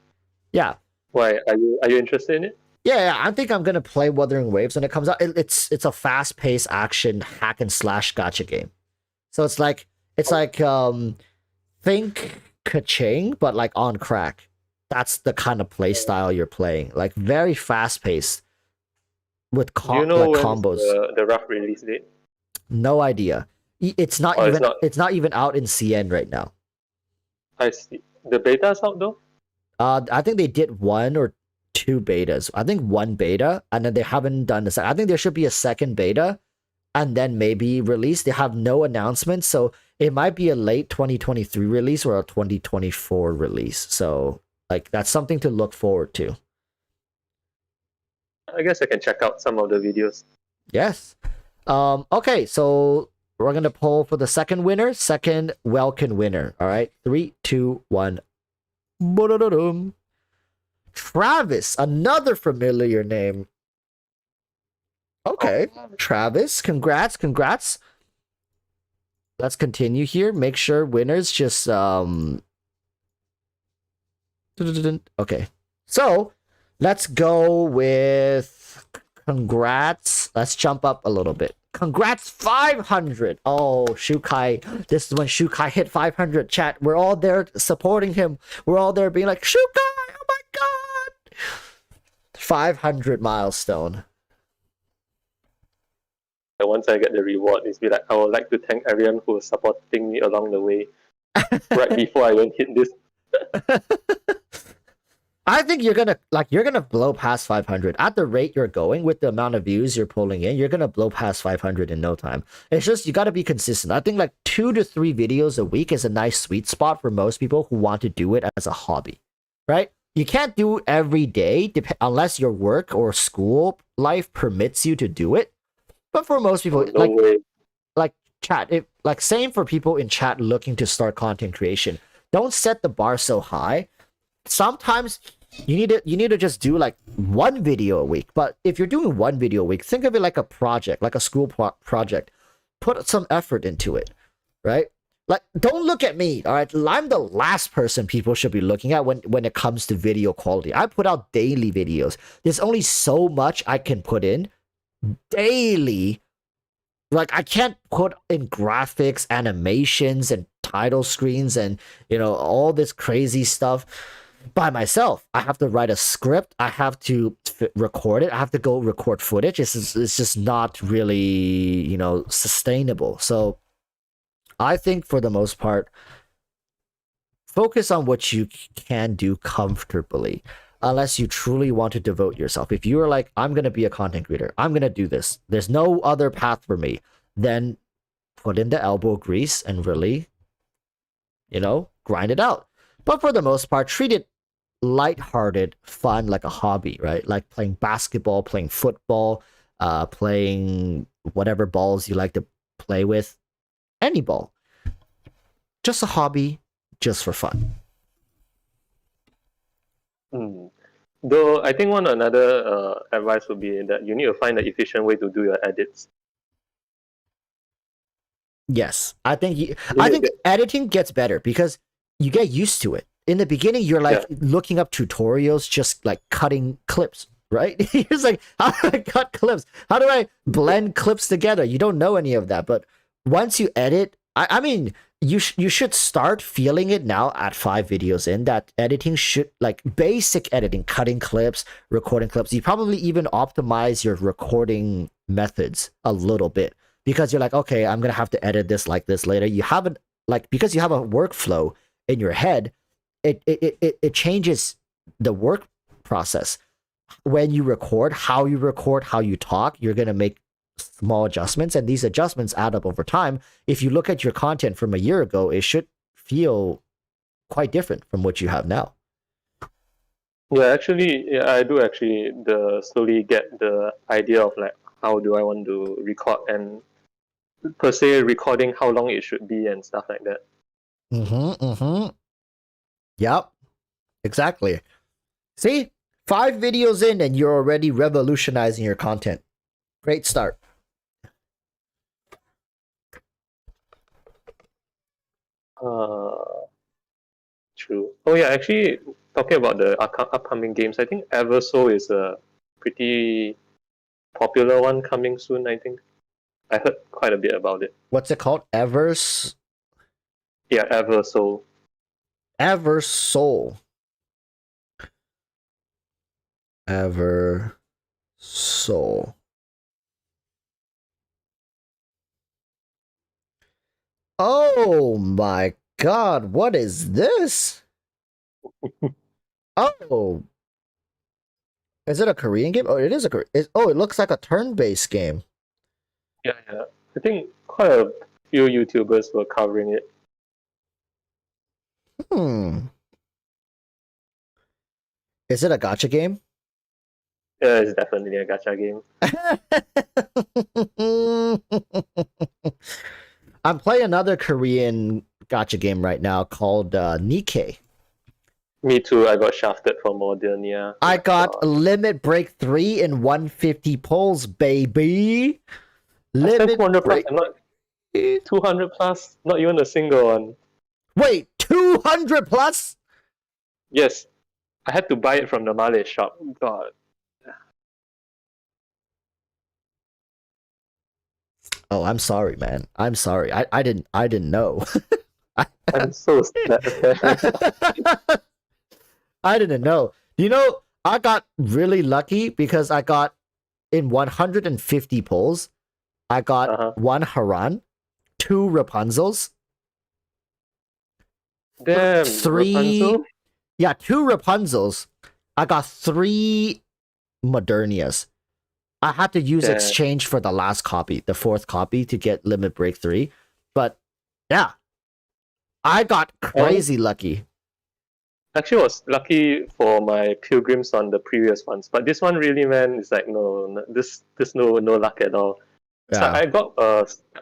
Yeah. Why are you interested in it? Yeah, I think I'm gonna play Wuthering Waves when it comes out. It's a fast-paced action hack and slash gacha game. So it's like think Ka-Ching, but like on crack. That's the kind of play style you're playing. Like very fast-paced with combos. The rough release date? No idea. It's not even out in CN right now. I see. The beta's out though? I think they did 1 or 2 betas. I think 1 beta, and then they haven't done the second. I think there should be a second beta, and then maybe release. They have no announcement, so it might be a late 2023 release or a 2024 release. So, like, that's something to look forward to. I guess I can check out some of the videos. Yes. Okay, so we're gonna poll for the second Welkin winner. All right, 3, 2, 1. Ba-da-da-dum. Travis, another familiar name. Okay, Travis, congrats. Let's continue here. Make sure winners just okay. So let's go with congrats. Let's jump up a little bit. Congrats 500. Oh, Shukai. This is when Shukai hit 500. Chat. We're all there supporting him. We're all there being like, Shukai, oh my god. 500 milestone. And once I get the reward, it's be like, I would like to thank everyone who was supporting me along the way. Right before I went hit this. I think you're gonna blow past 500 at the rate you're going with the amount of views you're pulling in. You're gonna blow past 500 in no time. It's just you got to be consistent. I think like 2 to 3 videos a week is a nice sweet spot for most people who want to do it as a hobby, right? You can't do every day unless your work or school life permits you to do it. But for most people, like chat, same for people in chat looking to start content creation. Don't set the bar so high. Sometimes you need to just do like 1 video a week. But if you're doing 1 video a week, think of it like a project, like a school project. Put some effort into it, right? Like, don't look at me, all right? I'm the last person people should be looking at when it comes to video quality. I put out daily videos. There's only so much I can put in daily. Like, I can't put in graphics, animations, and title screens and, all this crazy stuff by myself. I have to write a script. I have to record it. I have to go record footage. It's just not really, sustainable. So I think for the most part, focus on what you can do comfortably, unless you truly want to devote yourself. If you are like, I'm going to be a content creator, I'm going to do this, there's no other path for me, then put in the elbow grease and really, grind it out. But for the most part, treat it lighthearted, fun, like a hobby, right? Like playing basketball, playing football, playing whatever balls you like to play with, any ball. Just a hobby, just for fun. Though I think another advice would be that you need to find an efficient way to do your edits. Yes, I think editing gets better because you get used to it. In the beginning, you're like looking up tutorials, just like cutting clips, right? It's like, how do I cut clips? How do I blend clips together? You don't know any of that. But once you edit, I mean, you should start feeling it now at 5 videos in that editing should, like basic editing, cutting clips, recording clips. You probably even optimize your recording methods a little bit because you're like, okay, I'm going to have to edit this like this later. You haven't, like, because you have a workflow in your head, it changes the work process. When you record, how you talk, you're going to make small adjustments, and these adjustments add up over time. If you look at your content from a year ago, it should feel quite different from what you have now. Yeah, actually, I do actually slowly get the idea of like how do I want to record and per se recording how long it should be and stuff like that. Yep, exactly. See, 5 videos in and you're already revolutionizing your content. Great start. True. Oh yeah, actually, talking about the upcoming games, I think Everso is a pretty popular one coming soon. I think I heard quite a bit about it. What's it called? Everso. Yeah, Everso. Everso. Oh my god, what is this? Oh. Is it a Korean game? Oh, it is a Korean. It looks like a turn-based game. Yeah. I think quite a few YouTubers were covering it. Is it a gacha game? Yeah, it's definitely a gacha game. I'm playing another Korean gacha game right now called Nikkei. Me too. I got shafted for Modernia. I got Limit Break 3 in 150 pulls, baby. Limit 200 plus, not 200 plus, not even a single one. Wait, 200 plus? Yes, I had to buy it from the Malay shop. God. Oh, I'm sorry, man. I'm sorry. I didn't know. I'm so sad. I didn't know. You know, I got really lucky because I got in 150 pulls, I got 1 Haran, 2 Rapunzels. Damn, 3 Rapunzel? Yeah, 2 Rapunzels. I got 3 Modernias. I had to use exchange for the last copy, the 4th copy, to get Limit Break 3. But yeah, I got crazy lucky. Actually, I was lucky for my pilgrims on the previous ones, but this one really, man, is like no luck at all. Yeah. So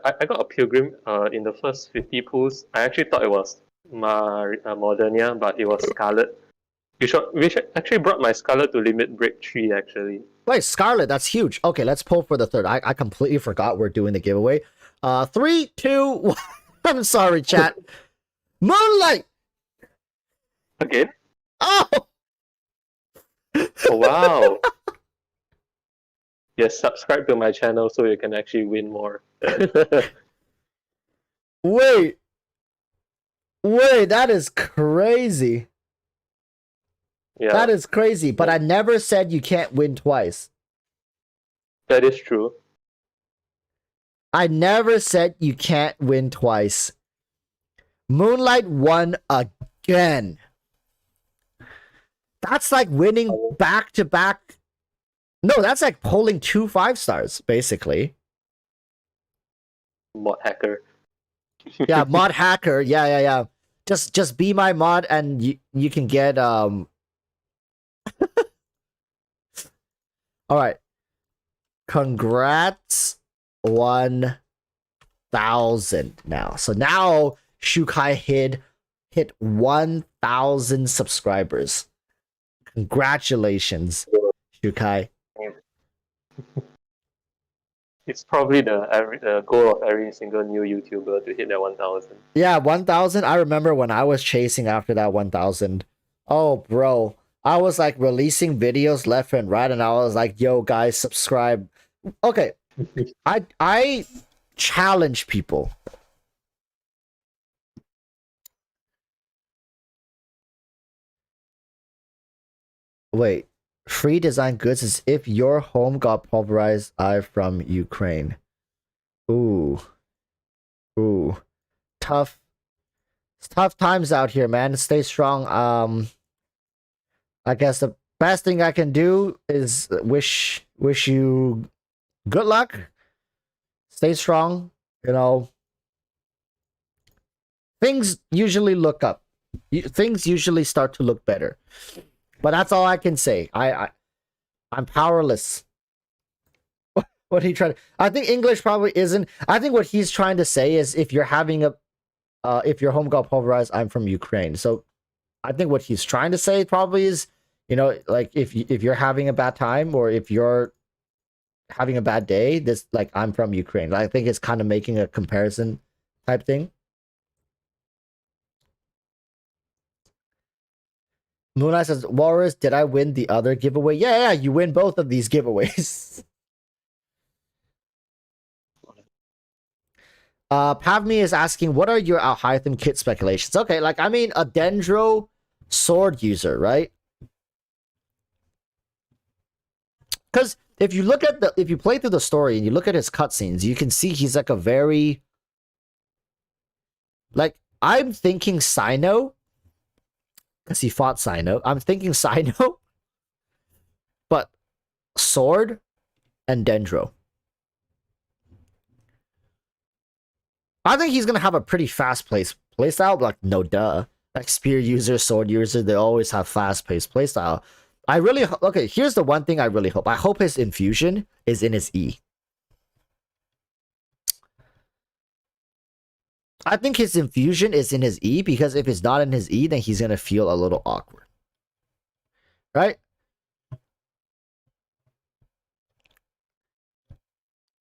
I got a pilgrim in the first 50 pools. I actually thought it was Modernia, but it was Scarlet, which actually brought my Scarlet to Limit Break 3 actually. Wait, Scarlet, that's huge. Okay, let's pull for the 3rd. I completely forgot we're doing the giveaway. 3, 2, 1. I'm sorry, chat. Moonlight! Again? Oh! Oh, wow. Yes, subscribe to my channel so you can actually win more. Wait, that is crazy. Yeah. That is crazy, but I never said you can't win twice. That is true. I never said you can't win twice. Moonlight won again. That's like winning back to back. No, that's like pulling 2 5-stars, basically. Mod hacker. Yeah, mod hacker. Yeah. Just be my mod and you can get All right. Congrats 1,000 now. So now Shukai hit 1,000 subscribers. Congratulations, Shukai. It's probably the goal of every single new YouTuber to hit that 1,000. Yeah, 1,000. I remember when I was chasing after that 1,000. Oh, bro. I was like releasing videos left and right, and I was like, yo, guys, subscribe. Okay. I challenge people. Wait. Free design goods is if your home got pulverized. I'm from Ukraine. Ooh. Tough. It's tough times out here, man. Stay strong. I guess the best thing I can do is wish you good luck. Stay strong. You know, things usually look up. Things usually start to look better. But that's all I can say. I'm powerless. What he trying to? I think English probably isn't. I think what he's trying to say is if you're having a, if your home got pulverized, I'm from Ukraine. So, I think what he's trying to say probably is, you know, like if you're having a bad time or if you're having a bad day, this like I'm from Ukraine. I think it's kind of making a comparison type thing. Moonlight says, Walrus, did I win the other giveaway? Yeah, you win both of these giveaways. Pavmi is asking, what are your Alhaitham kit speculations? Okay, like, I mean, a Dendro sword user, right? Because if you look at if you play through the story and you look at his cutscenes, you can see he's like a very, like, I'm thinking Sino, because he fought Sino. I'm thinking Sino, but sword and Dendro. I think he's gonna have a pretty fast playstyle. Like, no duh. Like spear user, sword user, they always have fast paced playstyle. I really okay. Here's the one thing I really hope. I hope his infusion is in his E. I think his infusion is in his E because if it's not in his E, then he's gonna feel a little awkward, right?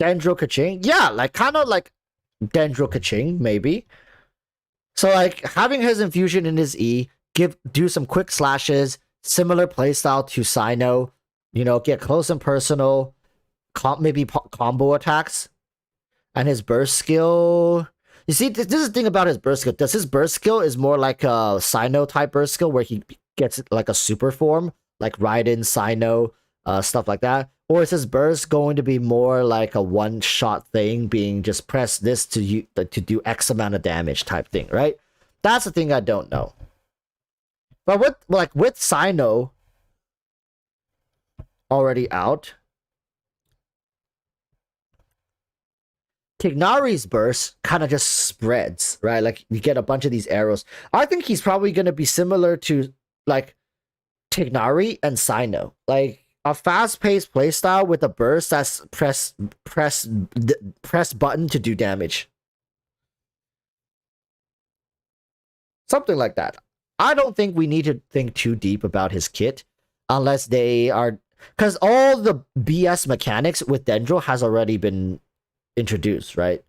Dendro Kaching, yeah, like kind of like Dendro Kaching, maybe. So like having his infusion in his E, do some quick slashes, similar playstyle to Sino, you know, get close and personal, maybe combo attacks, and his burst skill. You see, this is the thing about his burst skill. Does his burst skill is more like a Sino type burst skill where he gets like a super form, like Raiden, Sino, stuff like that? Or is his burst going to be more like a one-shot thing, being just press this to do X amount of damage type thing, right? That's the thing I don't know. But with Sino already out, Tignari's burst kind of just spreads, right? Like you get a bunch of these arrows. I think he's probably going to be similar to like Tignari and Sino, like a fast-paced playstyle with a burst that's press button to do damage. Something like that. I don't think we need to think too deep about his kit unless they are, because all the BS mechanics with Dendro has already been introduced, right?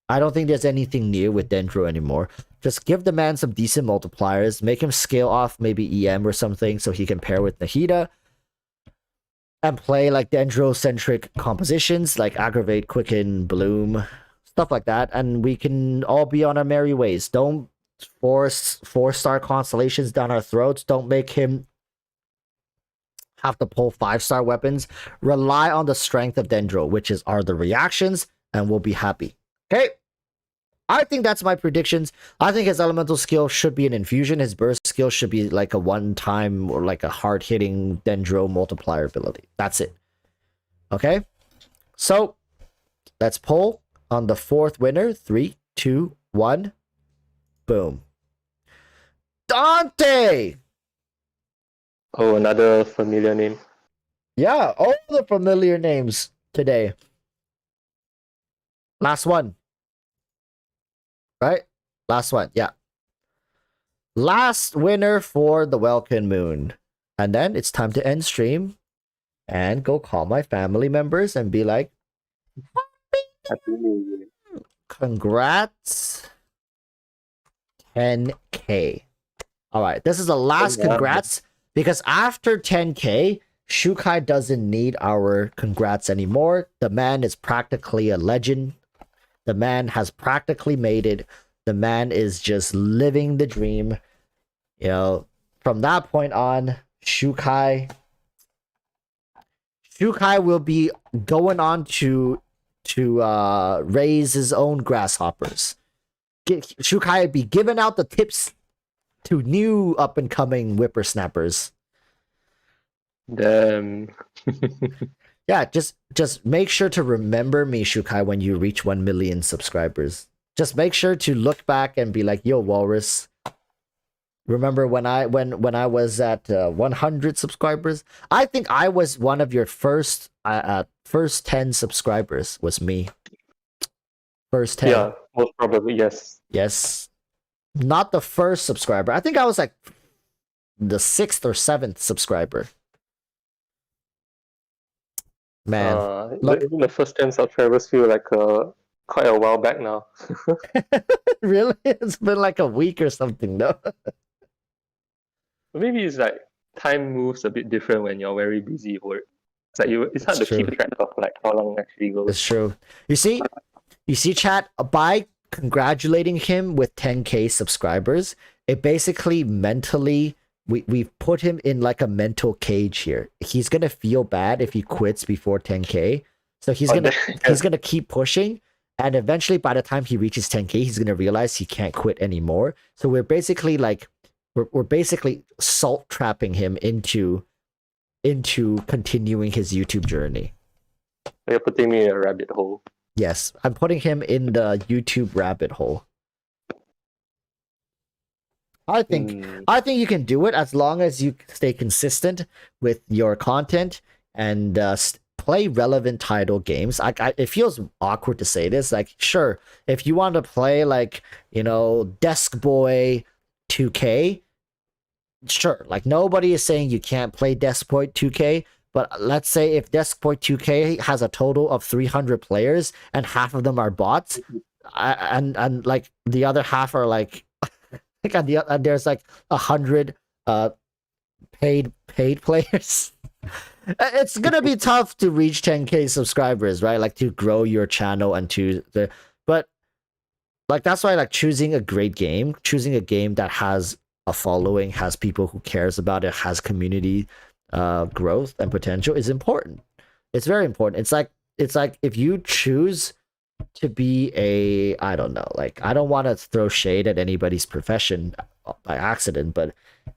I don't think there's anything new with Dendro anymore. Just give the man some decent multipliers, make him scale off maybe EM or something so he can pair with Nahida and play like Dendro-centric compositions like Aggravate, Quicken, Bloom, stuff like that, and we can all be on our merry ways. Don't force 4-star constellations down our throats. Don't make him have to pull 5-star weapons. Rely on the strength of Dendro, which are the reactions, and we'll be happy. Okay? I think that's my predictions. I think his elemental skill should be an infusion. His burst skill should be like a one-time or like a hard-hitting dendro multiplier ability. That's it. Okay? So, let's poll on the fourth winner. 3, 2, 1. Boom. Dante! Oh, another familiar name. Yeah, all the familiar names today. Last one. Right? Last one, yeah. Last winner for the Welkin Moon. And then it's time to end stream and go call my family members and be like, Happy New Year. congrats. 10K. All right, this is the last congrats because after 10K, Shukai doesn't need our congrats anymore. The man is practically a legend. The man has practically made it. The man is just living the dream. You know, from that point on, Shukai will be going on to raise his own grasshoppers. Shukai will be giving out the tips to new up and coming whippersnappers. Damn. Yeah, just make sure to remember me, Shukai, when you reach 1 million subscribers. Just make sure to look back and be like, yo, Walrus. Remember when I was at 100 subscribers? I think I was one of your first 10 subscribers was me. First 10. Yeah, most probably, yes. Yes. Not the first subscriber. I think I was like the 6th or 7th subscriber. Man. Even the first 10 subscribers feel like quite a while back now. Really? It's been like a week or something, though. Maybe it's like time moves a bit different when you're very busy with work. It's like it's hard It's to true. keep track of like how long it actually goes. It's true. You see, chat, by congratulating him with 10K subscribers, it basically mentally we've put him in like a mental cage here. He's gonna feel bad if he quits before 10K. So he's gonna keep pushing, and eventually by the time he reaches 10K, he's gonna realize he can't quit anymore. So we're basically like we're basically salt trapping him into continuing his YouTube journey. You're putting me in a rabbit hole. Yes, I'm putting him in the YouTube rabbit hole. I think you can do it as long as you stay consistent with your content and play relevant title games. It feels awkward to say this. Like, sure, if you want to play like, you know, Desk Boy 2K, sure. Like, nobody is saying you can't play Desk Boy 2K. But let's say if Desk Boy 2K has a total of 300 players and half of them are bots, and like the other half are like, and there's like 100 paid players. It's gonna be tough to reach 10K subscribers, right? Like, to grow your channel and but like that's why like choosing a game that has a following, has people who cares about it, has community growth and potential is important. It's very important. It's like if you choose to be I don't know, like, I don't want to throw shade at anybody's profession by accident, but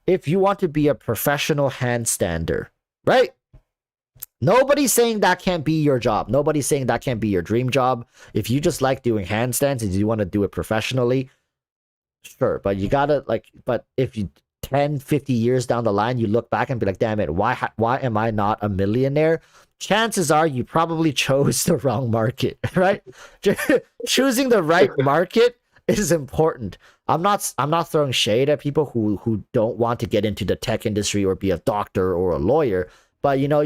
if you want to be a professional handstander, right? Nobody's saying that can't be your job. Nobody's saying that can't be your dream job. If you just like doing handstands and you want to do it professionally, sure, but you gotta but if you 10, 50 years down the line, you look back and be like, damn it, why am I not a millionaire? Chances are you probably chose the wrong market, right? Choosing the right market is important. I'm not throwing shade at people who don't want to get into the tech industry or be a doctor or a lawyer, but you know,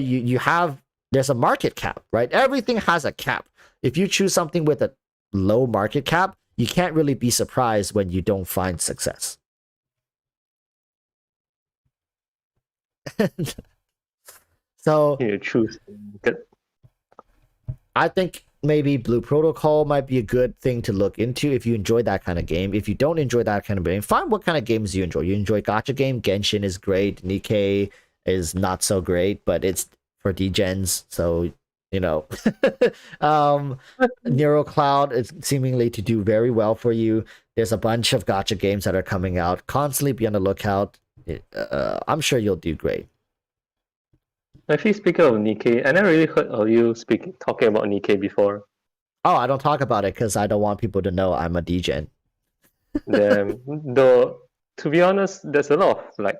there's a market cap, right? Everything has a cap. If you choose something with a low market cap, you can't really be surprised when you don't find success. So You choose. I think maybe Blue Protocol might be a good thing to look into if you enjoy that kind of game. If you don't enjoy that kind of game, find what kind of games you enjoy. You enjoy gacha game? Genshin is great. Nikkei is not so great, but it's for degens, so you know. NeuroCloud is seemingly to do very well for you. There's a bunch of gacha games that are coming out. Constantly be on the lookout. I'm sure you'll do great. Actually, speaking of Nikkei, I never really heard of you talking about Nikkei before. Oh, I don't talk about it because I don't want people to know I'm a DJ. Though, to be honest, there's a lot of like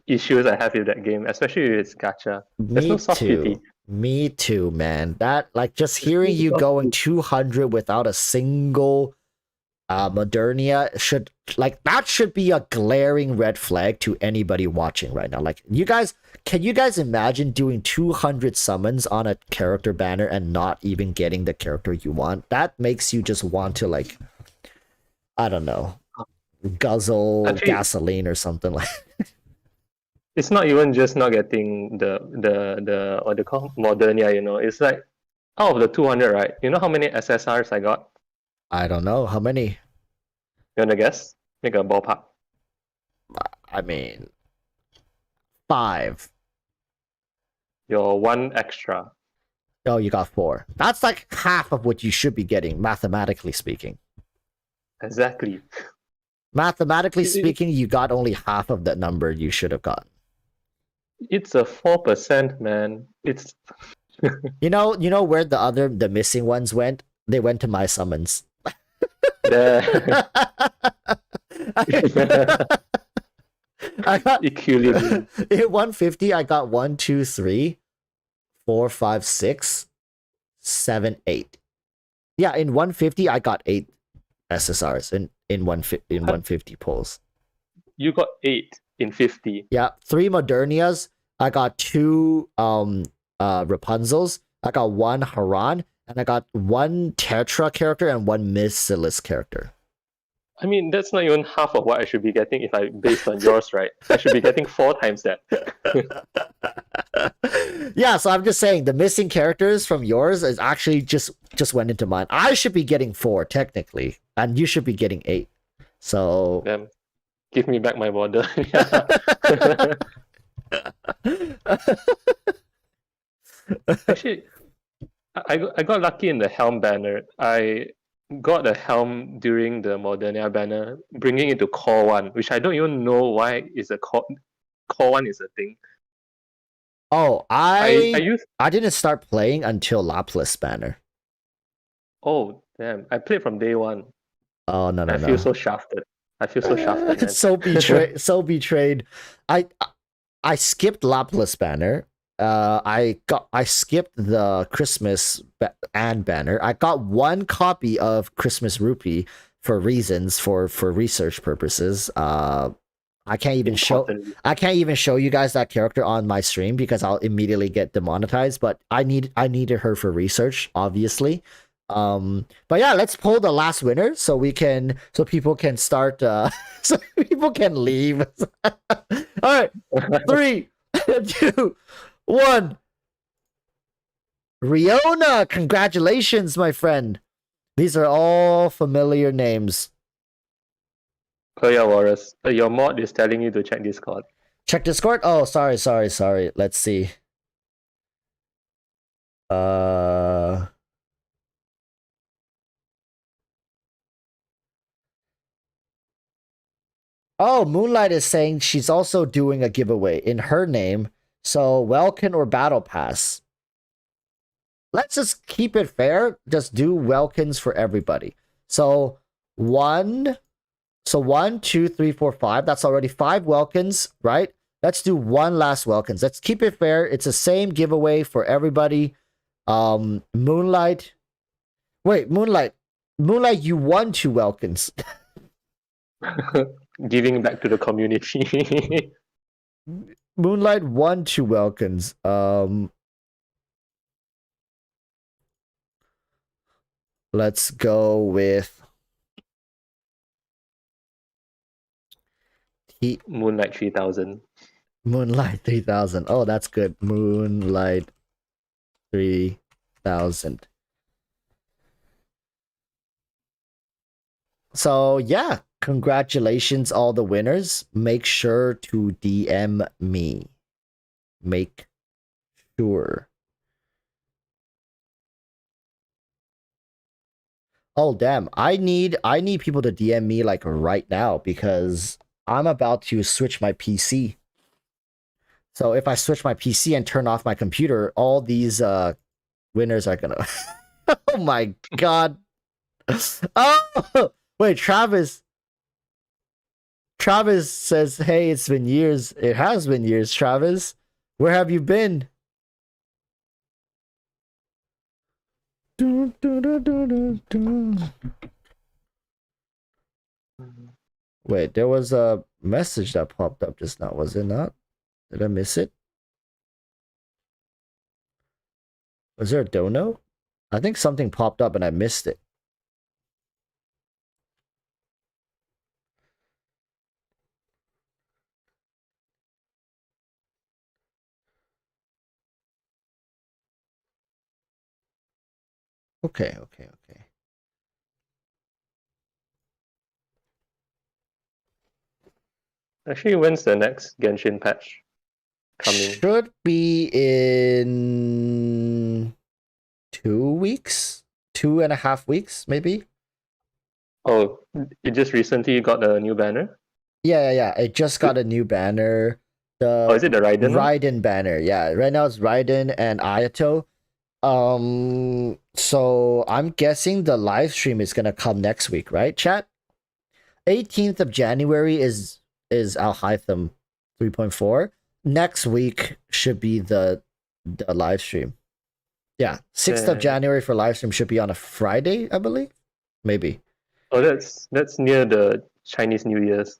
issues I have with that game, especially with its gacha. There's no soft pity. Me too, man. That like just hearing you going 200 without a single Modernia should be a glaring red flag to anybody watching right now. Like, can you guys imagine doing 200 summons on a character banner and not even getting the character you want? That makes you just want to, like, I don't know, guzzle gasoline or something like. It's not even just not getting the what they call Modernia, you know. It's like out of the 200, right? You know how many SSRs I got? I don't know. How many? You wanna guess? Make a ballpark. I mean, 5. You're 1 extra. Oh, you got 4. That's like half of what you should be getting, mathematically speaking. Exactly. Mathematically speaking, you got only half of that number you should have gotten. It's a 4%, man. It's you know where the missing ones went? They went to my summons. the I got equilibrium. in 150. I got 1, 2, 3, 4, 5, 6, 7, 8. Yeah, in 150 I got 8 SSRs in 150 pulls. You got 8 in 50. Yeah, 3 Modernias. I got 2 Rapunzels. I got 1 Haran, and I got 1 Tetra character and 1 Missilus character. I mean, that's not even half of what I should be getting if I based on yours, right? I should be getting 4 times that. Yeah, so I'm just saying the missing characters from yours is actually just went into mine. I should be getting 4 technically, and you should be getting 8. So give me back my border. Actually, I got lucky in the helm banner. I got a helm during the Modernia banner, bringing it to core 1, which I don't even know why is a core 1 is a thing. Oh, I didn't start playing until Lapis banner. Oh damn! I played from day 1. Oh no! I feel so shafted. Man. so betrayed. I skipped Lapis banner. I skipped the Christmas banner. I got 1 copy of Christmas Rupee for research purposes. I can't even show you guys that character on my stream because I'll immediately get demonetized, but I needed her for research, obviously. But yeah, let's pull the last winner so people can start so people can leave. All right. 3, 2, 1. Riona, congratulations, my friend. These are all familiar names. Oh yeah, Walrus. Your mod is telling you to check Discord. Check Discord? Oh, sorry. Let's see. Oh, Moonlight is saying she's also doing a giveaway in her name. So, Welkin or Battle Pass. Let's just keep it fair. Just do Welkins for everybody. So, 1, 2, 3, 4, 5. That's already 5 Welkins, right? Let's do 1 last Welkins. Let's keep it fair. It's the same giveaway for everybody. Moonlight. Wait, Moonlight, you won 2 Welkins. Giving back to the community. Moonlight won 2 Welkins. Let's go with Moonlight 3000. Moonlight 3000. Oh, that's good. Moonlight 3000. So, yeah, congratulations all the winners. Make sure to DM me. Make sure. Oh damn! I need people to DM me like right now because I'm about to switch my PC. So if I switch my PC and turn off my computer, all these winners are gonna. Oh my god! Oh wait, Travis. Travis says, "Hey, it's been years. It has been years, Travis. Where have you been?" Wait, there was a message that popped up just now, was it not? Did I miss it? Was there a dono? I think something popped up and I missed it. Okay. Actually, when's the next Genshin patch coming? Should be in 2 weeks, 2.5 weeks, maybe. Oh, it just recently got a new banner. Yeah. It just got a new banner. Oh, is it the Raiden one? Raiden banner. Yeah, right now it's Raiden and Ayato. So I'm guessing the live stream is gonna come next week, right, chat? 18th of January is Alhaitham 3.4. Next week should be the live stream. Yeah, 6th of January for live stream should be on a Friday, I believe. Maybe. Oh, that's near the Chinese New Year's.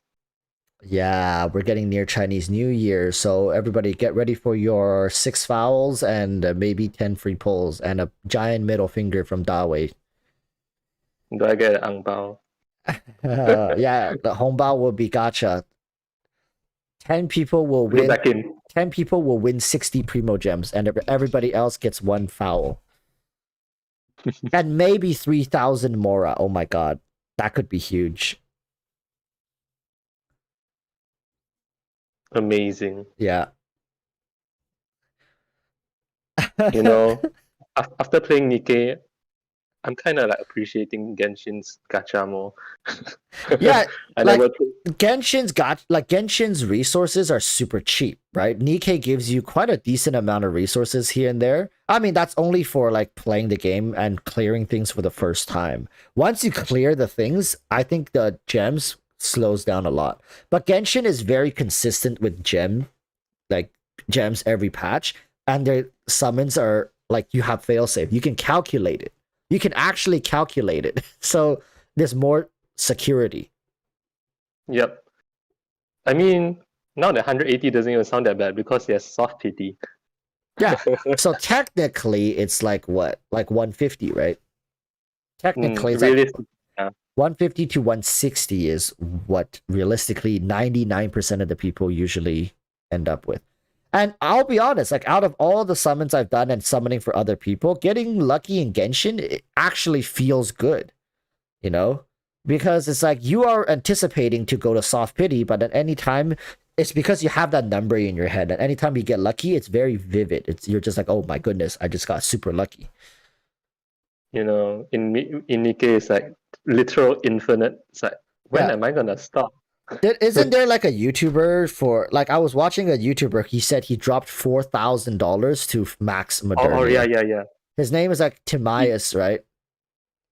Yeah, we're getting near Chinese New Year, so everybody get ready for your 6 fouls and maybe 10 free pulls and a giant middle finger from Dawei. Do I get an ang bao? Yeah, the hongbao will be gacha. 10 people will Put it win. back in. 10 people will win 60 primo gems, and everybody else gets 1 foul. And maybe 3,000 Mora. Oh my god, that could be huge. Amazing. Yeah. You know, after playing Nikkei, I'm kind of like appreciating Genshin's gacha more. Yeah, like never Genshin's resources are super cheap, right? Nikkei gives you quite a decent amount of resources here and there. I mean, that's only for like playing the game and clearing things for the first time. Once you clear the things, I think the gems slows down a lot. But Genshin is very consistent with gems every patch, and their summons are like you have failsafe. You can calculate it. You can actually calculate it. So there's more security. Yep. I mean, now the 180 doesn't even sound that bad because there's soft pity. Yeah. So technically, it's like what? Like 150, right? Technically, it's like 150 to 160 is what realistically 99% of the people usually end up with. And I'll be honest, like out of all the summons I've done and summoning for other people, getting lucky in Genshin, it actually feels good, you know? Because it's like you are anticipating to go to soft pity, but at any time, it's because you have that number in your head. And anytime you get lucky, it's very vivid. You're just like, oh my goodness, I just got super lucky. You know, in Nikkei, it's like literal infinite. It's like, when am I gonna stop? Isn't there like a YouTuber for like I was watching a YouTuber, he said he dropped $4,000 to max Modernia. Oh yeah. His name is like Timaeus, right?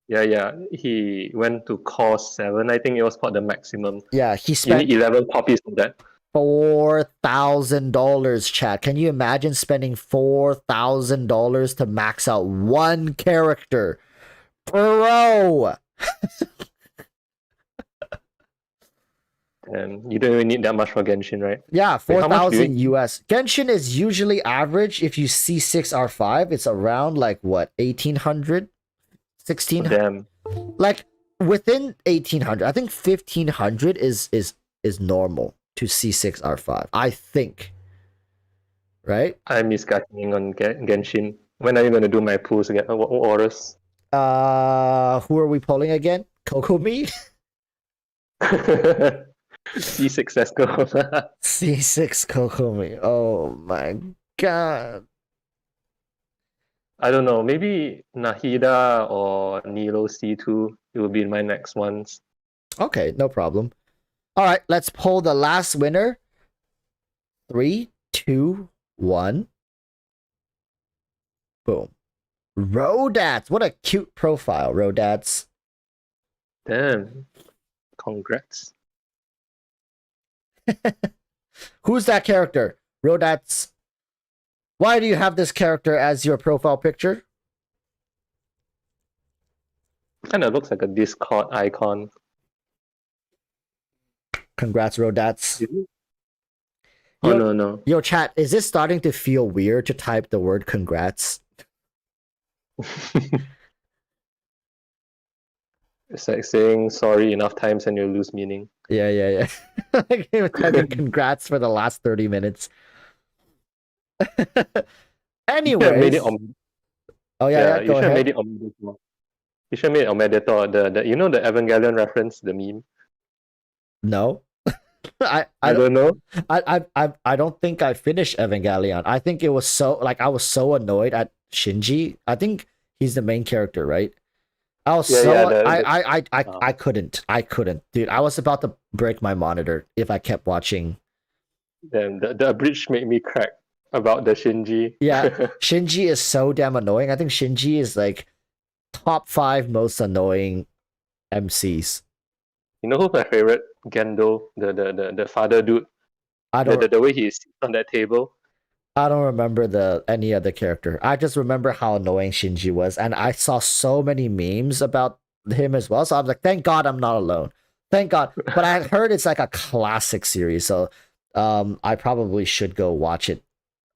Yeah. He went to course 7. I think it was called the maximum. Yeah, he You spent need 11 copies of that. $4,000, chat. Can you imagine spending $4,000 to max out one character? Bro! And you don't even need that much for Genshin, right? Yeah, Wait, how much do 4,000 US. Genshin is usually average. If you C6R5, it's around like what, 1,800? 1,600? Damn. Like within 1,800. I think 1,500 is normal to C6R5. I think. Right? I miss catching on Genshin. When are you going to do my pools again? Walrus? Who are we polling again? Kokomi? C6, let's go. C6 Kokomi. Oh my god. I don't know, maybe Nahida or Nilo C2. It will be my next ones. Okay, no problem. All right, let's pull the last winner. 3, 2, 1. Boom. Rodats. What a cute profile, Rodats. Damn. Congrats. Who's that character? Rodats. Why do you have this character as your profile picture? Kind of looks like a Discord icon. Congrats, Rodats. Oh, no. Yo, chat, is this starting to feel weird to type the word congrats? It's like saying sorry enough times and you'll lose meaning. Yeah. Typing congrats for the last 30 minutes. Anyways. Made it oh, yeah, you go should have ahead. made it Omeditor. You should have made it Omeditor. The you know the Evangelion reference, the meme? No. I don't know. I don't think I finished Evangelion. I think it was so like I was so annoyed at Shinji. I think he's the main character, right? I was I couldn't, dude. I was about to break my monitor if I kept watching. Then the abridged made me crack about the Shinji. Yeah, Shinji is so damn annoying. I think Shinji is like top 5 most annoying MCs. You know who's my favorite? Gendo, the father dude. I don't the way he sits on that table. I don't remember any other character. I just remember how annoying Shinji was, and I saw so many memes about him as well. So I was like, thank God I'm not alone. Thank God. But I heard it's like a classic series, so I probably should go watch it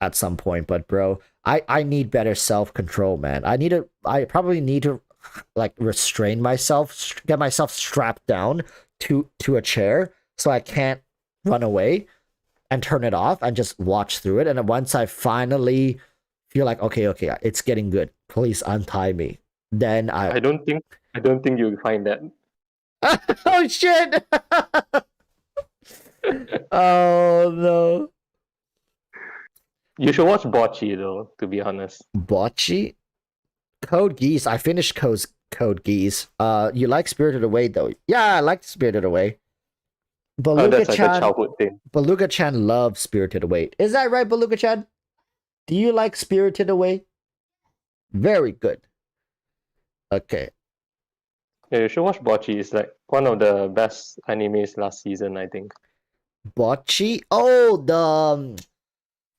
at some point. But bro, I need better self-control, man. I probably need to like restrain myself, get myself strapped down to a chair so I can't run away and turn it off and just watch through it. And then once I finally feel like okay, it's getting good, please untie me. Then I don't think you'll find that. oh shit! Oh no! You should watch Bocce though. To be honest, Bocce, Code Geass. I finished Code Geass. You like Spirited Away though? Yeah, I like Spirited Away. that's like a childhood thing. Beluga-chan loves Spirited Away. Is that right, Beluga-chan? Do you like Spirited Away? Very good. Okay. Yeah, you should watch Bocce. It's like one of the best animes last season, I think. Bocce? Oh,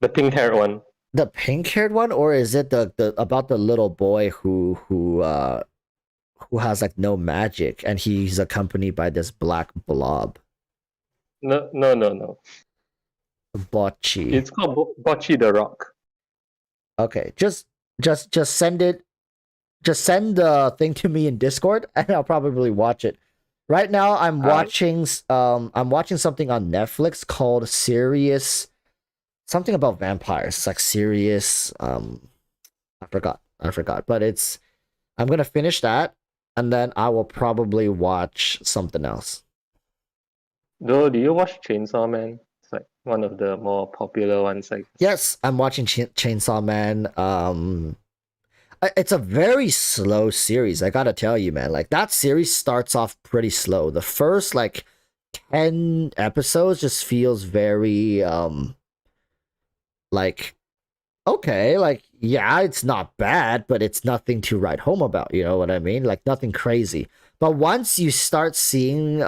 the pink-haired one. The pink-haired one, or is it the about the little boy who has like no magic and he's accompanied by this black blob? No. Bocce. It's called Bocce the Rock. Okay, just send it. Just send the thing to me in Discord, and I'll probably watch it. Right now, I'm watching something on Netflix called Serious, something about vampires. It's like Serious. I forgot, but I'm gonna finish that, and then I will probably watch something else. Though, do you watch Chainsaw Man? It's like one of the more popular ones. Like yes, I'm watching Chainsaw Man. It's a very slow series, I gotta tell you, man. Like that series starts off pretty slow. The first like 10 episodes just feels very like okay, like yeah, it's not bad, but it's nothing to write home about, you know what I mean? Like nothing crazy. But once you start seeing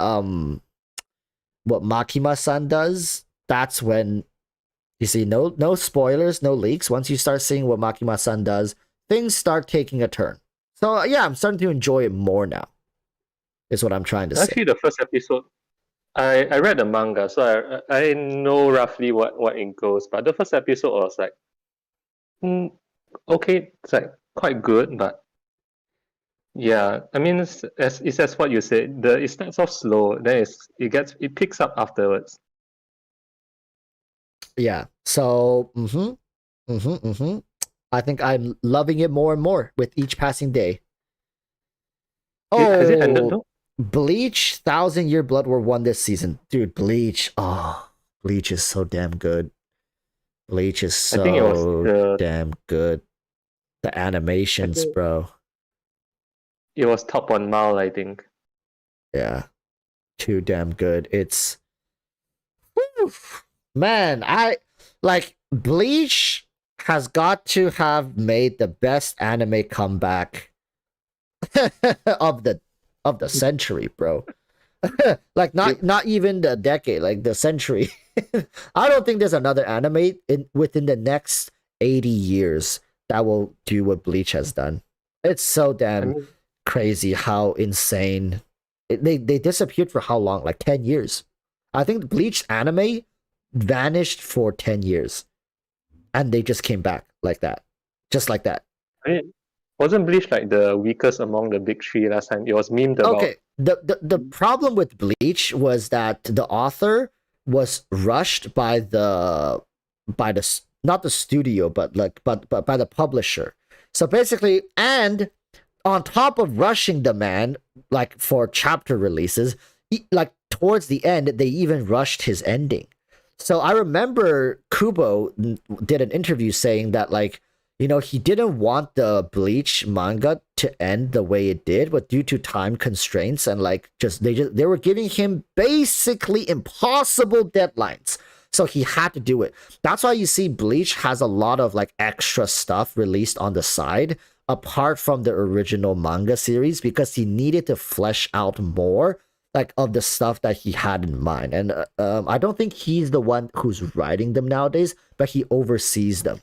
what Makima-san does, that's when you see no spoilers, no leaks. Once you start seeing what Makima-san does, things start taking a turn. So yeah, I'm starting to enjoy it more now. Is what I'm trying to say. actually, the first episode, I read the manga, so I know roughly what it goes. But the first episode was like, okay, it's like quite good, but yeah, I mean it's as what you said. It starts off slow, then it picks up afterwards. Yeah. So I think I'm loving it more and more with each passing day. Has it ended though? Bleach, 1,000-Year Blood War won this season. Dude, Bleach. Oh, Bleach is so damn good. Bleach is so damn good. The animations, think bro. it was top on Mao, I think. Yeah, too damn good. It's whew. Man, I like Bleach has got to have made the best anime comeback of the century, bro. Like It, not even the decade, like the century. I don't think there's another anime within the next 80 years that will do what Bleach has done. It's so I damn mean, crazy how insane they disappeared for how long? Like 10 years. I think Bleach anime vanished for 10 years and they just came back like that. Just like that. I mean, wasn't Bleach like the weakest among the big three last time? It was memed about. Okay, the problem with Bleach was that the author was rushed by the not the studio but by the publisher. So basically, and on top of rushing the man like for chapter releases, like towards the end they even rushed his ending. So I remember Kubo did an interview saying that like he didn't want the Bleach manga to end the way it did, but due to time constraints and like they were giving him basically impossible deadlines. So he had to do it. That's why you see Bleach has a lot of like extra stuff released on the side apart from the original manga series because he needed to flesh out more like of the stuff that he had in mind. And I don't think he's the one who's writing them nowadays, but he oversees them.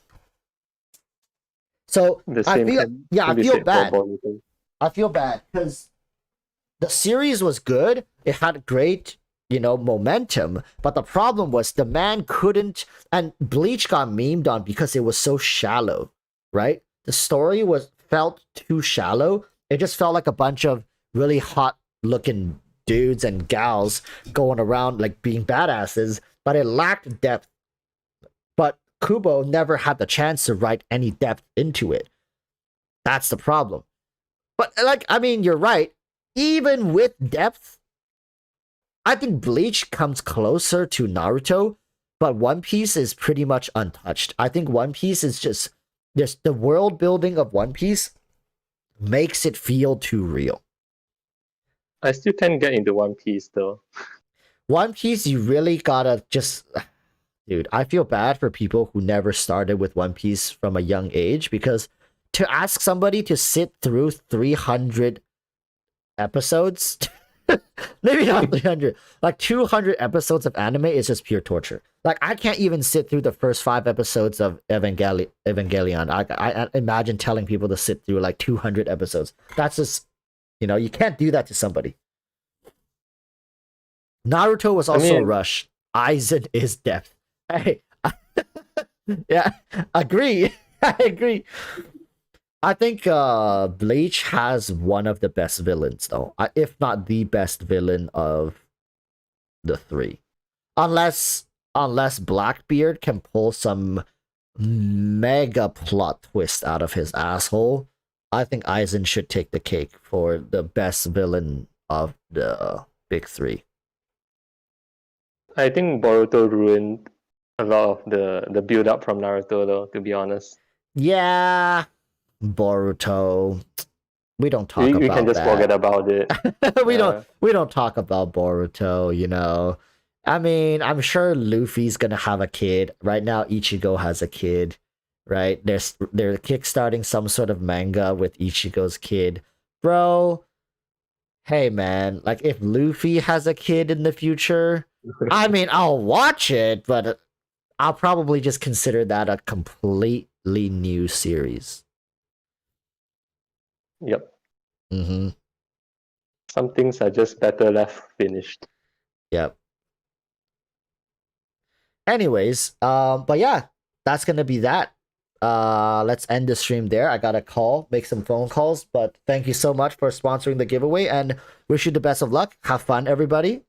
So The I same feel yeah, I can be feel said for bad. Boruto. I feel bad because the series was good. It had great, momentum. But the problem was the man couldn't, and Bleach got memed on because it was so shallow, right? The story felt too shallow. It just felt like a bunch of really hot looking dudes and gals going around like being badasses, but it lacked depth. But Kubo never had the chance to write any depth into it. That's the problem. But like, I mean, you're right. Even with depth, I think Bleach comes closer to Naruto, but One Piece is pretty much untouched. I think One Piece is just the world building of One Piece makes it feel too real. I still can't get into One Piece though. One Piece, you really gotta just dude, I feel bad for people who never started with One Piece from a young age because to ask somebody to sit through 300 episodes, maybe not 300, like 200 episodes of anime is just pure torture. Like, I can't even sit through the first 5 episodes of Evangelion. I imagine telling people to sit through like 200 episodes. That's just, you can't do that to somebody. Naruto was also rushed. Aizen is depth. Hey, yeah, agree. I agree. I think Bleach has one of the best villains, though, if not the best villain of the three, unless Blackbeard can pull some mega plot twist out of his asshole. I think Aizen should take the cake for the best villain of the big three. I think Boruto ruined a lot of the build up from Naruto though, to be honest. Yeah, Boruto. We don't talk about we can just that. forget about it. we don't talk about Boruto, I mean, I'm sure Luffy's gonna have a kid. Right now, Ichigo has a kid, right? They're kickstarting some sort of manga with Ichigo's kid. Bro, hey man, like if Luffy has a kid in the future, I mean, I'll watch it, but I'll probably just consider that a completely new series. Yep. Mm-hmm. Some things are just better left finished. Yep. Anyways, but yeah, that's gonna be that. Let's end the stream there. I gotta make some phone calls, but thank you so much for sponsoring the giveaway and wish you the best of luck. Have fun, everybody.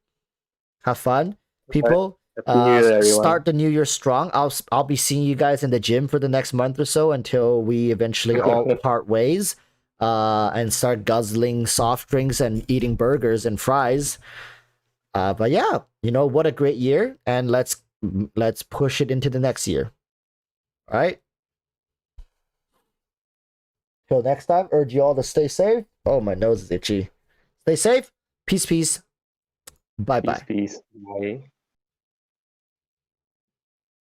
Have fun, people. Happy New Year, everyone. Start the new year strong. I'll be seeing you guys in the gym for the next month or so until we eventually all part ways. And start guzzling soft drinks and eating burgers and fries. But yeah, what a great year, and let's push it into the next year. All right. Till next time, urge you all to stay safe. Oh, my nose is itchy. Stay safe. Peace, peace. Bye bye. Peace. Bye.